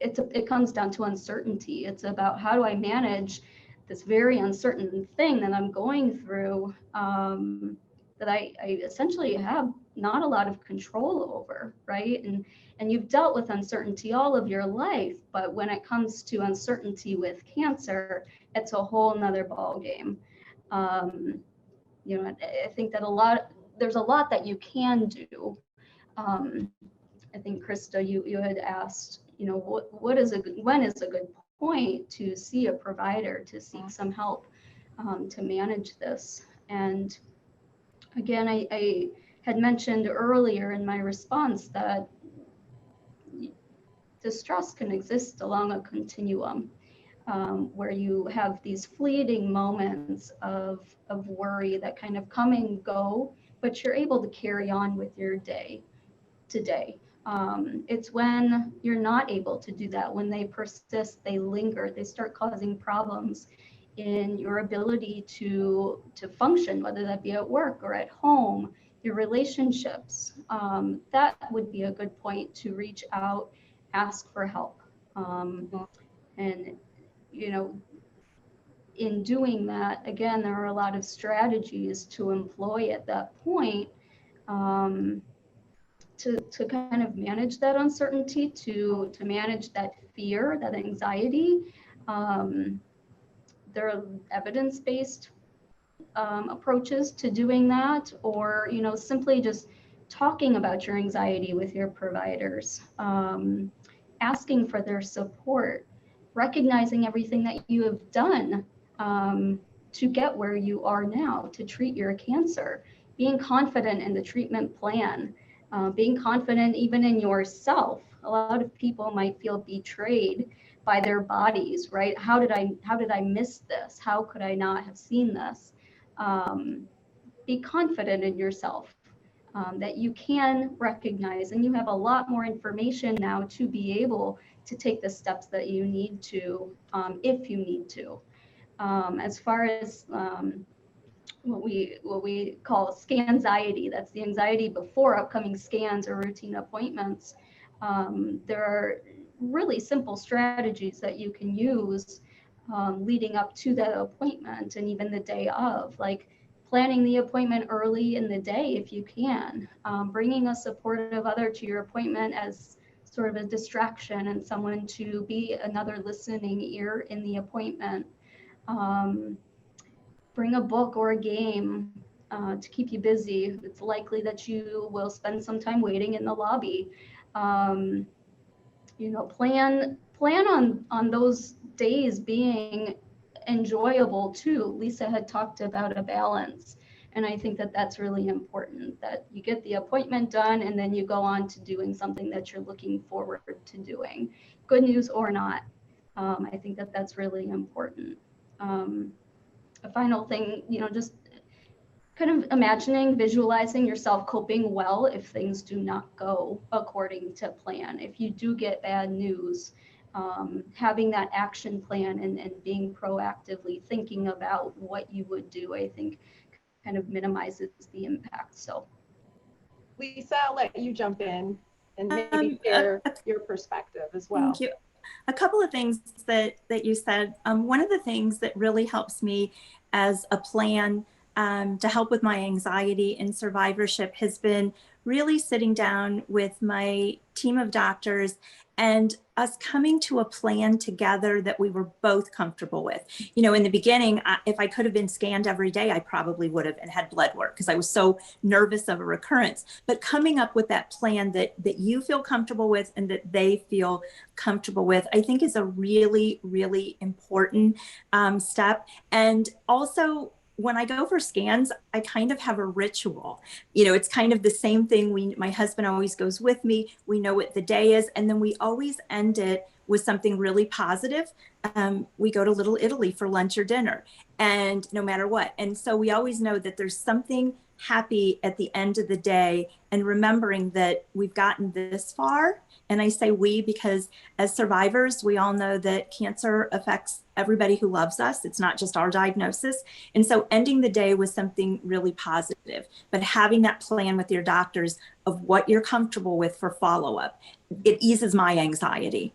it comes down to uncertainty. It's about how do I manage this very uncertain thing that I'm going through, that I essentially have not a lot of control over, right? And you've dealt with uncertainty all of your life, but when it comes to uncertainty with cancer, it's a whole nother ball game. I think that there's a lot that you can do. I think Krista, you had asked, when is a good point to see a provider, to seek some help to manage this. And again, I had mentioned earlier in my response that distress can exist along a continuum, where you have these fleeting moments of worry that kind of come and go, but you're able to carry on with your day to day. It's when you're not able to do that, when they persist, they linger, they start causing problems in your ability to function, whether that be at work or at home, your relationships. That would be a good point to reach out, ask for help. And, in doing that, again, there are a lot of strategies to employ at that point. To kind of manage that uncertainty, to manage that fear, that anxiety. There are evidence-based approaches to doing that, or simply just talking about your anxiety with your providers, asking for their support, recognizing everything that you have done to get where you are now, to treat your cancer, being confident in the treatment plan. Being confident even in yourself. A lot of people might feel betrayed by their bodies, right? How did I miss this? How could I not have seen this? Be confident in yourself, that you can recognize, and you have a lot more information now to be able to take the steps that you need to, if you need to. As far as what we call scanxiety, that's the anxiety before upcoming scans or routine appointments. There are really simple strategies that you can use leading up to that appointment and even the day of, like planning the appointment early in the day if you can, bringing a supportive other to your appointment as sort of a distraction and someone to be another listening ear in the appointment. Bring a book or a game to keep you busy. It's likely that you will spend some time waiting in the lobby. Plan on those days being enjoyable too. Lisa had talked about a balance, and I think that that's really important, that you get the appointment done and then you go on to doing something that you're looking forward to doing, good news or not. I think that that's really important. A final thing, just kind of imagining, visualizing yourself coping well if things do not go according to plan. If you do get bad news, having that action plan and being proactively thinking about what you would do, I think kind of minimizes the impact. So Lisa, I'll let you jump in and maybe share your perspective as well. Thank you. A couple of things that you said. One of the things that really helps me as a plan to help with my anxiety in survivorship has been really sitting down with my team of doctors and us coming to a plan together that we were both comfortable with. You know, in the beginning, if I could have been scanned every day, I probably would have and had blood work because I was so nervous of a recurrence. But coming up with that plan that you feel comfortable with and that they feel comfortable with, I think is a really, really important step. And also, when I go for scans, I kind of have a ritual. You know, it's kind of the same thing. My husband always goes with me. We know what the day is. And then we always end it with something really positive. We go to Little Italy for lunch or dinner, and no matter what. And so we always know that there's something happy at the end of the day, and remembering that we've gotten this far. And I say we because as survivors, we all know that cancer affects everybody who loves us. It's not just our diagnosis. And so ending the day with something really positive, but having that plan with your doctors of what you're comfortable with for follow-up, it eases my anxiety.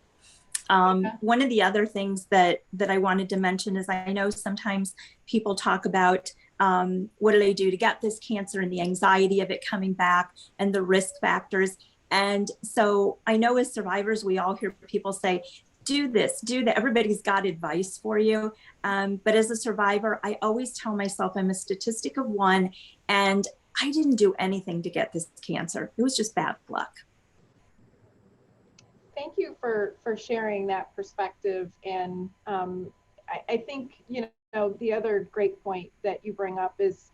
One of the other things that I wanted to mention is I know sometimes people talk about what did I do to get this cancer and the anxiety of it coming back and the risk factors. And so I know as survivors, we all hear people say, do this, do that. Everybody's got advice for you. But as a survivor, I always tell myself I'm a statistic of one, and I didn't do anything to get this cancer. It was just bad luck. Thank you for sharing that perspective. And I think, you know, the other great point that you bring up is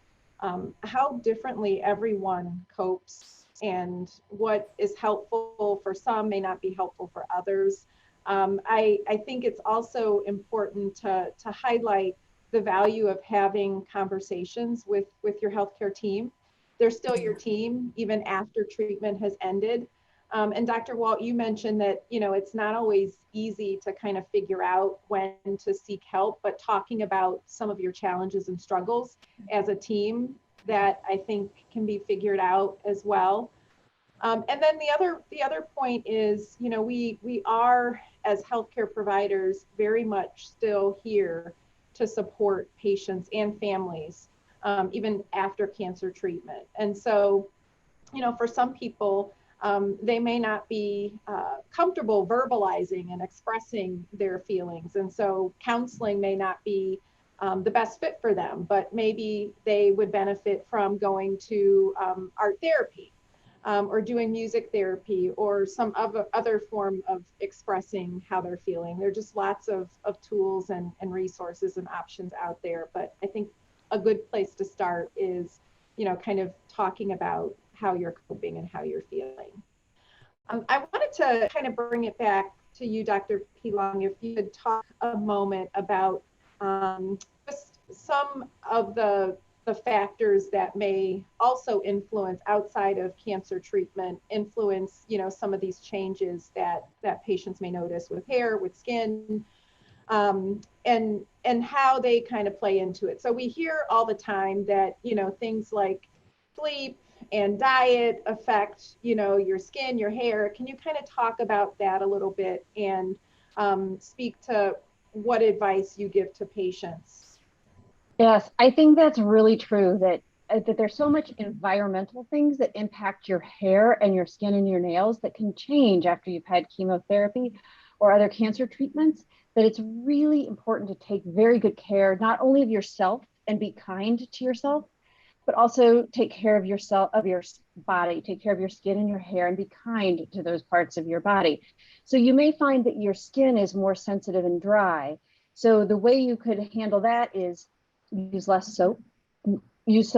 how differently everyone copes, and what is helpful for some may not be helpful for others. I think it's also important to highlight the value of having conversations with your healthcare team. They're still your team even after treatment has ended. And Dr. Walt, you mentioned that, you know, it's not always easy to kind of figure out when to seek help, but talking about some of your challenges and struggles as a team, that I think can be figured out as well. And then the other point is, you know, we are, as healthcare providers, very much still here to support patients and families, even after cancer treatment. And so, you know, for some people, they may not be comfortable verbalizing and expressing their feelings. And so counseling may not be the best fit for them, but maybe they would benefit from going to art therapy, or doing music therapy, or some other form of expressing how they're feeling. There are just lots of tools and resources and options out there. But I think a good place to start is, you know, kind of talking about how you're coping and how you're feeling. I wanted to kind of bring it back to you, Dr. Pilong, if you could talk a moment about just some of the factors that may also influence, outside of cancer treatment, influence, you know, some of these changes that patients may notice with hair, with skin, and how they kind of play into it. So we hear all the time that, you know, things like sleep and diet affect, you know, your skin, your hair. Can you kind of talk about that a little bit and speak to what advice you give to patients? Yes, I think that's really true, that there's so much environmental things that impact your hair and your skin and your nails that can change after you've had chemotherapy or other cancer treatments, that it's really important to take very good care, not only of yourself and be kind to yourself, but also take care of yourself, of your body, take care of your skin and your hair, and be kind to those parts of your body. So you may find that your skin is more sensitive and dry. So the way you could handle that is use less soap. Use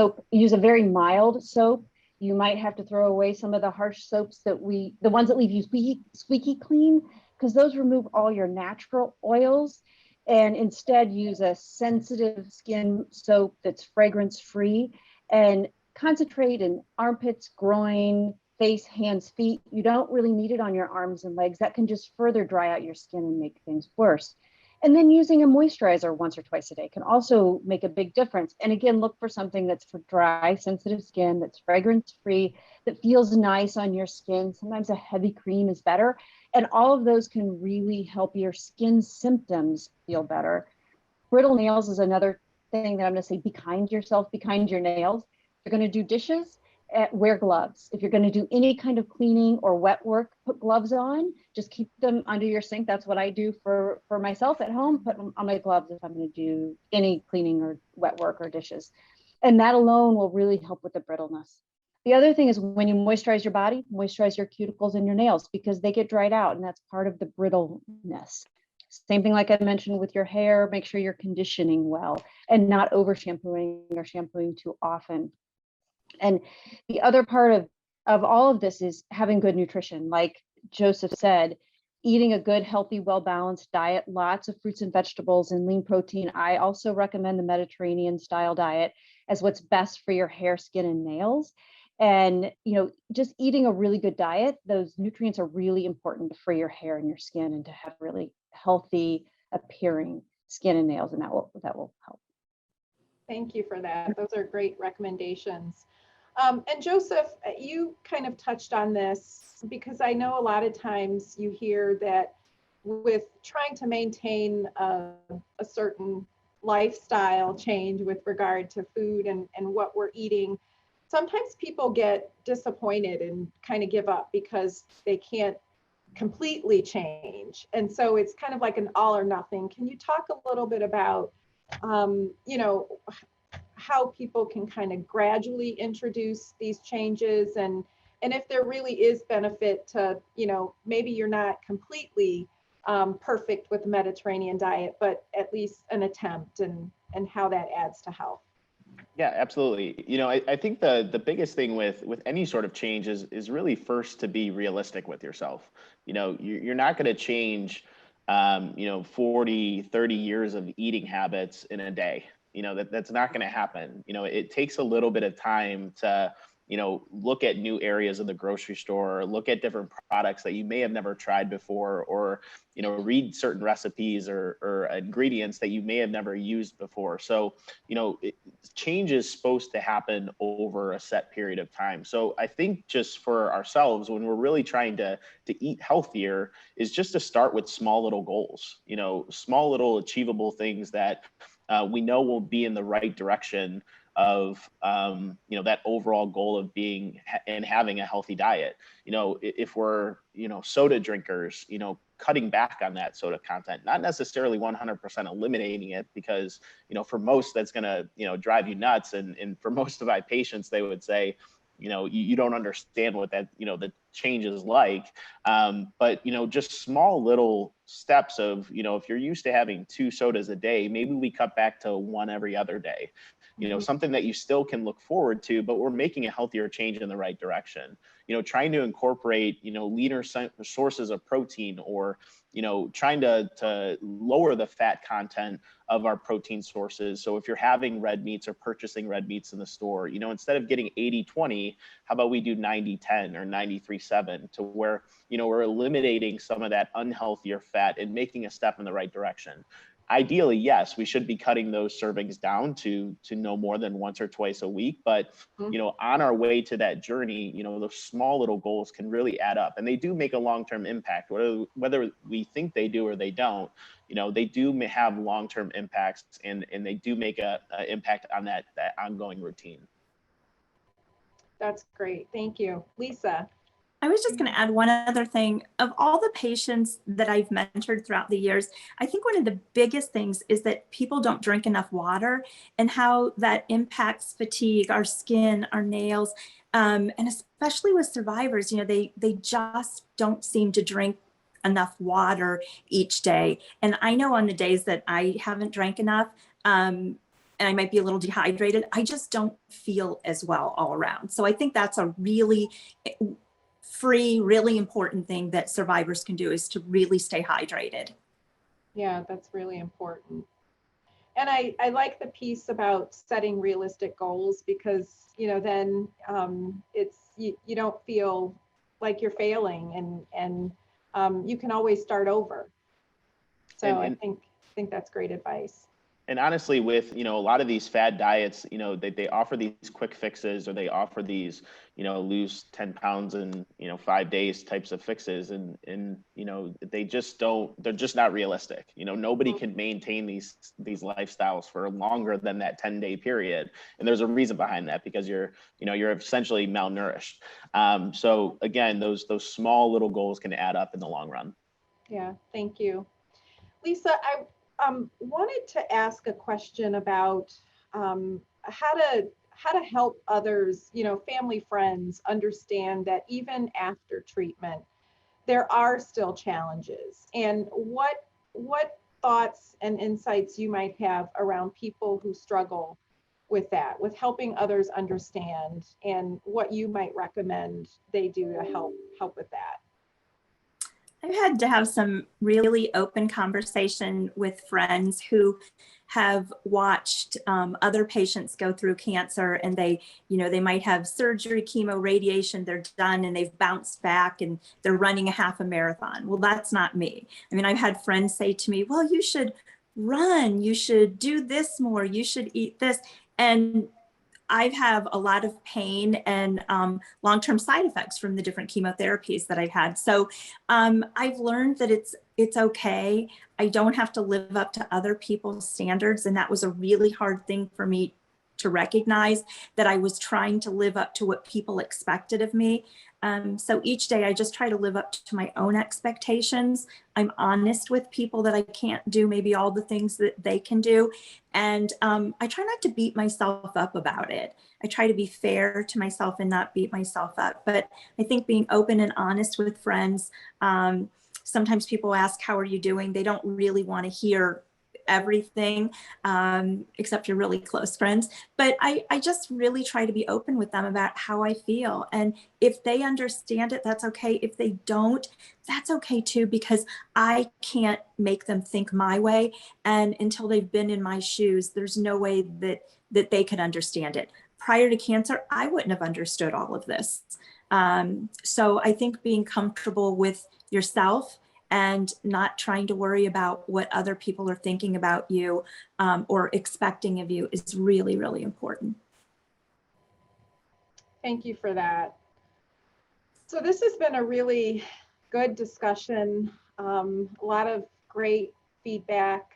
a very mild soap. You might have to throw away some of the harsh soaps the ones that leave you squeaky clean, because those remove all your natural oils, and instead use a sensitive skin soap that's fragrance free. And concentrate in armpits, groin, face, hands, feet. You don't really need it on your arms and legs. That can just further dry out your skin and make things worse. And then using a moisturizer once or twice a day can also make a big difference. And again, look for something that's for dry, sensitive skin, that's fragrance-free, that feels nice on your skin. Sometimes a heavy cream is better. And all of those can really help your skin symptoms feel better. Brittle nails is another thing that I'm going to say, be kind to yourself, be kind to your nails. If you're going to do dishes, wear gloves. If you're going to do any kind of cleaning or wet work, put gloves on. Just keep them under your sink. That's what I do for myself at home. Put on my gloves if I'm going to do any cleaning or wet work or dishes. And that alone will really help with the brittleness. The other thing is when you moisturize your body, moisturize your cuticles and your nails because they get dried out, and that's part of the brittleness. Same thing like I mentioned with your hair, make sure you're conditioning well and not over shampooing or shampooing too often. And the other part of all of this is having good nutrition. Like Joseph said, eating a good, healthy, well-balanced diet, lots of fruits and vegetables and lean protein. I also recommend the Mediterranean style diet as what's best for your hair, skin, and nails. And, just eating a really good diet, those nutrients are really important for your hair and your skin and to have really healthy appearing skin and nails, and that will help. Thank you for that. Those are great recommendations. And Joseph, you kind of touched on this because I know a lot of times you hear that with trying to maintain a certain lifestyle change with regard to food and what we're eating, sometimes people get disappointed and kind of give up because they can't completely change. And so it's kind of like an all or nothing. Can you talk a little bit about, how people can kind of gradually introduce these changes and if there really is benefit to, maybe you're not completely perfect with the Mediterranean diet, but at least an attempt and how that adds to health? Yeah, absolutely. I think the biggest thing with any sort of change is really first to be realistic with yourself. You're not going to change, 40, 30 years of eating habits in a day. That's not going to happen. It takes a little bit of time to, look at new areas of the grocery store, look at different products that you may have never tried before, or, read certain recipes or ingredients that you may have never used before. So, change is supposed to happen over a set period of time. So I think just for ourselves, when we're really trying to eat healthier, is just to start with small little goals, small little achievable things that we know will be in the right direction of, that overall goal of being and having a healthy diet. If we're, soda drinkers, cutting back on that soda content, not necessarily 100% eliminating it because, for most that's going to, drive you nuts. And for most of my patients, they would say, you don't understand what that, the change is like. But, just small little steps of, if you're used to having 2 sodas a day, maybe we cut back to 1 every other day, something that you still can look forward to, but we're making a healthier change in the right direction. Trying to incorporate, leaner sources of protein or, trying to lower the fat content of our protein sources. So if you're having red meats or purchasing red meats in the store, instead of getting 80-20, how about we do 90-10 or 93-7 to where, we're eliminating some of that unhealthier fat and making a step in the right direction. Ideally, yes, we should be cutting those servings down to no more than once or twice a week. But, on our way to that journey, those small little goals can really add up and they do make a long-term impact, whether we think they do or they don't. They do have long-term impacts and they do make a impact on that ongoing routine. That's great. Thank you. Lisa. I was just going to add one other thing. Of all the patients that I've mentored throughout the years, I think one of the biggest things is that people don't drink enough water and how that impacts fatigue, our skin, our nails, and especially with survivors, they just don't seem to drink enough water each day. And I know on the days that I haven't drank enough, and I might be a little dehydrated, I just don't feel as well all around. So I think that's a really really important thing that survivors can do is to really stay hydrated. Yeah, that's really important. And I like the piece about setting realistic goals, because, then it's, you don't feel like you're failing, and you can always start over. So I think that's great advice. And honestly, with, a lot of these fad diets, they offer these quick fixes, or they offer these, lose 10 pounds in, 5 days types of fixes. And they just they're just not realistic. Nobody can maintain these lifestyles for longer than that 10-day period. And there's a reason behind that, because you're essentially malnourished. So again, those small little goals can add up in the long run. Yeah, thank you. Lisa, I wanted to ask a question about how to help others, family, friends, understand that even after treatment, there are still challenges, and what thoughts and insights you might have around people who struggle with that, with helping others understand, and what you might recommend they do to help with that. I've had to have some really open conversation with friends who have watched other patients go through cancer, and they might have surgery, chemo, radiation, they're done, and they've bounced back and they're running a half a marathon. Well, that's not me. I mean, I've had friends say to me, well, you should run, you should do this more, you should eat this. And I have a lot of pain and long-term side effects from the different chemotherapies that I've had. So I've learned that it's okay. I don't have to live up to other people's standards. And that was a really hard thing for me to recognize, that I was trying to live up to what people expected of me. So each day I just try to live up to my own expectations. I'm honest with people that I can't do maybe all the things that they can do. And I try not to beat myself up about it. I try to be fair to myself and not beat myself up. But I think being open and honest with friends, sometimes people ask, how are you doing? They don't really want to hear everything, except your really close friends. But I just really try to be open with them about how I feel. And if they understand it, that's okay. If they don't, that's okay too, because I can't make them think my way. And until they've been in my shoes, there's no way that they could understand it. Prior to cancer, I wouldn't have understood all of this. So I think being comfortable with yourself and not trying to worry about what other people are thinking about you or expecting of you is really, really important. Thank you for that. So this has been a really good discussion, a lot of great feedback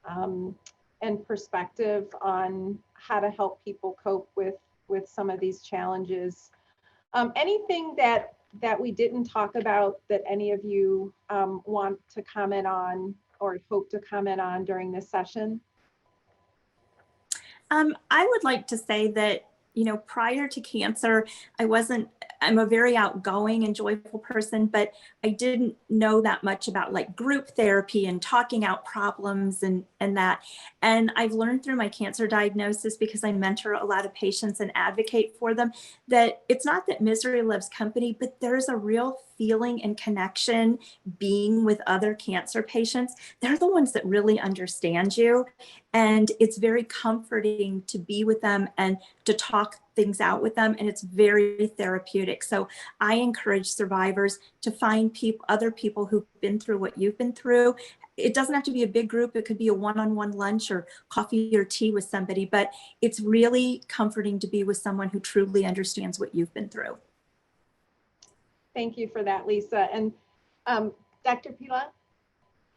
and perspective on how to help people cope with some of these challenges. Anything that we didn't talk about that any of you want to comment on or hope to comment on during this session? I would like to say that, prior to cancer, I'm a very outgoing and joyful person, but I didn't know that much about like group therapy and talking out problems and that. And I've learned through my cancer diagnosis, because I mentor a lot of patients and advocate for them, that it's not that misery loves company, but there's a real feeling and connection being with other cancer patients. They're the ones that really understand you. And it's very comforting to be with them and to talk things out with them. And it's very therapeutic. So I encourage survivors to find other people who've been through what you've been through. It doesn't have to be a big group. It could be a one-on-one lunch or coffee or tea with somebody, but it's really comforting to be with someone who truly understands what you've been through. Thank you for that, Lisa. And Dr. Pila?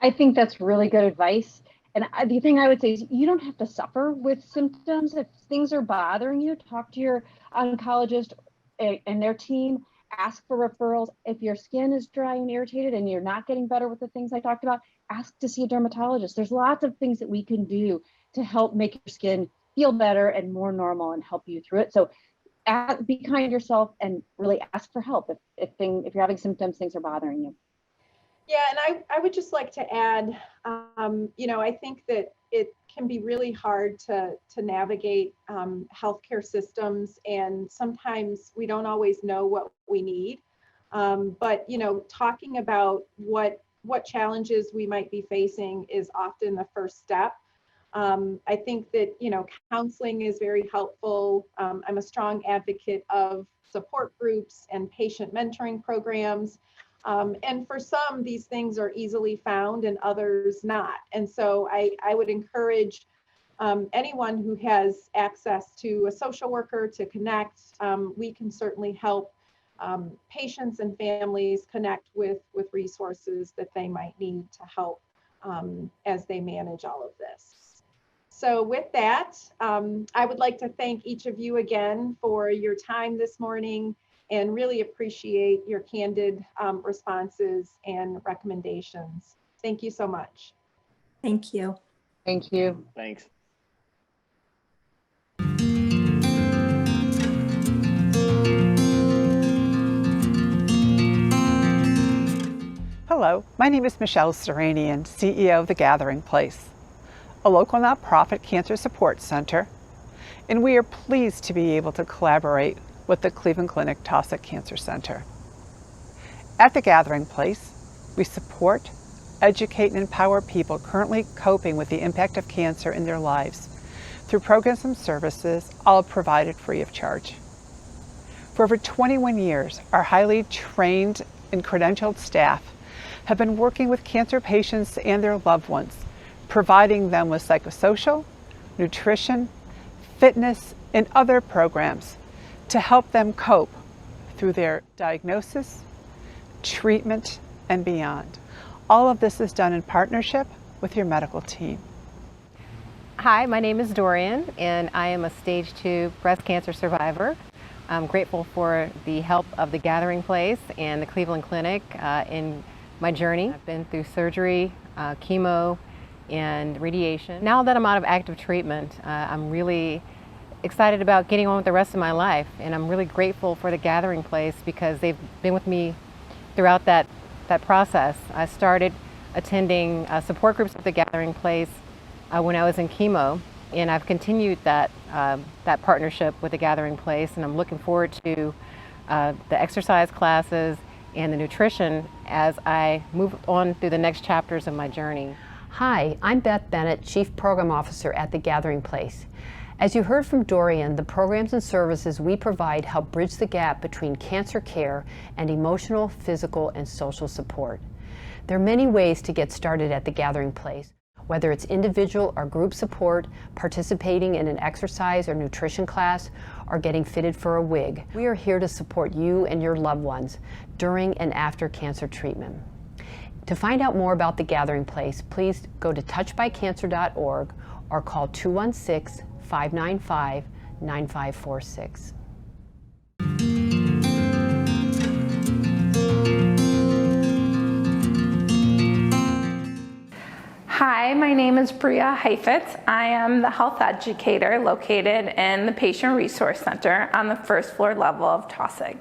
I think that's really good advice. And the thing I would say is you don't have to suffer with symptoms. If things are bothering you, talk to your oncologist and their team, ask for referrals. If your skin is dry and irritated and you're not getting better with the things I talked about, ask to see a dermatologist. There's lots of things that we can do to help make your skin feel better and more normal and help you through it. So be kind to yourself and really ask for help if you're having symptoms, things are bothering you. Yeah, and I would just like to add, I think that it can be really hard to navigate healthcare systems, and sometimes we don't always know what we need. But talking about what challenges we might be facing is often the first step. I think that, counseling is very helpful. I'm a strong advocate of support groups and patient mentoring programs. And for some, these things are easily found and others not. And so I would encourage anyone who has access to a social worker to connect. We can certainly help patients and families connect with resources that they might need to help as they manage all of this. So with that, I would like to thank each of you again for your time this morning and really appreciate your candid responses and recommendations. Thank you so much. Thank you. Thank you. Thanks. Hello, my name is Michelle Seranian, CEO of The Gathering Place, a local nonprofit cancer support center, and we are pleased to be able to collaborate with the Cleveland Clinic Taussig Cancer Center. At The Gathering Place, we support, educate, and empower people currently coping with the impact of cancer in their lives through programs and services, all provided free of charge. For over 21 years, our highly trained and credentialed staff have been working with cancer patients and their loved ones, providing them with psychosocial, nutrition, fitness, and other programs to help them cope through their diagnosis, treatment, and beyond. All of this is done in partnership with your medical team. Hi, my name is Dorian, and I am a stage 2 breast cancer survivor. I'm grateful for the help of the Gathering Place and the Cleveland Clinic in my journey. I've been through surgery, chemo, and radiation. Now that I'm out of active treatment, I'm really excited about getting on with the rest of my life, and I'm really grateful for the Gathering Place because they've been with me throughout that process. I started attending support groups at the Gathering Place when I was in chemo, and I've continued that partnership with the Gathering Place, and I'm looking forward to the exercise classes and the nutrition as I move on through the next chapters of my journey. Hi, I'm Beth Bennett, Chief Program Officer at The Gathering Place. As you heard from Dorian, the programs and services we provide help bridge the gap between cancer care and emotional, physical, and social support. There are many ways to get started at The Gathering Place, whether it's individual or group support, participating in an exercise or nutrition class, or getting fitted for a wig. We are here to support you and your loved ones during and after cancer treatment. To find out more about The Gathering Place, please go to touchbycancer.org or call 216-595-9546. Hi, my name is Bria Heifetz. I am the health educator located in the Patient Resource Center on the first floor level of Taussig.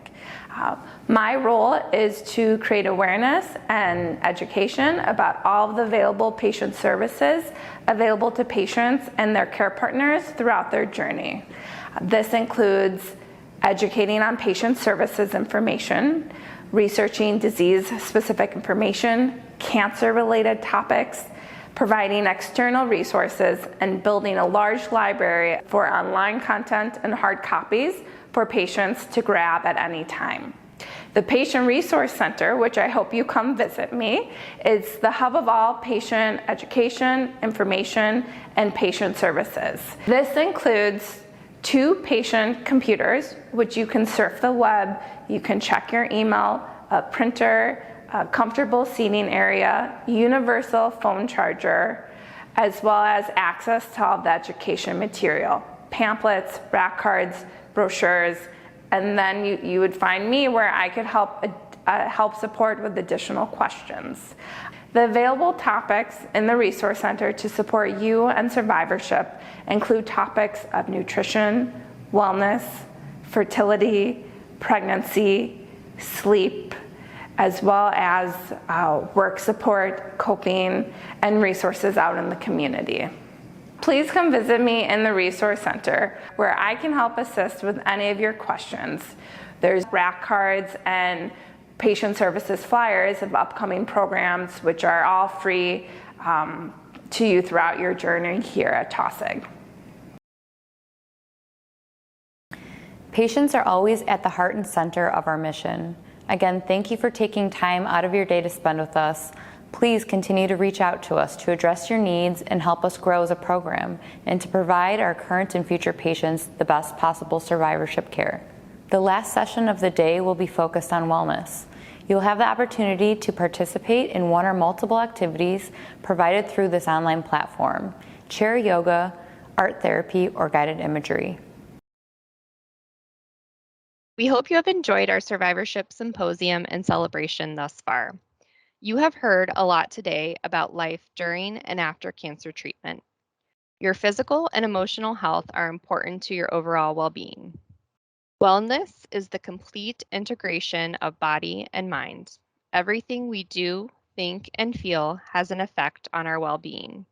My role is to create awareness and education about all of the available patient services available to patients and their care partners throughout their journey. This includes educating on patient services information, researching disease-specific information, cancer-related topics, providing external resources, and building a large library for online content and hard copies for patients to grab at any time. The Patient Resource Center, which I hope you come visit me, is the hub of all patient education, information, and patient services. This includes 2 patient computers, which you can surf the web, you can check your email, a printer, a comfortable seating area, universal phone charger, as well as access to all the education material, pamphlets, rack cards, brochures, and then you would find me where I could help support with additional questions. The available topics in the Resource Center to support you and survivorship include topics of nutrition, wellness, fertility, pregnancy, sleep, as well as work support, coping, and resources out in the community. Please come visit me in the Resource Center where I can help assist with any of your questions. There's rack cards and patient services flyers of upcoming programs, which are all free to you throughout your journey here at Taussig. Patients are always at the heart and center of our mission. Again, thank you for taking time out of your day to spend with us. Please continue to reach out to us to address your needs and help us grow as a program and to provide our current and future patients the best possible survivorship care. The last session of the day will be focused on wellness. You'll have the opportunity to participate in one or multiple activities provided through this online platform: chair yoga, art therapy, or guided imagery. We hope you have enjoyed our Survivorship Symposium and celebration thus far. You have heard a lot today about life during and after cancer treatment. Your physical and emotional health are important to your overall well-being. Wellness is the complete integration of body and mind. Everything we do, think, and feel has an effect on our well-being.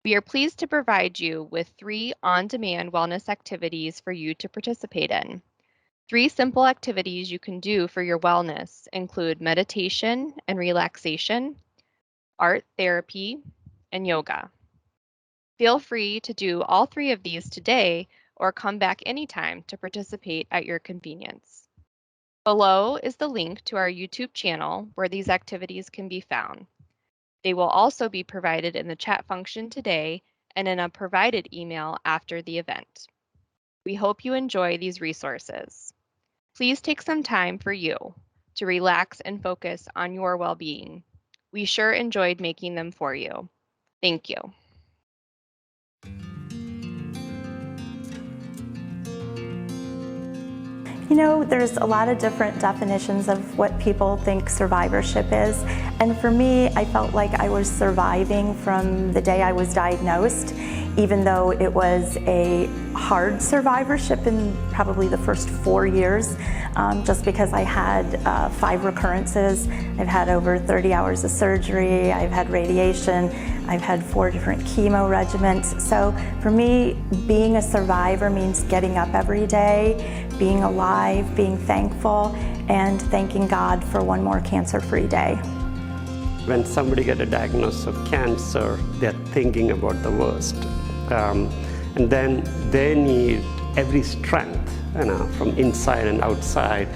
We are pleased to provide you with 3 on-demand wellness activities for you to participate in. 3 simple activities you can do for your wellness include meditation and relaxation, art therapy, and yoga. Feel free to do all 3 of these today or come back anytime to participate at your convenience. Below is the link to our YouTube channel where these activities can be found. They will also be provided in the chat function today and in a provided email after the event. We hope you enjoy these resources. Please take some time for you to relax and focus on your well-being. We sure enjoyed making them for you. Thank you. You know, there's a lot of different definitions of what people think survivorship is. And for me, I felt like I was surviving from the day I was diagnosed, even though it was a hard survivorship in probably the first 4 years, just because I had 5 recurrences. I've had over 30 hours of surgery, I've had radiation, I've had 4 different chemo regimens. So for me, being a survivor means getting up every day, being alive, being thankful, and thanking God for one more cancer-free day. When somebody gets a diagnosis of cancer, they're thinking about the worst. And then they need every strength, from inside and outside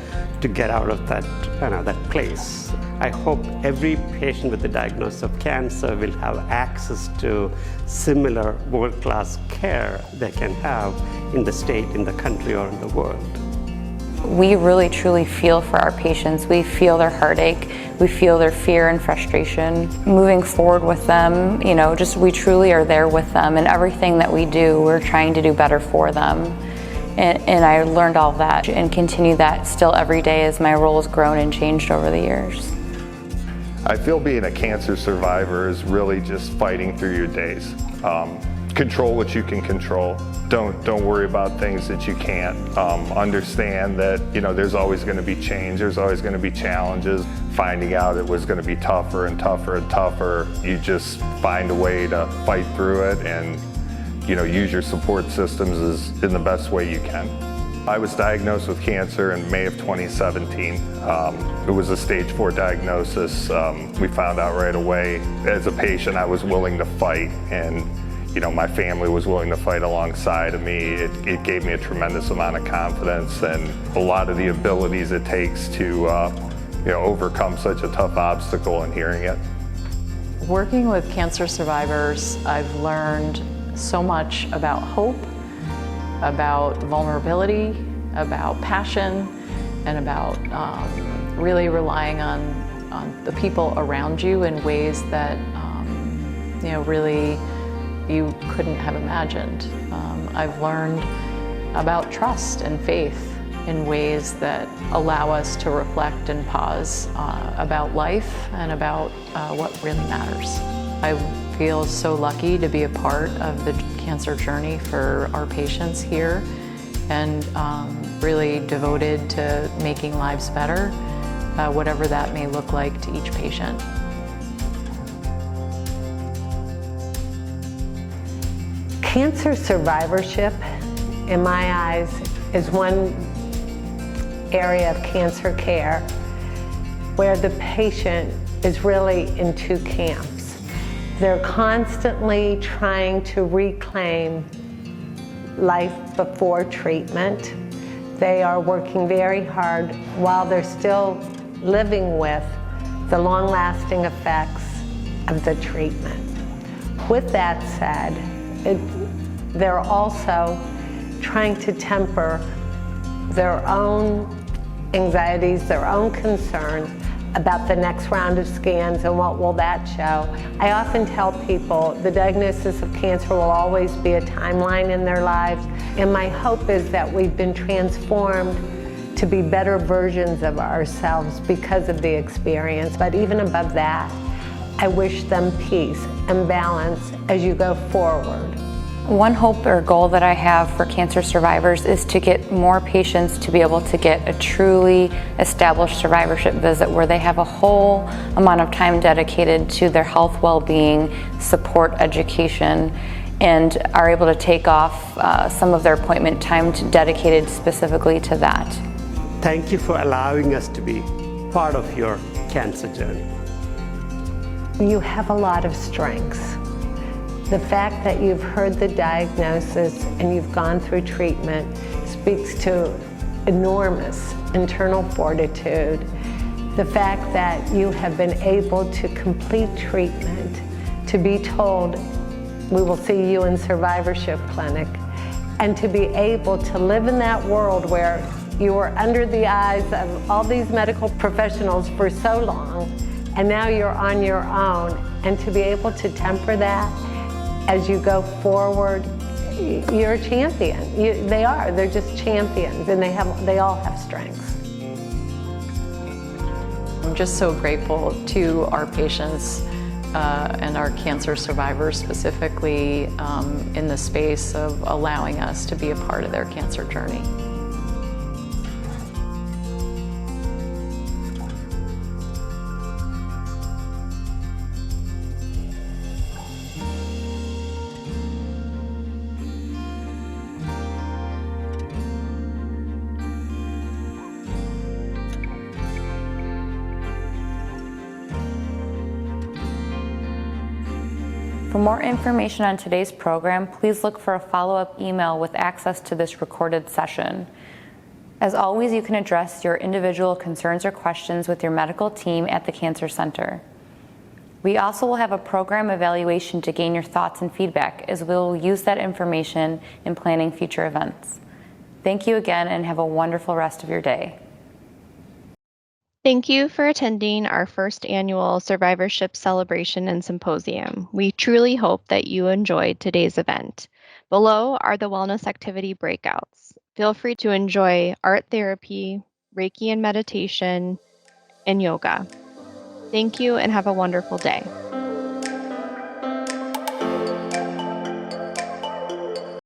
to get out of that, that place. I hope every patient with a diagnosis of cancer will have access to similar world-class care they can have in the state, in the country, or in the world. We really truly feel for our patients. We feel their heartache. We feel their fear and frustration. Moving forward with them, we truly are there with them, and everything that we do, we're trying to do better for them. And I learned all of that and continue that still every day as my role has grown and changed over the years. I feel being a cancer survivor is really just fighting through your days. Control what you can control. Don't worry about things that you can't. Understand that there's always going to be change. There's always going to be challenges. Finding out it was going to be tougher and tougher and tougher. You just find a way to fight through it and use your support systems in the best way you can. I was diagnosed with cancer in May of 2017. It was a stage 4 diagnosis. We found out right away. As a patient, I was willing to fight, and my family was willing to fight alongside of me. It gave me a tremendous amount of confidence and a lot of the abilities it takes to overcome such a tough obstacle and hearing it. Working with cancer survivors, I've learned so much about hope, about vulnerability, about passion, and about really relying on the people around you in ways that really you couldn't have imagined. I've learned about trust and faith in ways that allow us to reflect and pause about life and about what really matters. I feel so lucky to be a part of the cancer journey for our patients here, and really devoted to making lives better, whatever that may look like to each patient. Cancer survivorship, in my eyes, is one area of cancer care where the patient is really in 2 camps. They're constantly trying to reclaim life before treatment. They are working very hard while they're still living with the long-lasting effects of the treatment. With that said, they're also trying to temper their own anxieties, their own concerns about the next round of scans and what will that show. I often tell people the diagnosis of cancer will always be a timeline in their lives, and my hope is that we've been transformed to be better versions of ourselves because of the experience. But even above that, I wish them peace and balance as you go forward. One hope or goal that I have for cancer survivors is to get more patients to be able to get a truly established survivorship visit where they have a whole amount of time dedicated to their health, well-being, support, education, and are able to take off some of their appointment time dedicated specifically to that. Thank you for allowing us to be part of your cancer journey. You have a lot of strengths. The fact that you've heard the diagnosis and you've gone through treatment speaks to enormous internal fortitude. The fact that you have been able to complete treatment, to be told, we will see you in Survivorship Clinic, and to be able to live in that world where you were under the eyes of all these medical professionals for so long, and now you're on your own, and to be able to temper that as you go forward, you're a champion. They're just champions, and they all have strengths. I'm just so grateful to our patients and our cancer survivors specifically in the space of allowing us to be a part of their cancer journey. For more information on today's program, please look for a follow-up email with access to this recorded session. As always, you can address your individual concerns or questions with your medical team at the Cancer Center. We also will have a program evaluation to gain your thoughts and feedback, as we will use that information in planning future events. Thank you again, and have a wonderful rest of your day. Thank you for attending our first annual Survivorship Celebration and Symposium. We truly hope that you enjoyed today's event. Below are the wellness activity breakouts. Feel free to enjoy art therapy, Reiki and meditation, and yoga. Thank you and have a wonderful day.